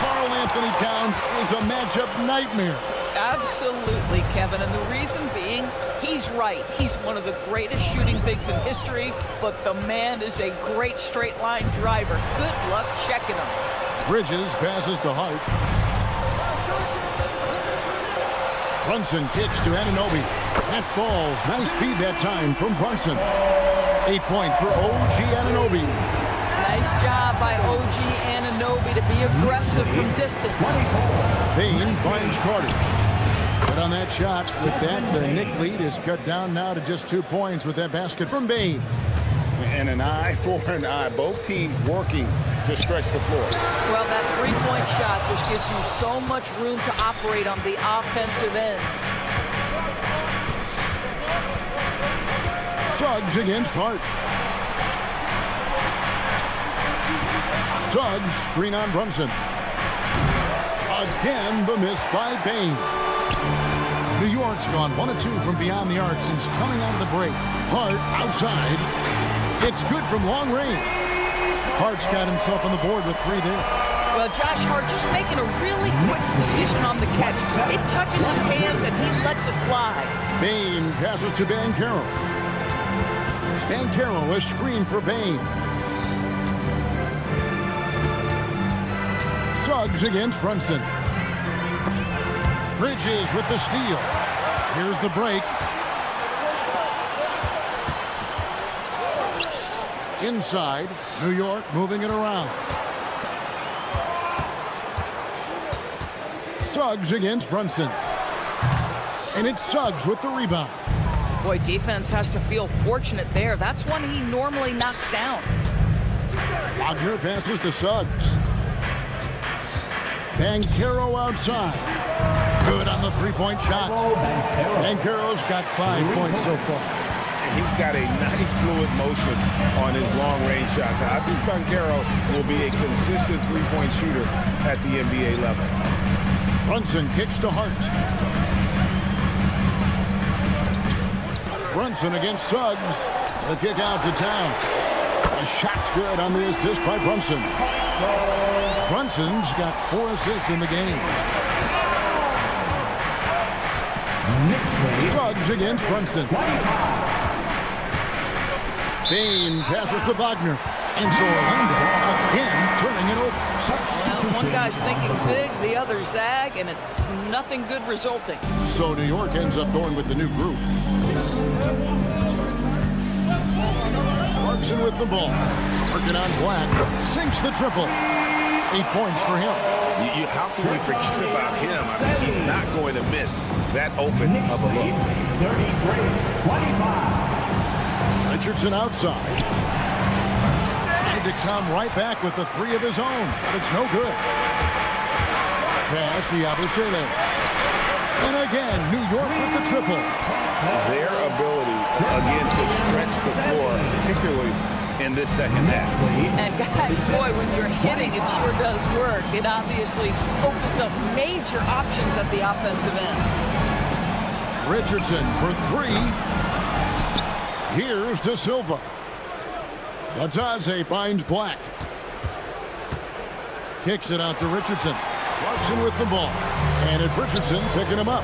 Karl Anthony Towns is a matchup nightmare. Absolutely, Kevin. And the reason being, he's right. He's one of the greatest shooting bigs in history, but the man is a great straight line driver. Good luck checking him. Bridges passes to Hart. Brunson kicks to Anunoby. That falls. Nice speed that time from Brunson. 8 points for OG Anunoby. Nice job by OG Anunoby to be aggressive from distance. Bane finds Carter. But on that shot, with that, the Knicks lead is cut down now to just 2 points with that basket from Bane. And an eye for an eye. Both teams working to stretch the floor. Well, that three-point shot just gives you so much room to operate on the offensive end. Suggs against Hart. Suggs, screen on Brunson. Again, the miss by Bane. New York's gone 1 of 2 from beyond the arc since coming out of the break. Hart outside. It's good from long range. Hart's got himself on the board with 3 there. Well, Josh Hart just making a really quick decision on the catch. It touches his hands and he lets it fly. Bane passes to Banchero. Banchero, a screen for Bane. Suggs against Brunson. Bridges with the steal. Here's the break. Inside, New York moving it around. Suggs against Brunson. And it's Suggs with the rebound. Boy, defense has to feel fortunate there. That's one he normally knocks down. Wagner passes to Suggs. Banchero outside. Good on the 3-point shot. Banchero's got 5 points so far. He's got a nice fluid motion on his long-range shots. I think Banchero will be a consistent 3-point shooter at the NBA level. Brunson kicks to Hart. Brunson against Suggs. The kick out to Towns. The shot's good on the assist by Brunson. Brunson's got 4 assists in the game. Suggs against Brunson. Bane passes to Wagner. And so Orlando again turning it over. Well, one guy's thinking zig, the other zag, and it's nothing good resulting. So New York ends up going with the new group. Clarkson with the ball. Working on Black. Sinks the triple. 8 points for him. How can we forget about him? I mean, he's not going to miss that open of a look. 33-25. Richardson outside. Trying to come right back with the 3 of his own, but it's no good. Pass to Yabusele. And again, New York with the triple. Their ability, again, to stretch the floor, particularly in this second half. And guys, boy, when you're hitting, it sure does work. It obviously opens up major options at the offensive end. Richardson for three. Here's De Silva. Batadze finds Black. Kicks it out to Richardson. Clarkson with the ball. And it's Richardson picking him up.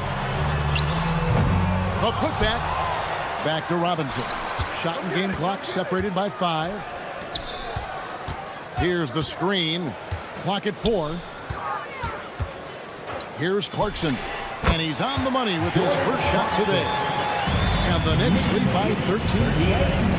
A putback. Back to Robinson. Shot and game clock separated by 5. Here's the screen. Clock at 4. Here's Clarkson. And he's on the money with his first shot today. And the Knicks lead by 13.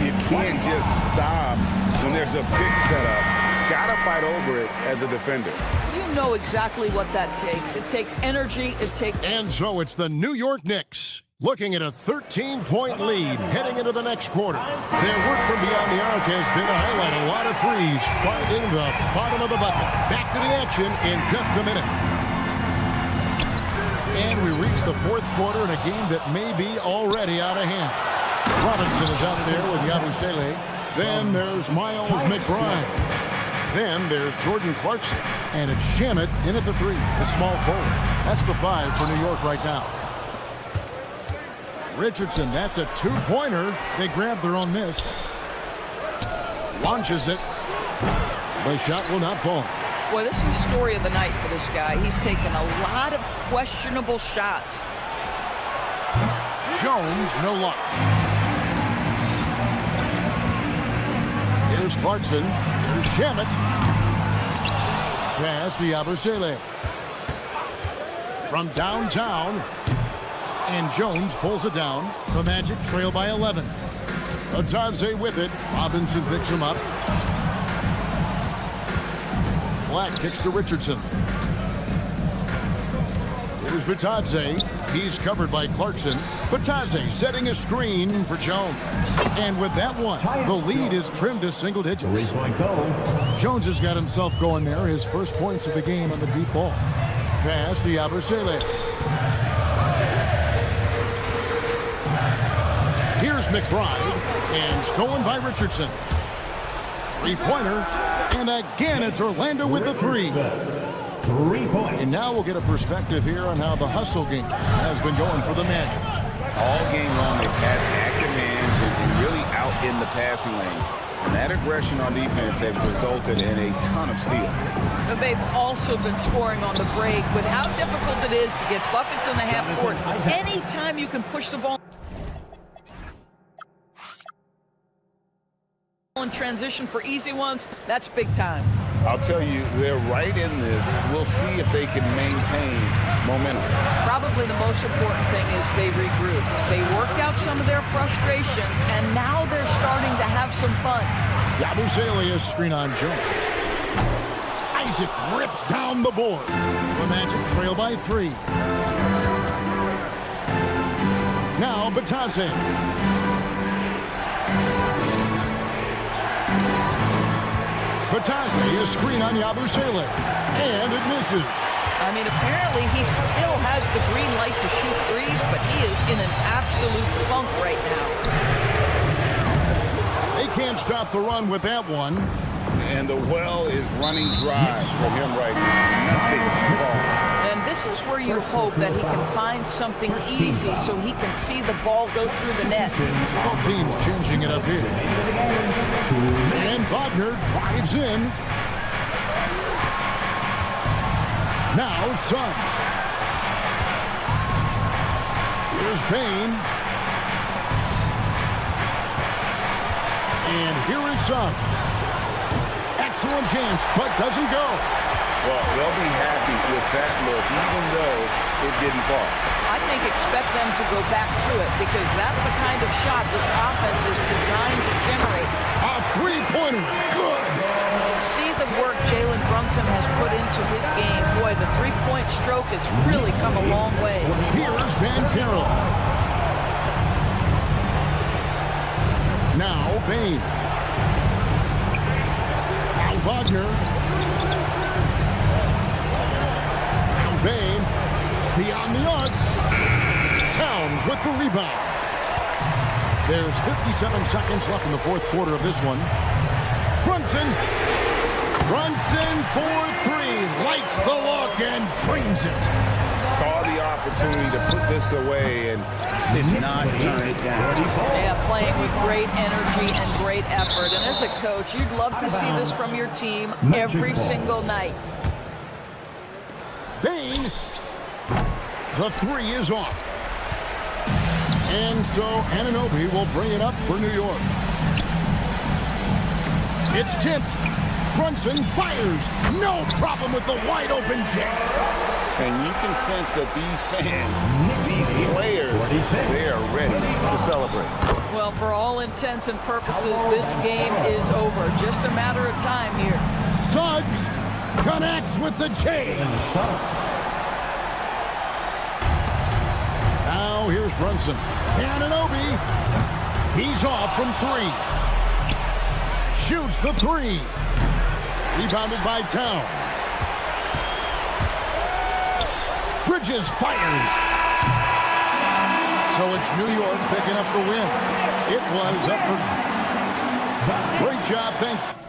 You can't just stop when there's a big setup. Gotta fight over it as a defender. You know exactly what that takes. It takes energy. It takes... And so it's the New York Knicks looking at a 13-point lead heading into the next quarter. Their work from beyond the arc has been to highlight a lot of threes, finding the bottom of the bucket. Back to the action in just a minute. And we reach the fourth quarter in a game that may be already out of hand. Robinson is out there with Yabusele. Then there's Miles McBride. Then there's Jordan Clarkson. And it's Shamet in at the 3, the small forward. That's the 5 for New York right now. Richardson, that's a 2-pointer. They grab their own miss. Launches it. The shot will not fall. Boy, this is the story of the night for this guy. He's taken a lot of questionable shots. Jones, no luck. Here's Clarkson. Here's Shamet. Pass to Yabusele. From downtown. And Jones pulls it down. The Magic trail by 11. Batadze with it. Robinson picks him up. Black kicks to Richardson. Here's Batadze. He's covered by Clarkson. Batadze setting a screen for Jones. And with that one, the lead is trimmed to single digits. Jones has got himself going there. His first points of the game on the deep ball. Pass to Yabusele. Here's McBride. And stolen by Richardson. 3-pointer. And again, it's Orlando with the 3. 3 points. And now we'll get a perspective here on how the hustle game has been going for the Magic. All game long, they've had active hands and really out in the passing lanes. And that aggression on defense has resulted in a ton of steals. But they've also been scoring on the break with how difficult it is to get buckets in the half court. Anytime you can push the ball in transition for easy ones, that's big time. I'll tell you, they're right in this. We'll see if they can maintain momentum. Probably the most important thing is they regroup. They worked out some of their frustrations, and now they're starting to have some fun. Yabusele is screen on Jones. Isaac rips down the board. The Magic trail by 3. Now Batadze. Batadze is screen on Yabusele. And it misses. I mean, apparently he still has the green light to shoot threes, but he is in an absolute funk right now. They can't stop the run with that one. And the well is running dry for him right now. Nothing falling. And this is where you hope that he can find something easy so he can see the ball go through the net. Both teams changing it up here. And Wagner drives in. Now Suggs. Here's Payne. And here is Suggs. Excellent chance, but doesn't go. Well, they'll be happy with that look, even though it didn't fall. I think expect them to go back to it because that's the kind of shot this offense is designed to generate. A three-pointer. Good. See the work Jalen Brunson has put into his game. Boy, the three-point stroke has really come a long way. Here's Van Carroll. Now Payne. Al Wagner. Bain beyond the arc. Towns with the rebound. There's 57 seconds left in the fourth quarter of this one. Brunson for three. Lights the look and drains it. Saw the opportunity to put this away and did not turn it down. Yeah, playing with great energy and great effort. And as a coach, you'd love to see this from your team every single night. Bain. The three is off. And so Anunoby will bring it up for New York. It's tipped. Brunson fires. No problem with the wide open jam. And you can sense that these fans, these players, they are ready to celebrate. Well, for all intents and purposes, this game is over. Just a matter of time here. Suggs connects with the J. Now here's Brunson. Anunoby. He's off from three. Shoots the three. Rebounded by Town. Bridges fires. So it's New York picking up the win. It was up for... Great job, thank you.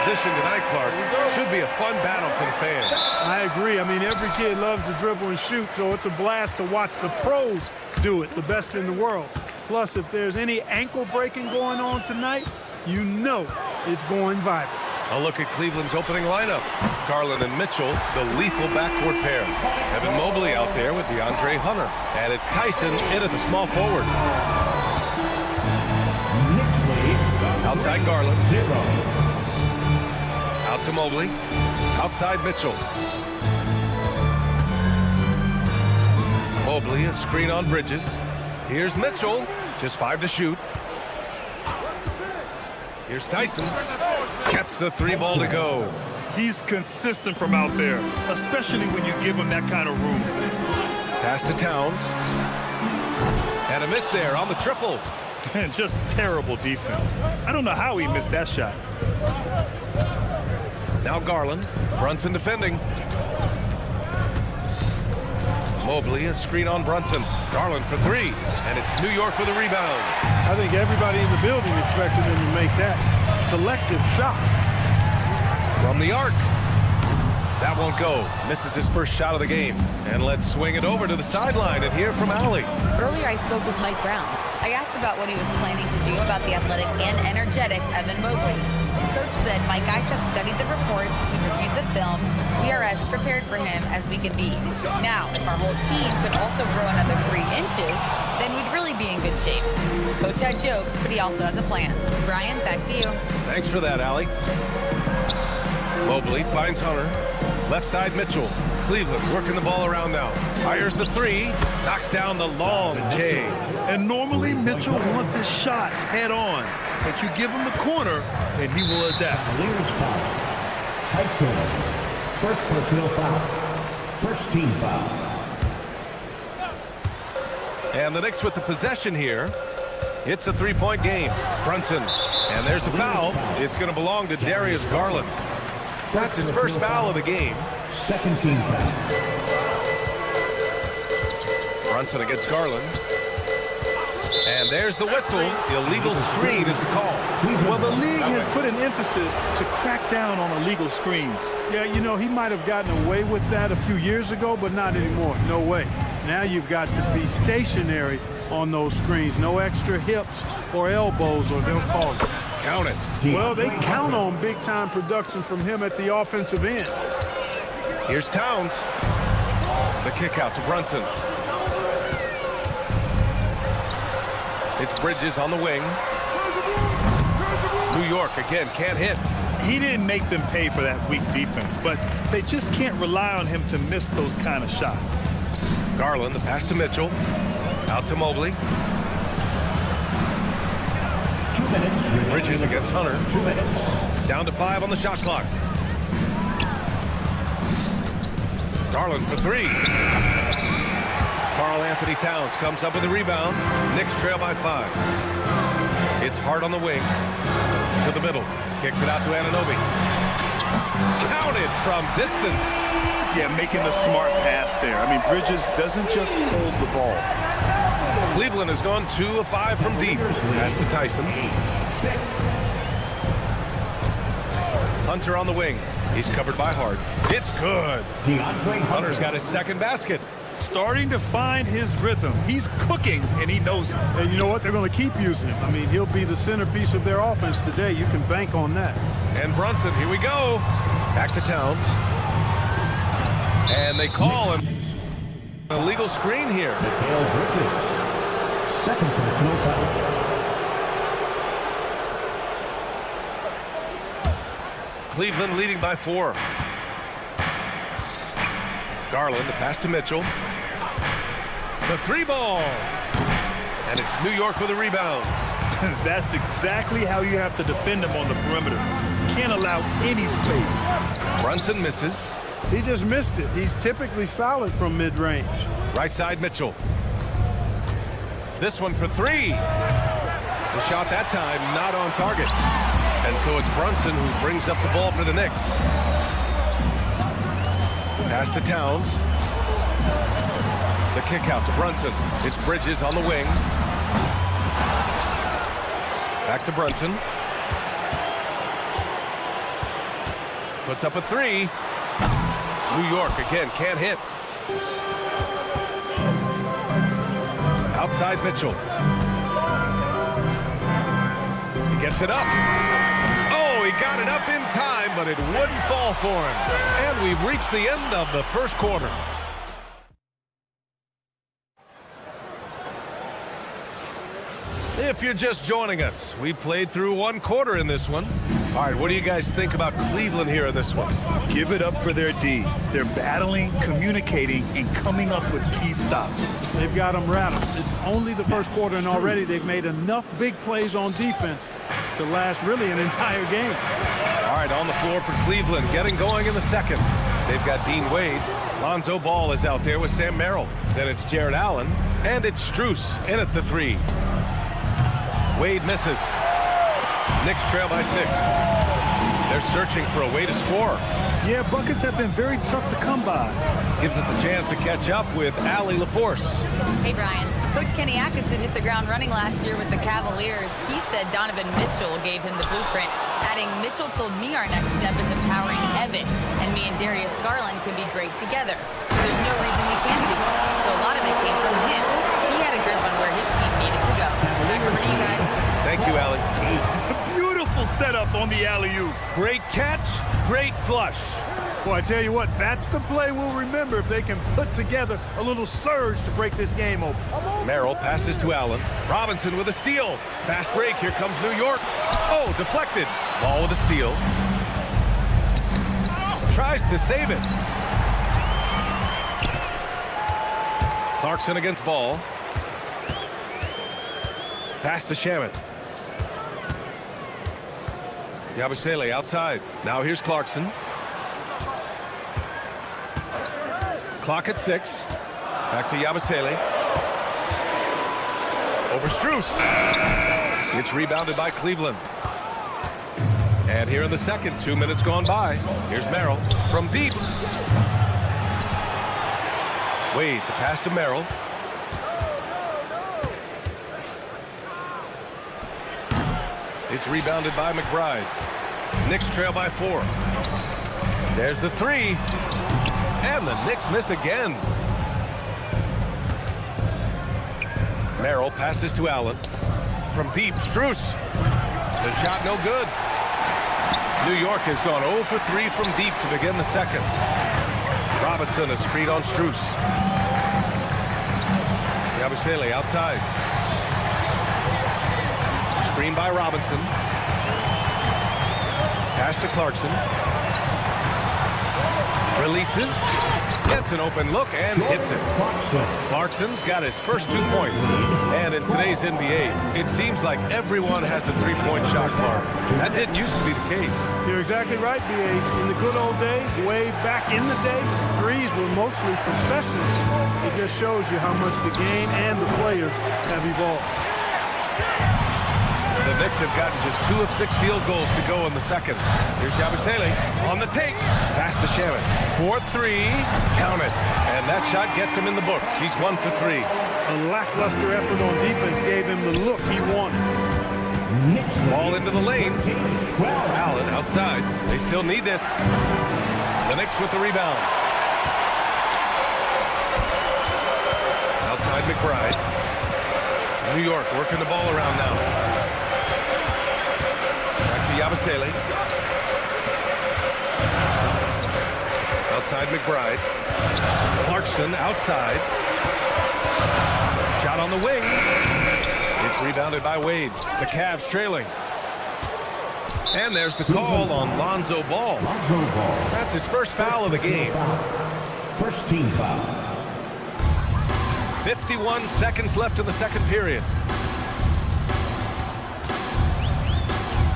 position tonight, Clark. Should be a fun battle for the fans. I agree. I mean, every kid loves to dribble and shoot, so it's a blast to watch the pros do it, the best in the world. Plus, if there's any ankle breaking going on tonight, you know it's going viral. A look at Cleveland's opening lineup. Garland and Mitchell, the lethal backcourt pair. Evan Mobley out there with DeAndre Hunter. And it's Tyson in at the small forward. Outside Garland. to Mobley. Outside Mitchell. Mobley, a screen on Bridges. Here's Mitchell. Just 5 to shoot. Here's Tyson. Gets the 3 ball to go. He's consistent from out there, especially when you give him that kind of room. Pass to Towns. And a miss there on the triple. And just terrible defense. I don't know how he missed that shot. Now Garland. Brunson defending. Mobley, a screen on Brunson. Garland for 3. And it's New York with a rebound. I think everybody in the building expected him to make that collective shot. From the arc. That won't go. Misses his first shot of the game. And let's swing it over to the sideline and hear from Allie. Earlier, I spoke with Mike Brown. I asked about what he was planning to do about the athletic and energetic Evan Mobley. Coach said, my guys have studied the reports, we've reviewed the film, we are as prepared for him as we can be. Now, if our whole team could also grow another 3 inches, then we'd really be in good shape. Coach had jokes, but he also has a plan. Brian, back to you. Thanks for that, Allie. Mobley finds Hunter. Left side Mitchell. Cleveland working the ball around now. Fires the 3. Knocks down the long J. And normally Mitchell wants his shot head on. But you give him the corner and he will adapt. Cavaliers foul. Tyson. First personal foul. First team foul. And the Knicks with the possession here. It's a 3-point game. Brunson. And there's the foul. It's going to belong to Darius Garland. That's his first foul of the game. Second team foul. Brunson against Garland. And there's the whistle. Illegal screen is the call. Well, the league has put an emphasis to crack down on illegal screens. Yeah, you know, he might have gotten away with that a few years ago, but not anymore. No way. Now you've got to be stationary on those screens. No extra hips or elbows, or they'll call it. Count it. Well, they count on big-time production from him at the offensive end. Here's Towns. The kick out to Brunson. It's Bridges on the wing. New York again can't hit. He didn't make them pay for that weak defense, but they just can't rely on him to miss those kind of shots. Garland, the pass to Mitchell. Out to Mobley. 2 minutes. Bridges against Hunter. 2 minutes. Down to 5 on the shot clock. Garland for 3. Karl Anthony Towns comes up with a rebound. Knicks trail by 5. It's Hart on the wing. To the middle. Kicks it out to Anunoby. Counted from distance. Yeah, making the smart pass there. I mean, Bridges doesn't just hold the ball. Cleveland has gone 2 of 5 from deep. Pass to Tyson. Hunter on the wing. He's covered by Hart. It's good. Hunter's got his second basket. Starting to find his rhythm. He's cooking, and he knows it. And you know what? They're going to keep using him. I mean, he'll be the centerpiece of their offense today. You can bank on that. And Brunson, here we go. Back to Towns. And they call him an illegal screen here. Mikal Bridges. Second personal foul. Cleveland leading by 4. Garland, the pass to Mitchell. The 3 ball. And it's New York with a rebound. That's exactly how you have to defend him on the perimeter. Can't allow any space. Brunson misses. He just missed it. He's typically solid from mid-range. Right side Mitchell. This one for 3. The shot that time not on target. And so it's Brunson who brings up the ball for the Knicks. Pass to Towns. The kick out to Brunson. It's Bridges on the wing. Back to Brunson. Puts up a 3. New York again can't hit. Outside Mitchell. He gets it up. Oh, he got it up in time, but it wouldn't fall for him. And we've reached the end of the first quarter. If you're just joining us, we played through 1 quarter in this one. All right, what do you guys think about Cleveland here in this one? Give it up for their D. They're battling, communicating, and coming up with key stops. They've got them rattled. It's only the first quarter, and already they've made enough big plays on defense to last really an entire game. All right, on the floor for Cleveland, getting going in the second. They've got Dean Wade. Lonzo Ball is out there with Sam Merrill. Then it's Jared Allen, and it's Strus in at the 3. Wade misses. Knicks trail by 6. They're searching for a way to score. Yeah, buckets have been very tough to come by. Gives us a chance to catch up with Allie LaForce. Hey, Brian. Coach Kenny Atkinson hit the ground running last year with the Cavaliers. He said Donovan Mitchell gave him the blueprint, adding, Mitchell told me our next step is empowering Evan, and me and Darius Garland can be great together. So there's no reason we can't do it. So a lot of it came from him. He had a grip on where his team needed to go. Back over to you guys. Thank you, Allie. Beautiful setup on the alley-oop. Great catch, great flush. Boy, I tell you what, that's the play we'll remember if they can put together a little surge to break this game open. Merrill passes to Allen. Robinson with a steal. Fast break. Here comes New York. Oh, deflected. Ball with a steal. Tries to save it. Clarkson against Ball. Pass to Shamet. Yabusele outside. Now here's Clarkson. Clock at 6. Back to Yabusele. Over Strus. It's rebounded by Cleveland. And here in the second, 2 minutes gone by. Here's Merrill from deep. Wade, the pass to Merrill. It's rebounded by McBride. Knicks trail by 4. There's the 3. And the Knicks miss again. Merrill passes to Allen. From deep, Strus. The shot no good. New York has gone 0 for 3 from deep to begin the second. Robinson a screen on Strus. Yabusele outside. Screen by Robinson. Pass to Clarkson. Releases. Gets an open look and hits it. Clarkson's got his first 2 points. And in today's NBA, it seems like everyone has a 3-point shot clock. That didn't used to be the case. You're exactly right, B.A. In the good old days, way back in the day, threes were mostly for specialists. It just shows you how much the game and the players have evolved. The Knicks have gotten just 2 of 6 field goals to go in the second. Here's Yabusele on the take. Pass to Shamet. 4-3. Count it. And that shot gets him in the books. He's 1 for 3. A lackluster effort on defense gave him the look he wanted. Ball into the lane. Allen outside. They still need this. The Knicks with the rebound. Outside McBride. New York working the ball around now. Yabusele. Outside McBride. Clarkson outside. Shot on the wing. It's rebounded by Wade. The Cavs trailing. And there's the call on Lonzo Ball. That's his first foul of the game. First team foul. 51 seconds left in the second period.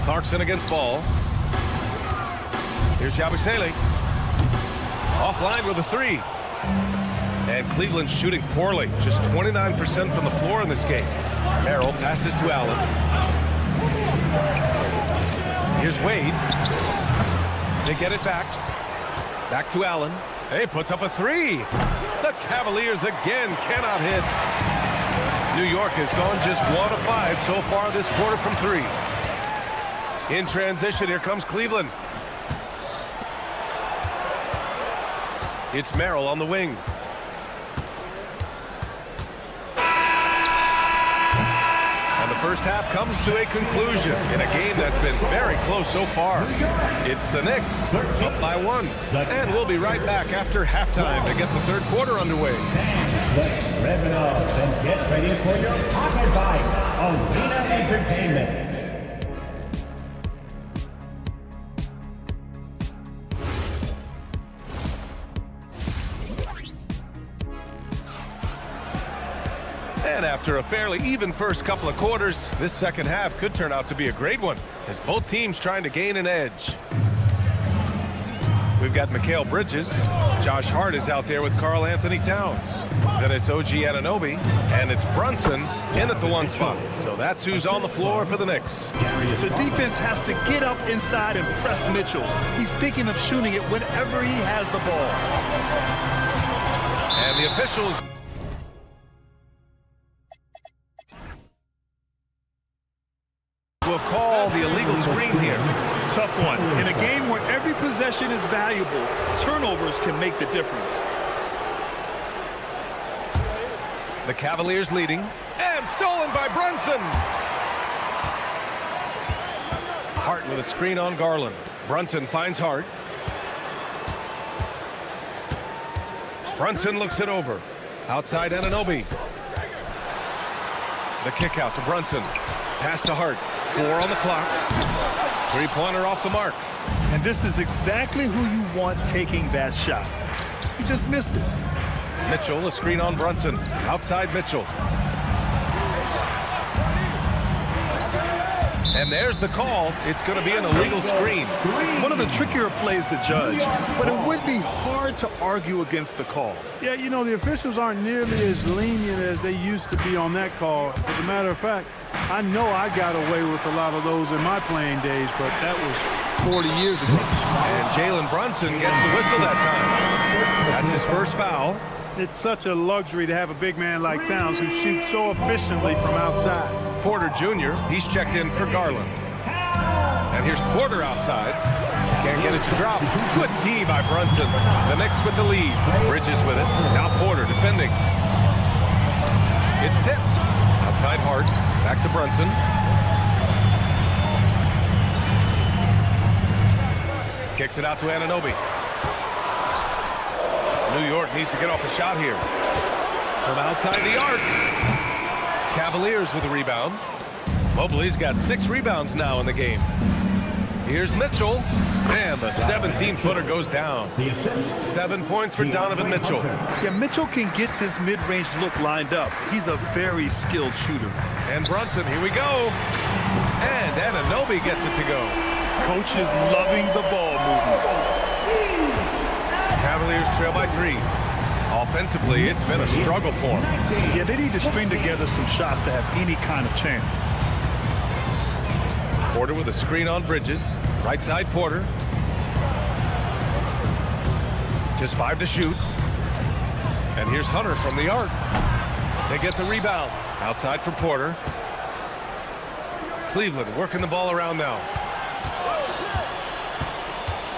Clarkson against Ball. Here's Yabusele. Offline with a 3. And Cleveland shooting poorly. Just 29% from the floor in this game. Merrill passes to Allen. Here's Wade. They get it back. Back to Allen. He puts up a 3. The Cavaliers again cannot hit. New York has gone just 1 of 5 so far this quarter from 3. In transition, here comes Cleveland. It's Merrill on the wing. And the first half comes to a conclusion in a game that's been very close so far. It's the Knicks up by 1. And we'll be right back after halftime to get the third quarter underway. Let's rev it up and get ready for your pocket bite. Arena Entertainment. And after a fairly even first couple of quarters, this second half could turn out to be a great one as both teams trying to gain an edge. We've got Mikal Bridges. Josh Hart is out there with Karl Anthony Towns. Then it's OG Anunoby, and it's Brunson in at the 1 spot. So that's who's on the floor for the Knicks. The defense has to get up inside and press Mitchell. He's thinking of shooting it whenever he has the ball. And the officials will call the illegal screen here. Tough one. In a game where every possession is valuable, turnovers can make the difference. The Cavaliers leading, and stolen by Brunson. Hart with a screen on Garland. Brunson finds Hart. Brunson looks it over. Outside Anunoby. The kick out to Brunson. Pass to Hart. 4 on the clock. Three-pointer off the mark. And this is exactly who you want taking that shot. He just missed it. Mitchell, a screen on Brunson. Outside Mitchell. And there's the call. It's going to be an illegal screen. One of the trickier plays to judge, but it would be hard to argue against the call. Yeah, you know, the officials aren't nearly as lenient as they used to be on that call. As a matter of fact, I know I got away with a lot of those in my playing days, but that was 40 years ago. And Jalen Brunson gets the whistle that time. That's his first foul. It's such a luxury to have a big man like Towns who shoots so efficiently from outside. Porter Jr., he's checked in for Garland. And here's Porter outside. Can't get it to drop. Good D by Brunson. The Knicks with the lead. Bridges with it. Now Porter defending. It's tipped. Outside Hart. Back to Brunson. Kicks it out to Anunoby. New York needs to get off a shot here. From outside the arc. Cavaliers with a rebound. Mobley's got 6 rebounds now in the game. Here's Mitchell. And the 17-footer goes down. 7 points for Donovan Mitchell. Yeah, Mitchell can get this mid-range look lined up. He's a very skilled shooter. And Brunson, here we go. And Anunoby gets it to go. Coach is loving the ball movement. Cavaliers trail by 3. Offensively, it's been a struggle for them. Yeah, they need to string together some shots to have any kind of chance. Porter with a screen on Bridges. Right side Porter. Just 5 to shoot. And here's Hunter from the arc. They get the rebound. Outside for Porter. Cleveland working the ball around now.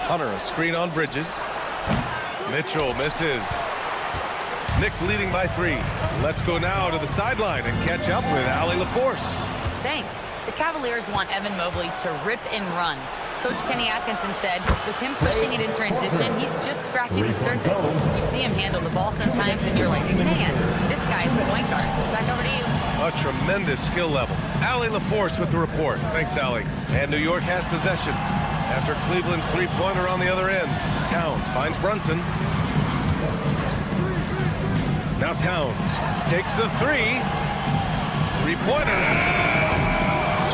Hunter, a screen on Bridges. Mitchell misses. Knicks leading by 3. Let's go now to the sideline and catch up with Allie LaForce. Thanks. The Cavaliers want Evan Mobley to rip and run. Coach Kenny Atkinson said with him pushing it in transition, he's just scratching the surface. You see him handle the ball sometimes and you're like, man, this guy's a point guard. Back over to you. A tremendous skill level. Allie LaForce with the report. Thanks, Allie. And New York has possession. After Cleveland's three-pointer on the other end. Towns finds Brunson. Now Towns takes the 3. Three-pointer.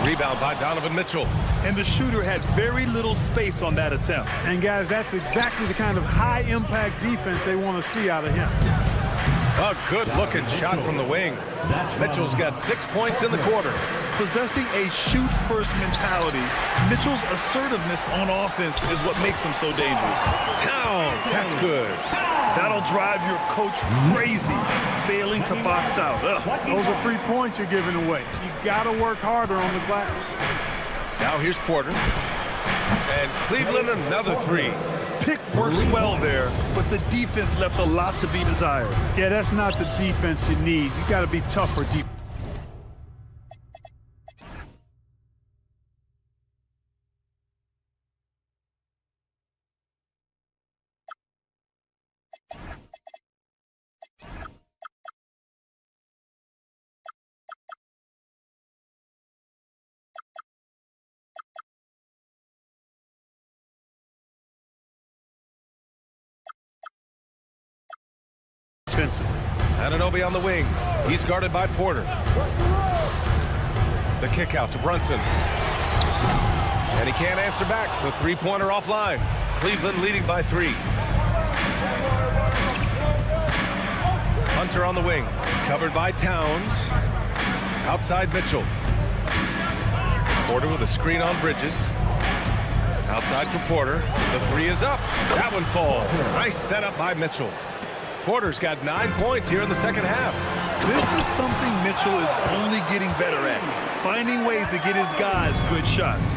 Rebound by Donovan Mitchell. And the shooter had very little space on that attempt. And guys, that's exactly the kind of high-impact defense they want to see out of him. A good-looking shot from the wing. Mitchell's got 6 points in the quarter. Possessing a shoot-first mentality, Mitchell's assertiveness on offense is what makes him so dangerous. Towns, that's good. That'll drive your coach crazy, failing to box out. Those are free points you're giving away. You got to work harder on the glass. Now here's Porter. And Cleveland another 3. Pick works well there, but the defense left a lot to be desired. Yeah, that's not the defense you need. You got to be tougher deep. Defensively. Anunoby on the wing. He's guarded by Porter. The kick out to Brunson. And he can't answer back. The three-pointer offline. Cleveland leading by 3. Hunter on the wing. Covered by Towns. Outside Mitchell. Porter with a screen on Bridges. Outside for Porter. The 3 is up. That one falls. Nice setup by Mitchell. Porter's got 9 points here in the second half. This is something Mitchell is only getting better at. Finding ways to get his guys good shots.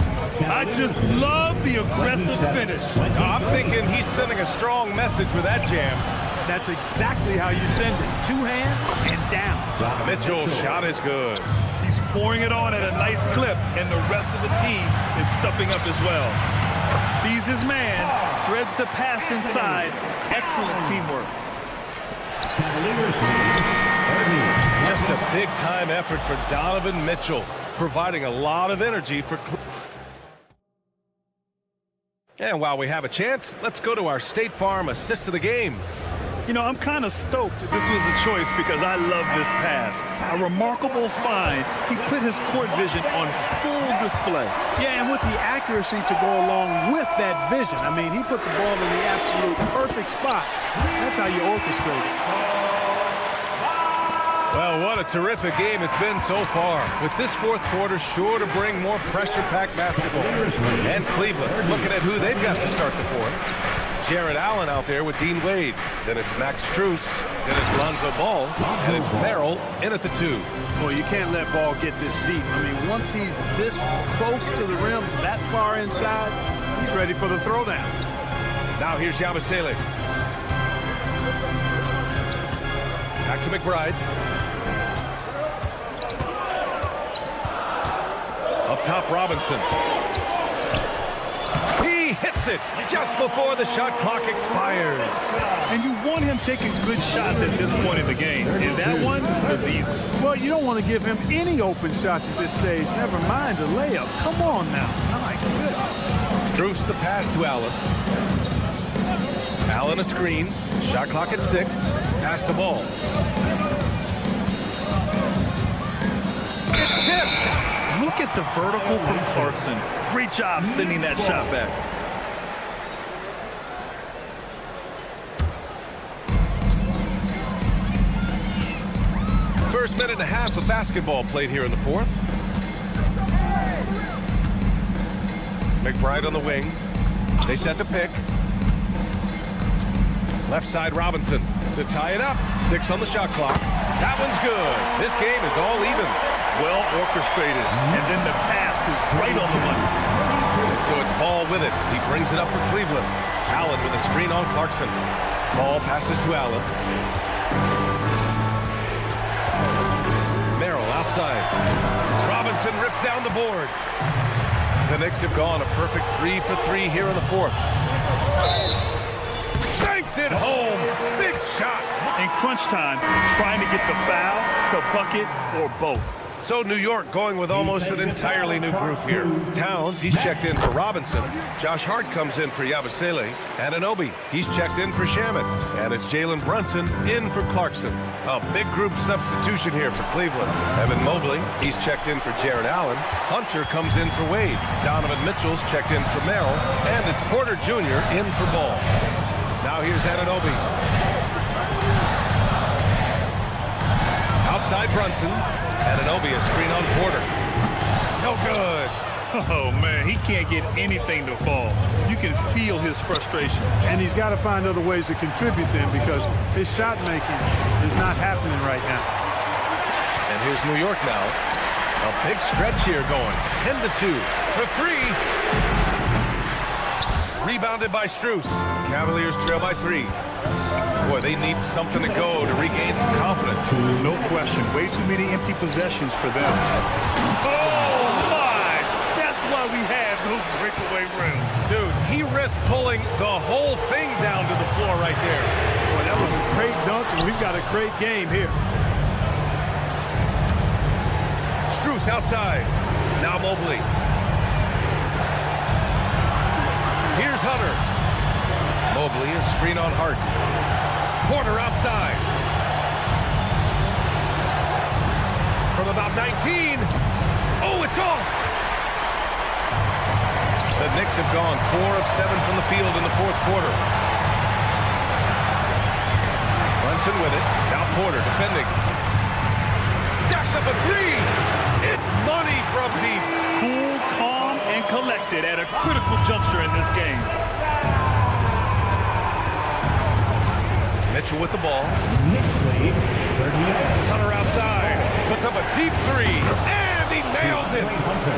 I just love the aggressive finish. I'm thinking he's sending a strong message with that jam. That's exactly how you send it. 2 hands and down. Mitchell's shot is good. He's pouring it on at a nice clip, and the rest of the team is stepping up as well. Sees his man, threads the pass inside. Excellent teamwork. Just a big-time effort for Donovan Mitchell, providing a lot of energy for And while we have a chance, let's go to our State Farm assist of the game. You know, I'm kind of stoked that this was a choice because I love this pass. A remarkable find. He put his court vision on full display. Yeah, and with the accuracy to go along with that vision. I mean, he put the ball in the absolute perfect spot. That's how you orchestrate it. Well, what a terrific game it's been so far. With this fourth quarter sure to bring more pressure-packed basketball. And Cleveland looking at who they've got to start the fourth. Jared Allen out there with Dean Wade. Then it's Max Strus. Then it's Lonzo Ball. And it's Merrill in at the 2. Well, you can't let Ball get this deep. I mean, once he's this close to the rim, that far inside, he's ready for the throwdown. Now here's Yabusele. Back to McBride. Up top, Robinson. He hits it just before the shot clock expires. And you want him taking good shots at this point in the game. And that one was easy. Well, you don't want to give him any open shots at this stage. Never mind a layup. Come on now. My goodness. Strus the pass to Allen. Allen a screen. Shot clock at 6. Pass to Ball. It's tipped. Look at the vertical from Clarkson. Great job sending that shot back. First minute and a half of basketball played here in the fourth. McBride on the wing. They set the pick. Left side Robinson to tie it up. 6 on the shot clock. That one's good. This game is all even. Well orchestrated. And then the pass is right on the money. So it's Ball with it. He brings it up for Cleveland. Allen with a screen on Clarkson. Ball passes to Allen. Merrill outside. Robinson rips down the board. The Knicks have gone a perfect 3 for 3 here in the fourth. Banks it home. Big shot. In crunch time, trying to get the foul, the bucket, or both. So New York going with almost an entirely new group here. Towns, he's checked in for Robinson. Josh Hart comes in for Yabusele. Anunoby, he's checked in for Shamet. And it's Jalen Brunson in for Clarkson. A big group substitution here for Cleveland. Evan Mobley, he's checked in for Jared Allen. Hunter comes in for Wade. Donovan Mitchell's checked in for Merrill. And it's Porter Jr. in for Ball. Now here's Anunoby. Outside Brunson. Anunoby a screen on Porter. No good. Oh, man, he can't get anything to fall. You can feel his frustration. And he's got to find other ways to contribute then because his shot making is not happening right now. And here's New York now. A big stretch here going. 10-2. For 3. Rebounded by Strus. Cavaliers trail by 3. Boy, they need something to go to regain some confidence. No question. Way too many empty possessions for them. Oh, my! That's why we have those breakaway rims. Dude, he risked pulling the whole thing down to the floor right there. Boy, that was a great dunk, and we've got a great game here. Strus outside. Now Mobley. Here's Hunter. Mobley, a screen on Hart. Porter outside. about 19. Oh, it's off. The Knicks have gone 4 of 7 from the field in the fourth quarter. Brunson with it. Now Porter defending. Jacks up a 3. It's money from deep. Cool, calm, and collected at a critical juncture in this game. Mitchell with the ball. Knicks lead, 38. Hunter outside. Puts up a deep 3. And he nails it.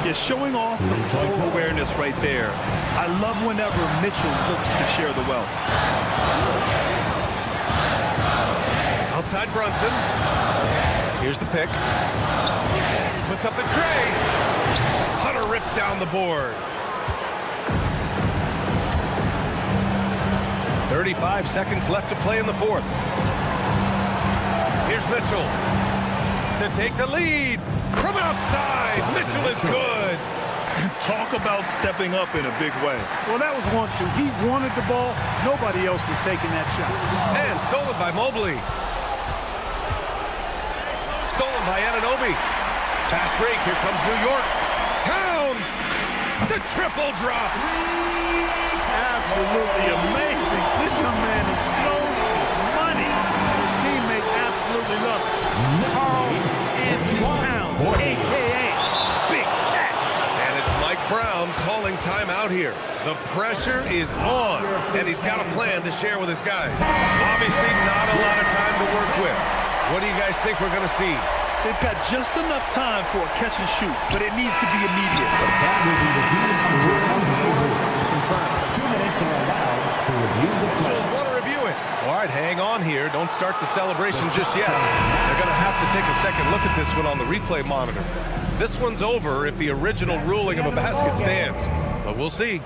You're showing off the floor awareness right there. I love whenever Mitchell looks to share the wealth. Outside Brunson. Here's the pick. Puts up the tray. Hunter rips down the board. 35 seconds left to play in the fourth. Here's Mitchell to take the lead from outside. Mitchell is good. Talk about stepping up in a big way. Well, that was 1-2. He wanted the ball. Nobody else was taking that shot. And stolen by Mobley. Stolen by Anunoby. Fast break. Here comes New York. Towns. The triple drop. Absolutely amazing. This young man is so money. His teammates absolutely love it. Carl Anthony Towns, a.k.a. Big Cat. And it's Mike Brown calling timeout here. The pressure is on, and he's got a plan to share with his guys. Obviously, not a lot of time to work with. What do you guys think we're going to see? They've got just enough time for a catch and shoot, but it needs to be immediate. That will be reviewed. It's confirmed. 2 minutes are allowed to review the play. Just want to review it. All right, hang on here. Don't start the celebration just yet. They're going to have to take a second look at this one on the replay monitor. This one's over if the original ruling of a basket stands, but we'll see.